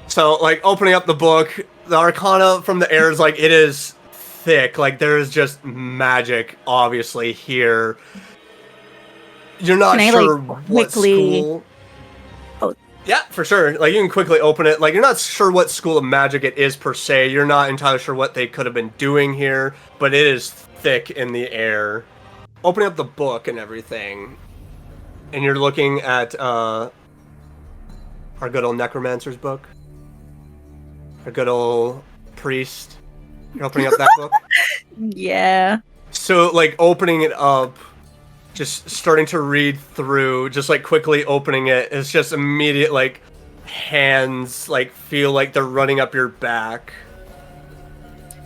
So, like, opening up the book, the Arcana from the air is like, it is thick. Like, there is just magic, obviously, here. You're not Can I, sure like, what quickly- school... Oh. Yeah, for sure. Like, you can quickly open it. Like, you're not sure what school of magic it is, per se. You're not entirely sure what they could have been doing here, but it is thick in the air. Opening up the book and everything, and you're looking at, our good old necromancer's book. Our good old priest. You're opening up that book? Yeah. So, like, opening it up, just starting to read through, just, like, quickly opening it, it's just immediate, like, hands, like, feel like they're running up your back.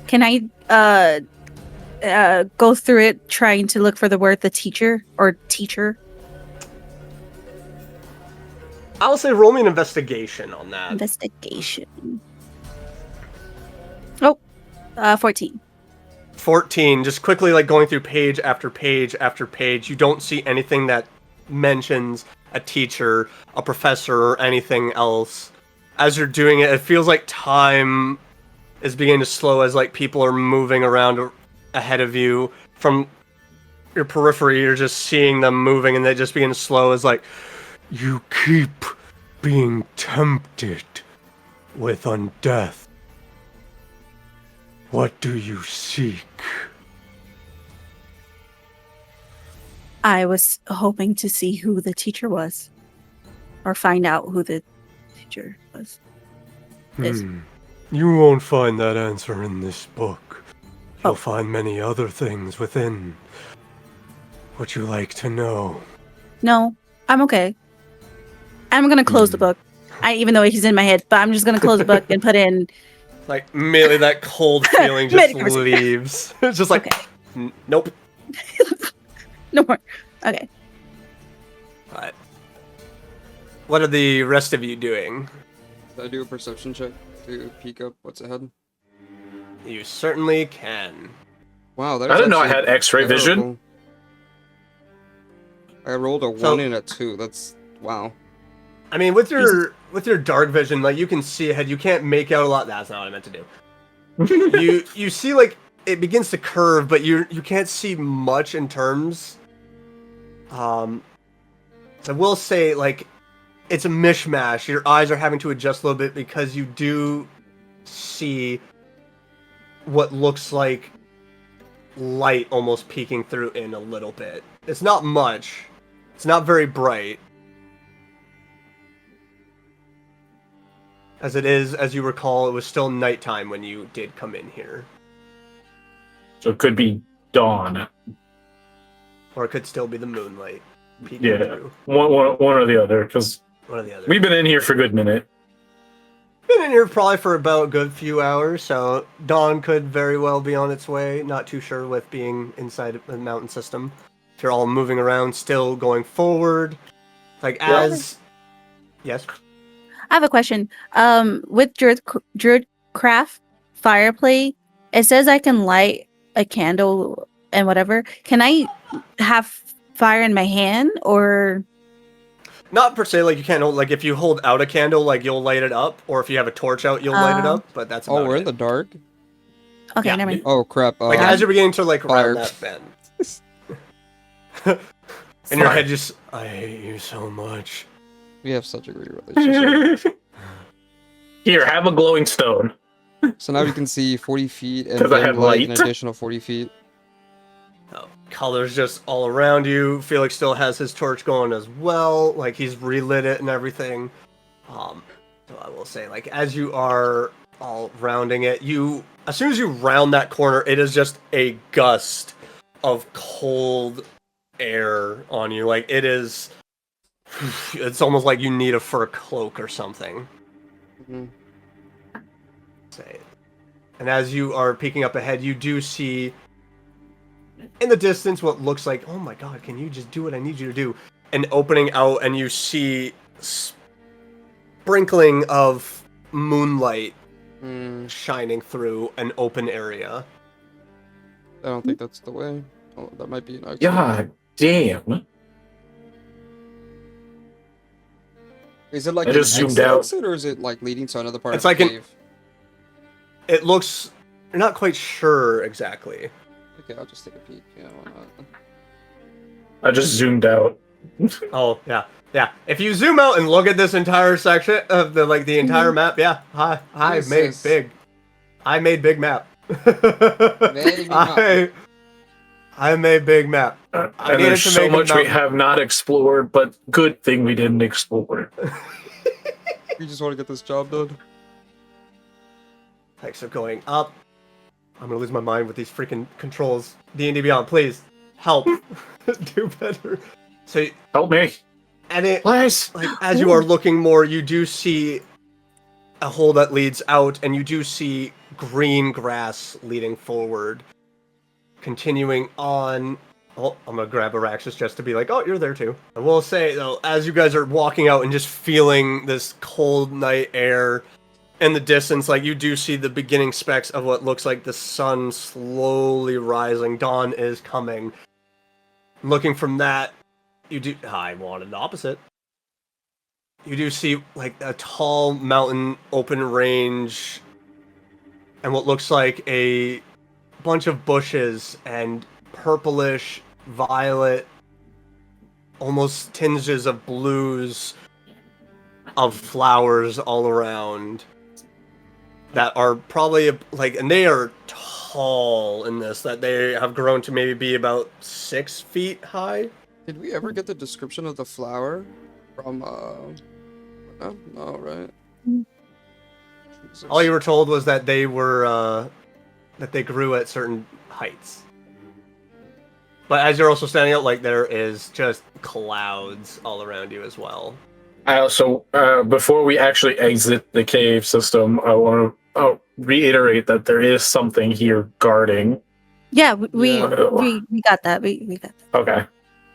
Can I go through it trying to look for the word the teacher or teacher? I'll say roll me an investigation on that. Investigation. Oh, 14. 14, just quickly, like, going through page after page after page. You don't see anything that mentions a teacher, a professor, or anything else. As you're doing it, it feels like time is beginning to slow as, like, people are moving around ahead of you. From your periphery, you're just seeing them moving, and they just begin to slow. It's like, you keep being tempted with undeath. What do you seek? I was hoping to see who the teacher was, or find out who the teacher was. Is. You won't find that answer in this book. You'll Oh. find many other things within. Would you like to know? No, I'm okay. I'm gonna close the book. Even though he's in my head, but I'm just gonna close the book and put in. Like, immediately that cold feeling just Mid-conversation. leaves. It's just like, Okay. Nope. No more. Okay. Alright. What are the rest of you doing? Did I do a perception check to peek up what's ahead? You certainly can. Wow, that I is didn't know I actually had X-ray vision. terrible. I rolled a So- 1 and a 2. That's wow. I mean, with your dark vision, like, you can see ahead. You can't make out a lot. That's not what I meant to do. You see, like, it begins to curve, but you can't see much in terms. I will say, like, it's a mishmash. Your eyes are having to adjust a little bit because you do see what looks like light almost peeking through in a little bit. It's not much. It's not very bright. As it is, as you recall, it was still nighttime when you did come in here. So it could be dawn. Or it could still be the moonlight peeking Yeah, through. one or the other. Because One or the other. we've been in here for a good minute. Been in here probably for about a good few hours, so dawn could very well be on its way. Not too sure with being inside the mountain system. If you're all moving around, still going forward. Like, as... Yes? I have a question. With Druidcraft Fireplay, it says I can light a candle and whatever. Can I have fire in my hand, or? Not per se, like, you can't hold... Like, if you hold out a candle, like, you'll light it up. Or if you have a torch out, you'll light it up. But that's about Oh, we're it. in the dark? Okay, Yeah. never mind. Oh, crap. Like, as you're beginning to, like, Fire. round that bend. In your head, just... I hate you so much. We have such a great relationship. Here, have a glowing stone. So now we can see 40 feet and 'Cause I then have light an light. additional 40 feet. Oh, colors just all around you. Felix still has his torch going as well. Like, he's relit it and everything. So I will say, like, as you are all rounding it, as soon as you round that corner, it is just a gust of cold air on you. Like, it is... It's almost like you need a fur cloak or something. Mhm. Say. And as you are peeking up ahead, you do see in the distance what looks like, oh my god, can you just do what I need you to do? An opening out, and you see sprinkling of moonlight shining through an open area. I don't think that's the way. Oh, that might be an exit. God damn. Is it like I an just zoomed exit out. exit, or is it like leading to another part It's of like the an- cave? It looks... You're not quite sure exactly. Okay, I'll just take a peek. Yeah, why not? I just zoomed out. Oh, yeah. Yeah. If you zoom out and look at this entire section of the entire map, yeah. I made Jesus. big. I made big map. Very big map. I made big map. I And needed there's to so make a much we mountain. have not explored, but good thing we didn't explore. We just want to get this job done. Thanks for going up. I'm gonna lose my mind with these freaking controls. D&D Beyond, please help. Do better. So, Help me, and it, please. like, as you are looking more, you do see a hole that leads out, and you do see green grass leading forward. Continuing on. Oh, I'm gonna grab Araxis just to be like, oh, you're there too. I will say, though, as you guys are walking out and just feeling this cold night air in the distance, like, you do see the beginning specks of what looks like the sun slowly rising. Dawn is coming. Looking from that, you do... I wanted the opposite. You do see, like, a tall mountain, open range, and what looks like a bunch of bushes and purplish, violet, almost tinges of blues of flowers all around that are probably like, and they are tall in this, that they have grown to maybe be about 6 feet high. Did we ever get the description of the flower from no, right? Jesus. All you were told was that they were that they grew at certain heights. But as you're also standing out, like, there is just clouds all around you as well. I also, before we actually exit the cave system, I want to reiterate that there is something here guarding. Yeah, we Yeah. got that. We got that. Okay.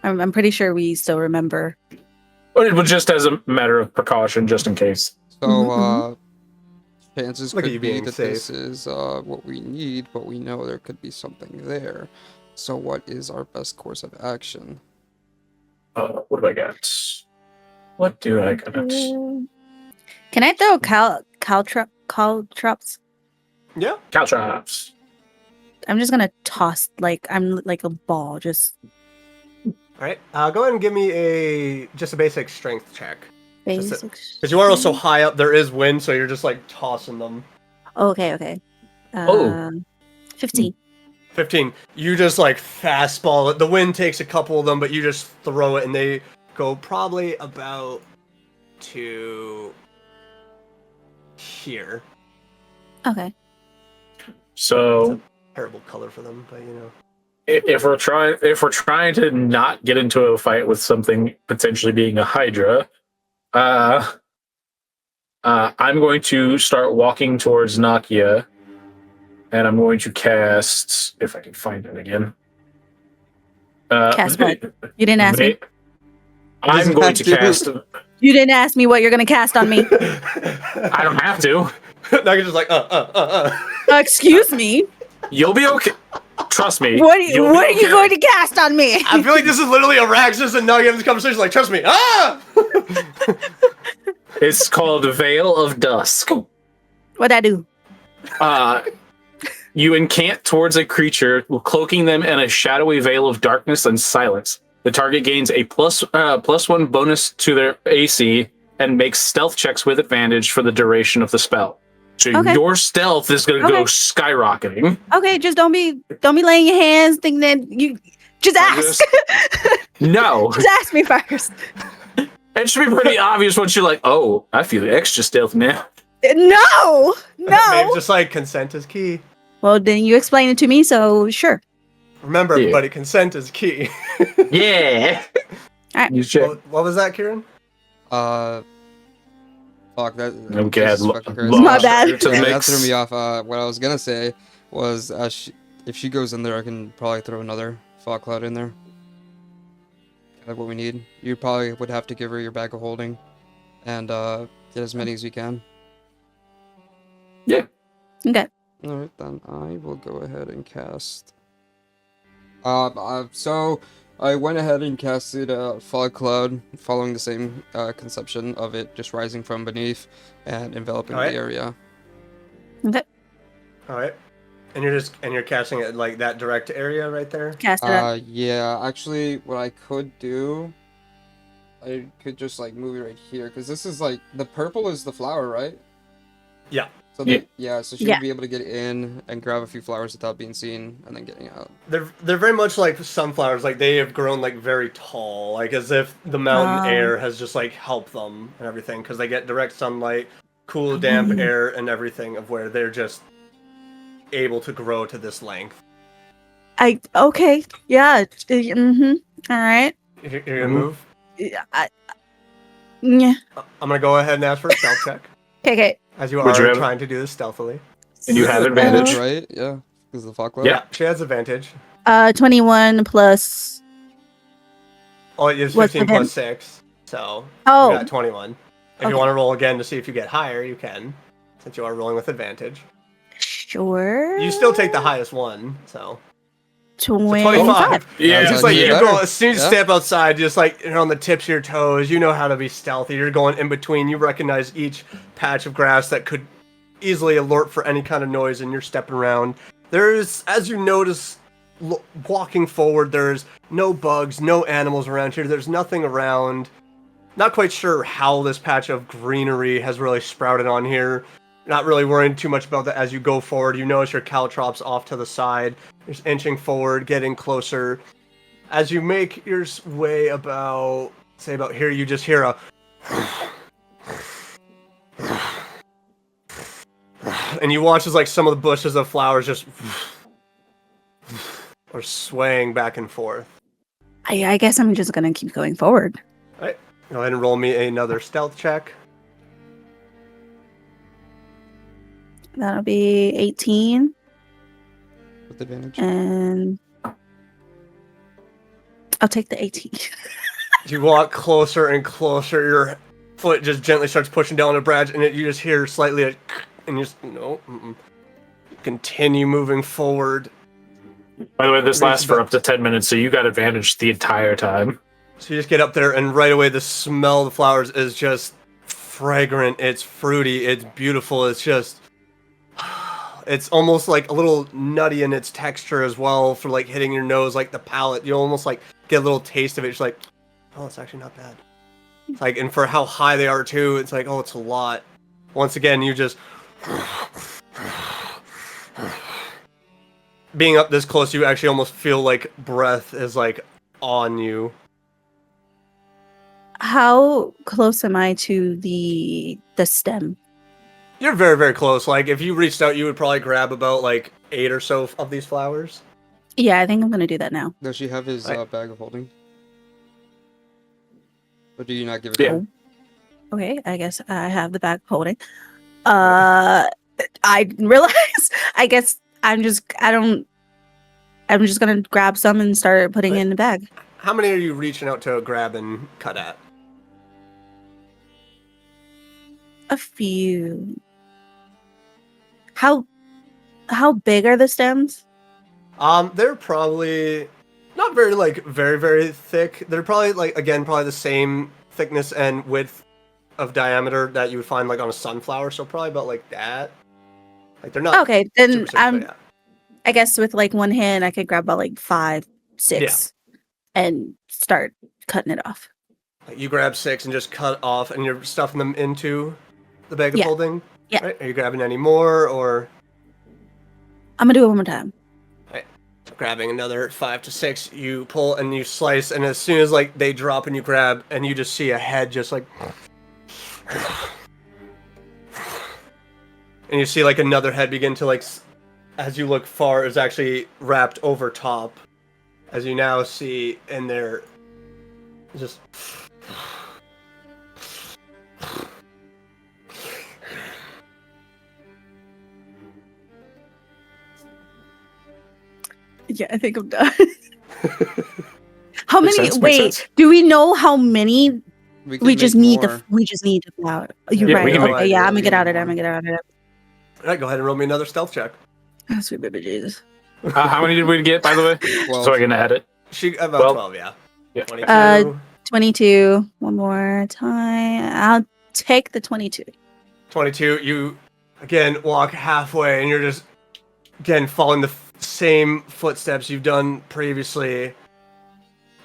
I'm pretty sure we still remember. But it was just as a matter of precaution, just in case. So, Mhm, chances Look at could you be being that safe. this is what we need, but we know there could be something there. So, what is our best course of action? What do I got? What do I got? Can I throw caltrops? Yeah. Caltrops. I'm just gonna toss I'm like a ball. Just All right. Go ahead and give me just a basic strength check. basic. Because you are also high up. There is wind, so you're just like tossing them. Okay. Oh. 15. 15. You just like fastball it. The wind takes a couple of them, but you just throw it, and they go probably about to here. Okay. So Terrible color for them, but you know. if we're trying to not get into a fight with something potentially being a Hydra, I'm going to start walking towards Nakia, and I'm going to cast, if I can find it again. Cast what? You didn't ask me. I'm Doesn't going have to to. cast. You didn't ask me what you're gonna cast on me. I don't have to. Now you're just like, Excuse me. You'll be okay. Trust me. What are you'll be you okay. going to cast on me? I feel like this is literally a Raxus and Nugget in this conversation. Like, trust me. It's called Veil of Dusk. What'd I do? You encamp towards a creature, cloaking them in a shadowy veil of darkness and silence. The target gains a +1 bonus to their AC and makes stealth checks with advantage for the duration of the spell. So Okay. your stealth is going to go skyrocketing. Okay, just don't be laying your hands thinking that you just ask. No. Just ask me first. It should be pretty obvious once you're like, oh, I feel extra stealth now. No. Maybe just like consent is key. Well, then you explain it to me, so sure. Remember, Yeah. everybody, consent is key. Yeah. Alright. You check. What was that, Kieran? Fuck that. Okay, Jesus lo- fucking Christ. lo- My bad. to the Yeah, that mix. threw me off. What I was gonna say was, if she goes in there, I can probably throw another fog cloud in there. Like what we need. You probably would have to give her your bag of holding, and get as many as you can. Yeah. Okay. All right, then I will go ahead and cast. So I went ahead and casted a fog cloud, following the same conception of it just rising from beneath and enveloping Alright. the area. Okay. All right. And you're casting it like that direct area right there. Cast it up. Yeah, actually, what I could do, I could just like move it right here, because this is like the purple is the flower, right? Yeah. So Yeah. yeah, so she'd Yeah. be able to get in and grab a few flowers without being seen, and then getting out. They're very much like sunflowers. Like they have grown like very tall, like as if the mountain Oh. air has just like helped them and everything, because they get direct sunlight, cool, damp air, and everything of where they're just able to grow to this length. Okay. Yeah. All right. You're gonna move. Yeah. I'm gonna go ahead and ask for a stealth check, Okay. as you Would you are have- trying to do this stealthily. And you have advantage. Right? Yeah, because of the fog cloud. Yeah. She has advantage. 21 plus. Oh, it's What's 15 the plus 6, so Oh. you got 21. If Okay. you want to roll again to see if you get higher, you can, since you are rolling with advantage. Sure. You still take the highest one, so 25. Yeah, It's just like yeah. you go as soon as you Yeah. step outside, just like you're on the tips of your toes. You know how to be stealthy. You're going in between. You recognize each patch of grass that could easily alert for any kind of noise, and you're stepping around. There's, as you notice, walking forward. There's no bugs, no animals around here. There's nothing around. Not quite sure how this patch of greenery has really sprouted on here. Not really worrying too much about that as you go forward. You notice your caltrops off to the side. Just inching forward, getting closer. As you make your way about, say about here, you just hear a... And you watch as like some of the bushes of flowers just... are swaying back and forth. I guess I'm just gonna keep going forward. Alright, go ahead and roll me another stealth check. That'll be 18. With advantage. And I'll take the 18. You walk closer and closer, your foot just gently starts pushing down the branch, and you just hear slightly a... And you just... No. Continue moving forward. By the way, this lasts for up to 10 minutes, so you got advantage the entire time. So you just get up there, and right away the smell of the flowers is just fragrant. It's fruity. It's beautiful. It's just... It's almost like a little nutty in its texture as well for like hitting your nose, like the palate. You almost like get a little taste of it. It's like, oh, it's actually not bad. It's like, and for how high they are too, it's like, oh, it's a lot. Once again, you just... Being up this close, you actually almost feel like breath is like on you. How close am I to the stem? You're very, very close. Like, if you reached out, you would probably grab about, like, 8 or so of these flowers. Yeah, I think I'm gonna do that now. Does she have his Right. bag of holding? Or do you not give it Yeah. to him? Okay, I guess I have the bag holding. I didn't realize. I guess I'm just gonna grab some and start putting it in the bag. How many are you reaching out to grab and cut at? A few. How big are the stems? They're probably not very, like, very, very thick. They're probably, like, again, probably the same thickness and width of diameter that you would find, like, on a sunflower. So probably about, like, that. Like, they're not... Okay, then super thick, but yeah. I guess with like one hand I could grab about like 5, 6 and start cutting it off. Like, you grab 6 and just cut off, and you're stuffing them into the bag of Yeah. holding? Yeah. Right? Are you grabbing any more, or... I'm gonna do it one more time. Grabbing another 5 to 6, you pull and you slice, and as soon as like they drop and you grab, and you just see a head just like, and you see like another head begin to like, as you look far, is actually wrapped over top, as you now see in there, just. Yeah, I think I'm done. How Makes many? sense, makes Wait, sense. do we know how many? We We just need more. the flower. You're Yeah, we right. can Okay, make- yeah, I'm gonna we get can out of make there. I'm gonna get out of there. Alright, go ahead and roll me another stealth check. Oh, sweet baby Jesus. How many did we get, by the way? Well, So I can add it. She about Well, 12, yeah. yeah. 22. 22. One more time. I'll take the 22. 22, you again walk halfway and you're just again following the same footsteps you've done previously,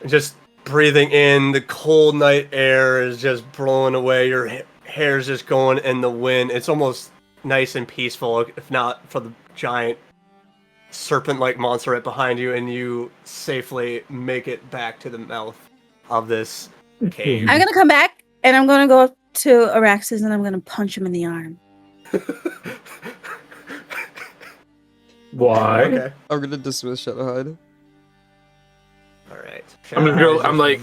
and just breathing in the cold night air is just blowing away, your hair's just going in the wind. It's almost nice and peaceful, if not for the giant serpent-like monster right behind you, and you safely make it back to the mouth of this cave. I'm gonna come back and I'm gonna go up to Araxes and I'm gonna punch him in the arm. Why? Okay. I'm gonna dismiss Shadowhide. Alright. I'm gonna go. I'm like,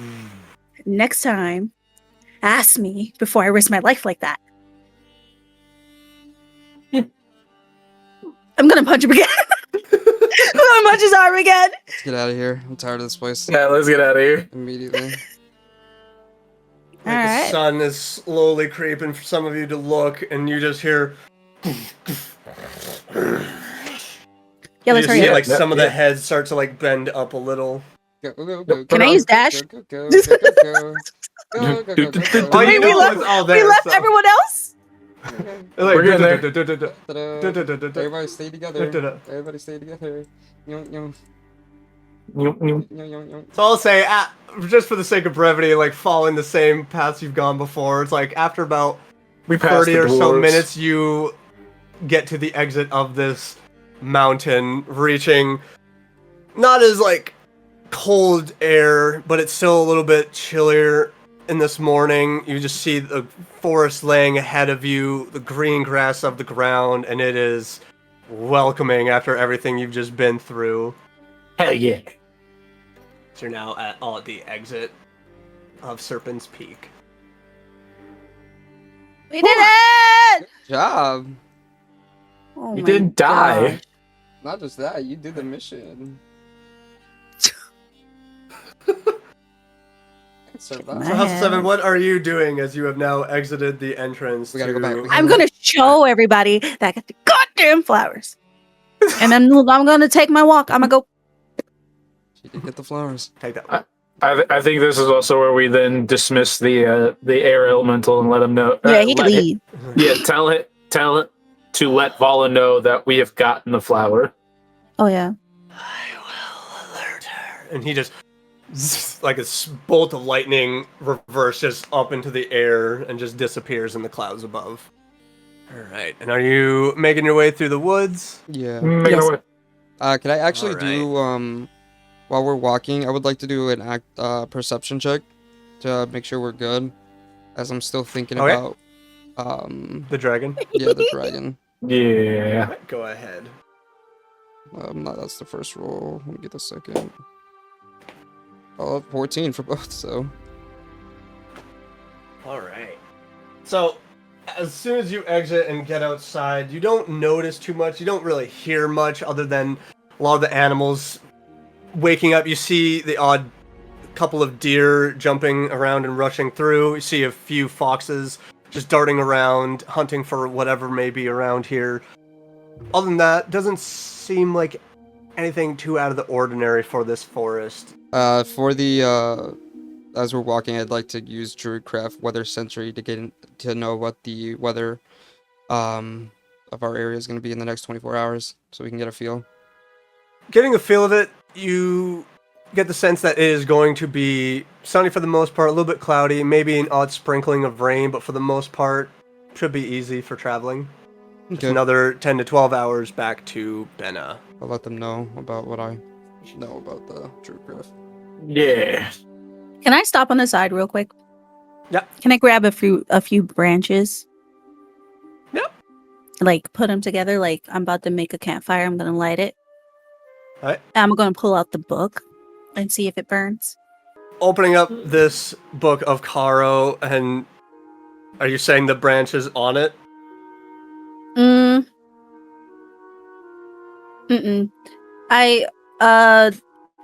Next time, ask me before I risk my life like that. I'm gonna punch him again. I'm gonna punch his arm again. Let's get out of here. I'm tired of this place. yeah, let's get out of here. Immediately. Like Alright. the sun is slowly creeping for some of you to look, and you just hear. Yeah, You let's just hurry see up. like some of the Yeah. heads start to like bend up a little. Go, go, go, Can I go, use dash? Go, go, go, go, go, go, go, go, go, go. All you Wait, we know left- is all We there, left so- everyone else? Like, We're good there. Ta-da. Everybody stay together. Everybody stay together. Yo, yo. So I'll say, just for the sake of brevity, like following the same paths you've gone before, it's like after about We passed 30 the or so dwarves. minutes, you get to the exit of this mountain, reaching not as like cold air, but it's still a little bit chillier in this morning. You just see the forest laying ahead of you, the green grass of the ground, and it is welcoming after everything you've just been through. Hell yeah. So you're now at the exit of Serpents Peak. We did it! Good job. Oh You my didn't die. gosh. Not just that, you did the mission. Survive. So House of Seven, what are you doing as you have now exited the entrance? We gotta go back. We gotta I'm gonna show everybody that I got the goddamn flowers. And then I'm gonna take my walk. I'm gonna go. She did get the flowers. Take that one. I think this is also where we then dismiss the air elemental and let him know. Yeah, he can let leave. Yeah, tell it to let Vala know that we have gotten the flower. Oh yeah. I will alert her. And he just, like a bolt of lightning, reverse just up into the air and just disappears in the clouds above. All right. And are you making your way through the woods? Yeah. Making Yes. our way. Could I actually Alright. do while we're walking? I would like to do an perception check to make sure we're good, as I'm still thinking Okay. about The dragon? yeah, the dragon. Yeah. Go ahead. That's the first roll. Let me get the second. Oh, 14 for both. So All right. So, as soon as you exit and get outside, you don't notice too much. You don't really hear much other than a lot of the animals waking up. You see the odd couple of deer jumping around and rushing through. You see a few foxes just darting around, hunting for whatever may be around here. Other than that, doesn't seem like anything too out of the ordinary for this forest. for the as we're walking, I'd like to use Druidcraft Weather Sensory to to know what the weather of our area is going to be in the next 24 hours, so we can get a feel. Getting a feel of it, you get the sense that it is going to be sunny for the most part, a little bit cloudy, maybe an odd sprinkling of rain, but for the most part, should be easy for traveling. Just Okay. another 10 to 12 hours back to Benna. I'll let them know about what I know about the Druidcraft. Yeah. Can I stop on the side real quick? Yep. Can I grab a few branches? Yep. Like put them together. Like I'm about to make a campfire. I'm gonna light it. Alright. I'm gonna pull out the book and see if it burns. Opening up this book of Caro, and are you saying the branches on it?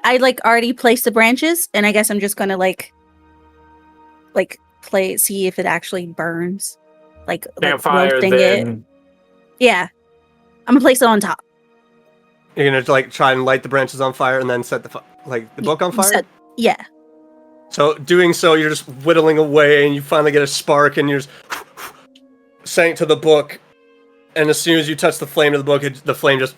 I like already placed the branches, and I guess I'm just gonna like see if it actually burns. Like Campfire, roasting then. it. Yeah, I'm gonna place it on top. You're gonna like try and light the branches on fire and then set the book on fire? Yeah. So doing so, you're just whittling away, and you finally get a spark, and you're just saying to the book, and as soon as you touch the flame of the book, the flame just...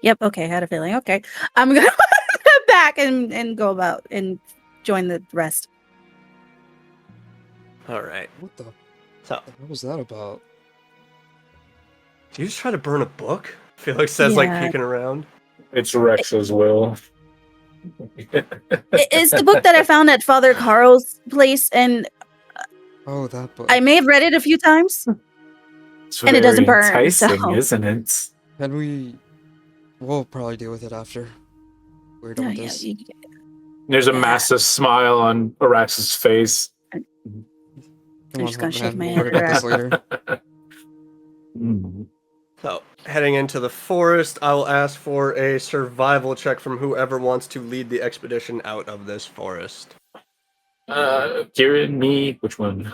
Yep. Okay. I had a feeling. Okay. I'm gonna go back and go about and join the rest. All right. What the? So, What was that about? do you just try to burn a book? Felix says, like, Yeah. peeking around. It's Rex's will. It's the book that I found at Father Carl's place, and Oh, that book. I may have read it a few times. It's And it doesn't very burn, enticing, so- isn't it? Can we? We'll probably deal with it after we're done Oh, with yeah, this. There's a Yeah. massive smile on Arax's face. Come I'm just gonna shake man, my we'll head worry about this around. later. Mm. So, heading into the forest, I will ask for a survival check from whoever wants to lead the expedition out of this forest. Kieran, me, which one?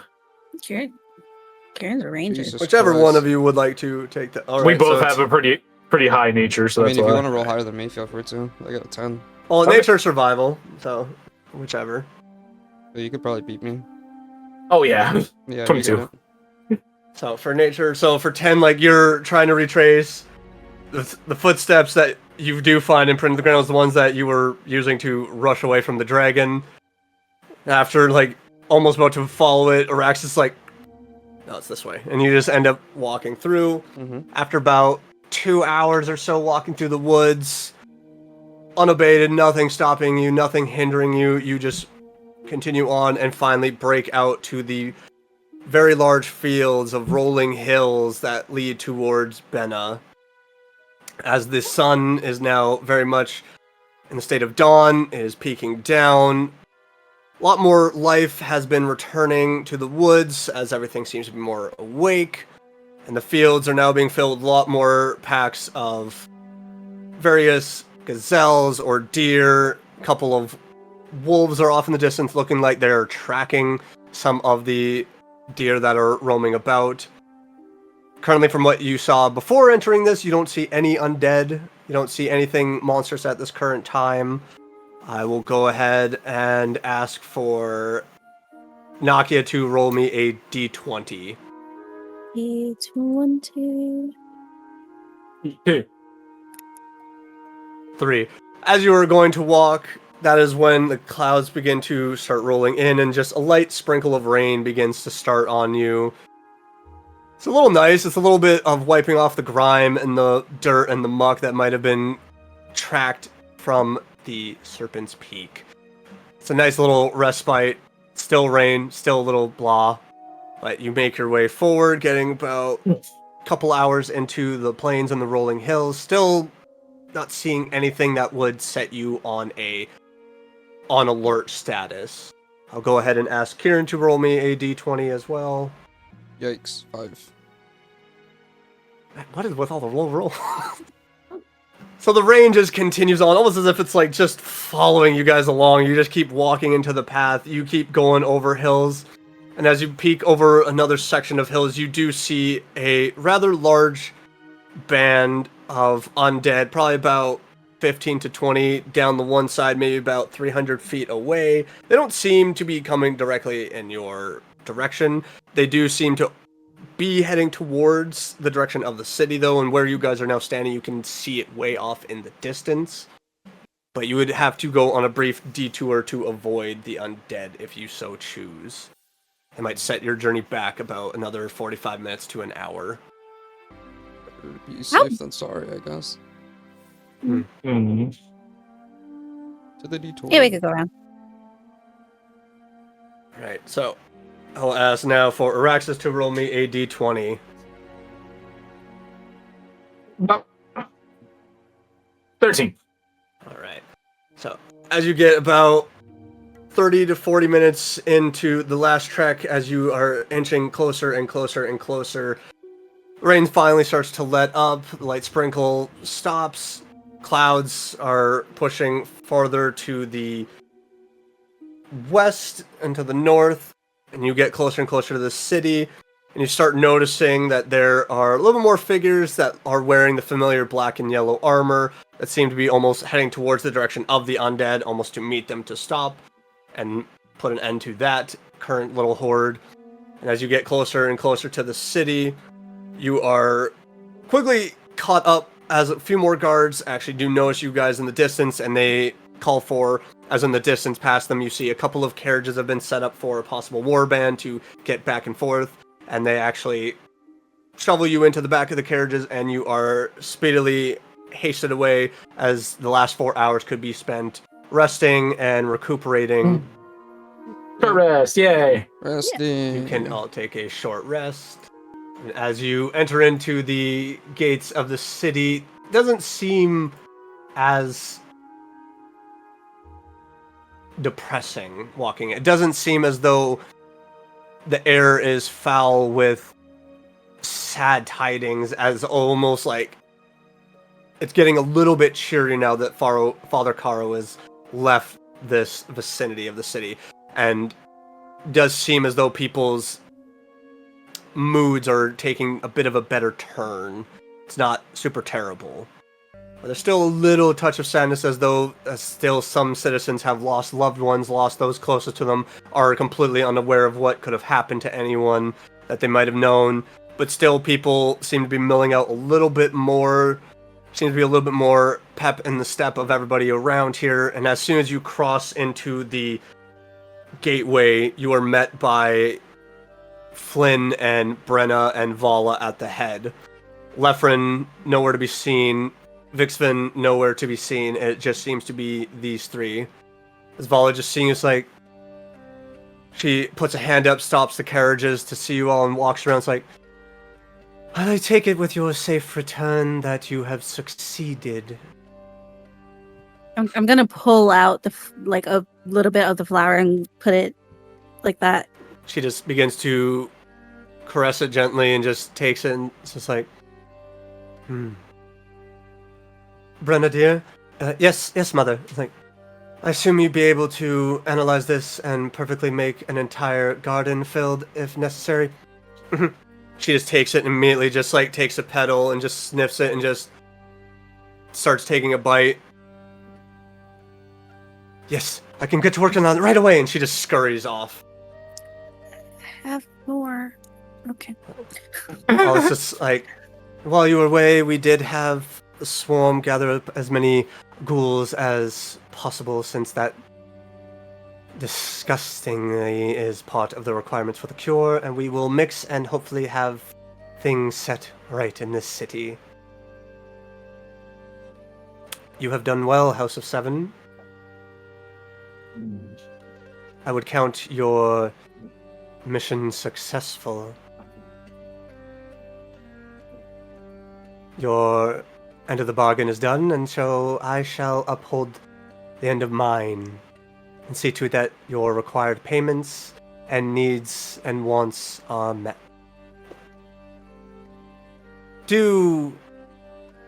Karen's a ranger. Jesus Whichever Christ. one of you would like to take the... All We right, both so have it's- a pretty high nature, so I that's mean, if why. you want to roll higher than me, feel free to. I got a 10. Well, Okay. nature survival, so whichever. So you could probably beat me. Oh yeah. Yeah, 22. you get it. So for nature, so for 10, like you're trying to retrace the footsteps that you do find imprinted in the ground is the ones that you were using to rush away from the dragon. After, like, almost about to follow it, Arax is like, no, it's this way. And you just end up walking through. Mm-hmm. After about 2 hours or so walking through the woods, unabated, nothing stopping you, nothing hindering you, you just continue on and finally break out to the very large fields of rolling hills that lead towards Benna. As the sun is now very much in the state of dawn, it is peaking down. A lot more life has been returning to the woods as everything seems to be more awake. And the fields are now being filled with a lot more packs of various gazelles or deer. A couple of wolves are off in the distance looking like they're tracking some of the deer that are roaming about. Currently, from what you saw before entering this, you don't see any undead. You don't see anything monstrous at this current time. I will go ahead and ask for Nakia to roll me a d20. D20. 3. As you are going to walk, that is when the clouds begin to start rolling in and just a light sprinkle of rain begins to start on you. It's a little nice. It's a little bit of wiping off the grime and the dirt and the muck that might have been tracked from the Serpents Peak. It's a nice little respite. Still rain, still a little blah. But you make your way forward, getting about a couple hours into the plains and the rolling hills. Still not seeing anything that would set you on alert status. I'll go ahead and ask Kieran to roll me a d20 as well. Yikes, 5. What is with all the roll? So the rain just continues on, almost as if it's like just following you guys along. You just keep walking into the path. You keep going over hills. And as you peek over another section of hills, you do see a rather large band of undead, probably about 15 to 20 down the one side, maybe about 300 feet away. They don't seem to be coming directly in your direction. They do seem to be heading towards the direction of the city, though, and where you guys are now standing, you can see it way off in the distance. But you would have to go on a brief detour to avoid the undead if you so choose. It might set your journey back about another 45 minutes to an hour. Better be safe than sorry, I guess. Mm-hmm. To the detour. Yeah, we could go around. Right, so I'll ask now for Araxis to roll me a d20. 13. Alright, so as you get about 30 to 40 minutes into the last trek, as you are inching closer and closer and closer, rain finally starts to let up, the light sprinkle stops, clouds are pushing farther to the west and to the north, and you get closer and closer to the city, and you start noticing that there are a little more figures that are wearing the familiar black and yellow armor that seem to be almost heading towards the direction of the undead, almost to meet them to stop and put an end to that current little horde. And as you get closer and closer to the city, you are quickly caught up as a few more guards actually do notice you guys in the distance, and they call for, as in the distance past them, you see a couple of carriages have been set up for a possible warband to get back and forth, and they actually shovel you into the back of the carriages, and you are speedily hasted away as the last 4 hours could be spent resting and recuperating. Rest, yay! Resting. You can all take a short rest. And as you enter into the gates of the city, it doesn't seem as depressing walking. It doesn't seem as though the air is foul with sad tidings, as almost like it's getting a little bit cheery now that Father Caro has left this vicinity of the city, and does seem as though people's moods are taking a bit of a better turn. It's not super terrible. But there's still a little touch of sadness, as though still some citizens have lost loved ones, lost those closest to them, are completely unaware of what could have happened to anyone that they might have known. But still, people seem to be milling out a little bit more Seems to be a little bit more pep in the step of everybody around here. And as soon as you cross into the gateway, you are met by Flynn and Brenna and Vala at the head. Lefren, nowhere to be seen. Vixven, nowhere to be seen. It just seems to be these three. As Vala just seeing us, like, she puts a hand up, stops the carriages to see you all, and walks around. It's like, I take it with your safe return that you have succeeded. I'm gonna pull out like a little bit of the flower and put it like that. She just begins to caress it gently and just takes it, and it's just like, Brenna, dear? Yes, mother. It's like, I assume you'd be able to analyze this and perfectly make an entire garden filled if necessary. She just takes it and immediately just like takes a petal and just sniffs it and just starts taking a bite. Yes, I can get to work on that right away, and she just scurries off. Have more. Okay. Well, it's just like, while you were away, we did have the swarm gather up as many ghouls as possible, since that disgustingly is part of the requirements for the cure, and we will mix and hopefully have things set right in this city. You have done well, House of Seven. I would count your mission successful. Your end of the bargain is done, and so I shall uphold the end of mine and see to it that your required payments and needs and wants are met. Do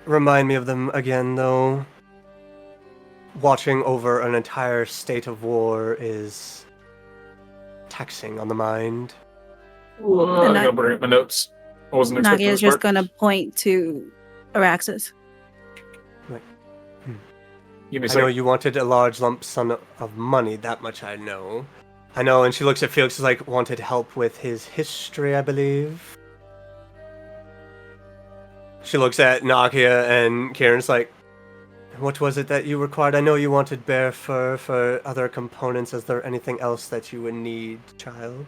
remind me of them again, though. Watching over an entire state of war is taxing on the mind. I'm gonna bring up my notes. I wasn't expecting Nagia this is just part. gonna point to Araxis. Give me a I know second. you wanted a large lump sum of money, that much I know. I know, and she looks at Felix, like, wanted help with his history, I believe. She looks at Nakia and Kieran's like, what was it that you required? I know you wanted bear fur for other components. Is there anything else that you would need, child?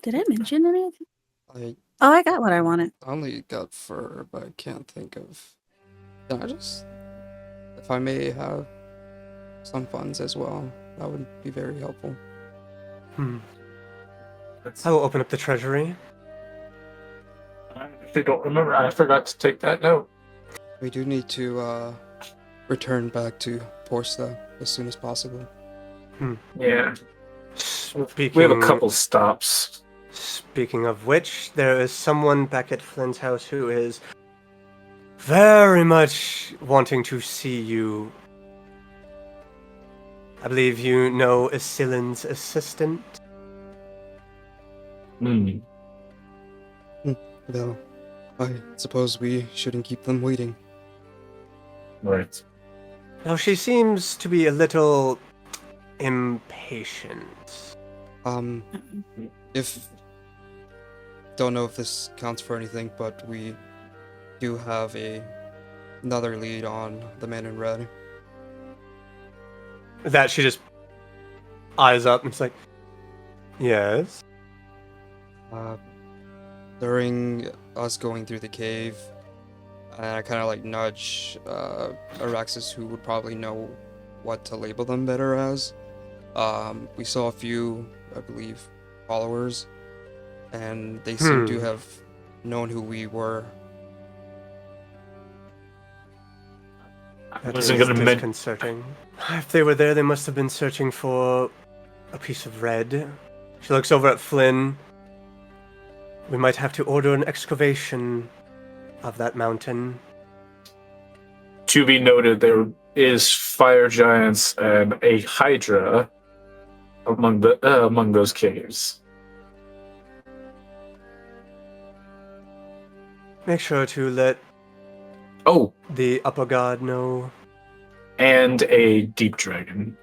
Did I mention anything? I Oh, I got what I wanted. only got fur, but I can't think of. Can I just, if I may have some funds as well, that would be very helpful. I will open up the treasury. I actually don't remember. I forgot to take that note. We do need to return back to Porsta as soon as possible. Yeah. Speaking, We have a couple stops. Speaking of which, there is someone back at Flynn's house who is very much wanting to see you. I believe you know Isilin's assistant. Well, I suppose we shouldn't keep them waiting. Right. Now, she seems to be a little impatient. If don't know if this counts for anything, but we do have another lead on the man in red. That she just eyes up and it's like, yes. During us going through the cave, and I kind of like nudge Araxis, who would probably know what to label them better as. We saw a few, I believe, followers, and they seem to have known who we were. I That wasn't is gonna mention. disconcerting. If they were there, they must have been searching for a piece of red. She looks over at Flynn. We might have to order an excavation of that mountain. To be noted, there is fire giants and a hydra among those caves. Make sure to let Oh, the upper guard know. and a deep dragon.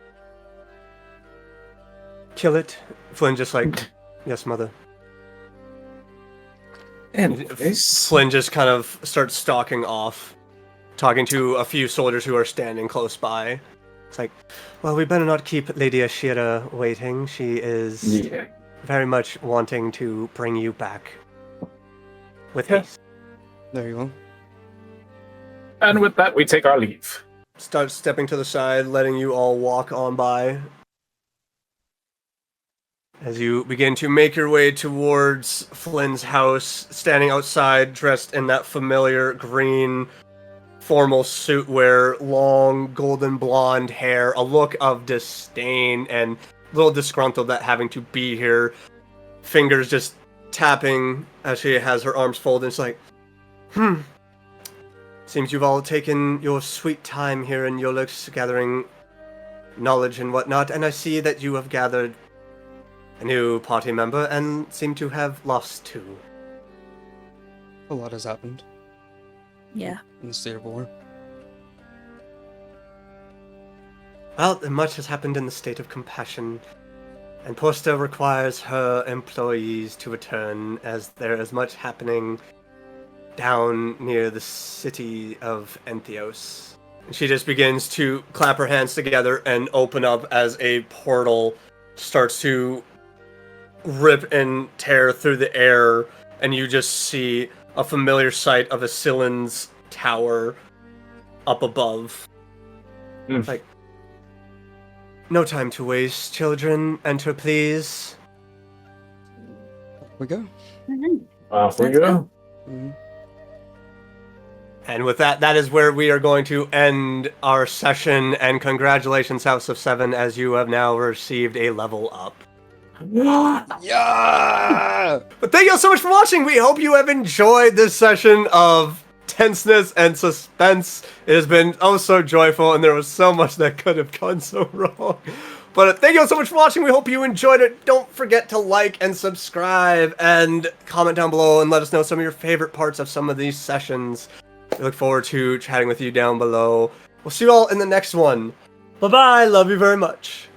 Kill it. Flynn just like, yes, mother. Anyways, Flynn just kind of starts stalking off, talking to a few soldiers who are standing close by. It's like, well, we better not keep Lady Ashira waiting. She is very much wanting to bring you back with haste. There you go. And with that, we take our leave. Starts stepping to the side, letting you all walk on by. As you begin to make your way towards Flynn's house, standing outside, dressed in that familiar green formal suit wear, long golden blonde hair, a look of disdain and a little disgruntled at having to be here. Fingers just tapping as she has her arms folded. It's like, seems you've all taken your sweet time here in Yolix, gathering knowledge and whatnot, and I see that you have gathered a new party member and seem to have lost two. A lot has happened Yeah. in the state of war. Well, much has happened in the state of compassion, and Posta requires her employees to return as there is much happening down near the city of Entheos. And she just begins to clap her hands together and open up as a portal starts to rip and tear through the air, and you just see a familiar sight of Asilin's tower up above. Like, no time to waste, children. Enter, please. We go. Off we go. Mhm. And with that, that is where we are going to end our session. And congratulations, House of Seven, as you have now received a level up. Yeah! But thank you all so much for watching. We hope you have enjoyed this session of tenseness and suspense. It has been oh so joyful, and there was so much that could have gone so wrong. But thank you all so much for watching. We hope you enjoyed it. Don't forget to like and subscribe and comment down below and let us know some of your favorite parts of some of these sessions. We look forward to chatting with you down below. We'll see you all in the next one. Bye-bye. Love you very much.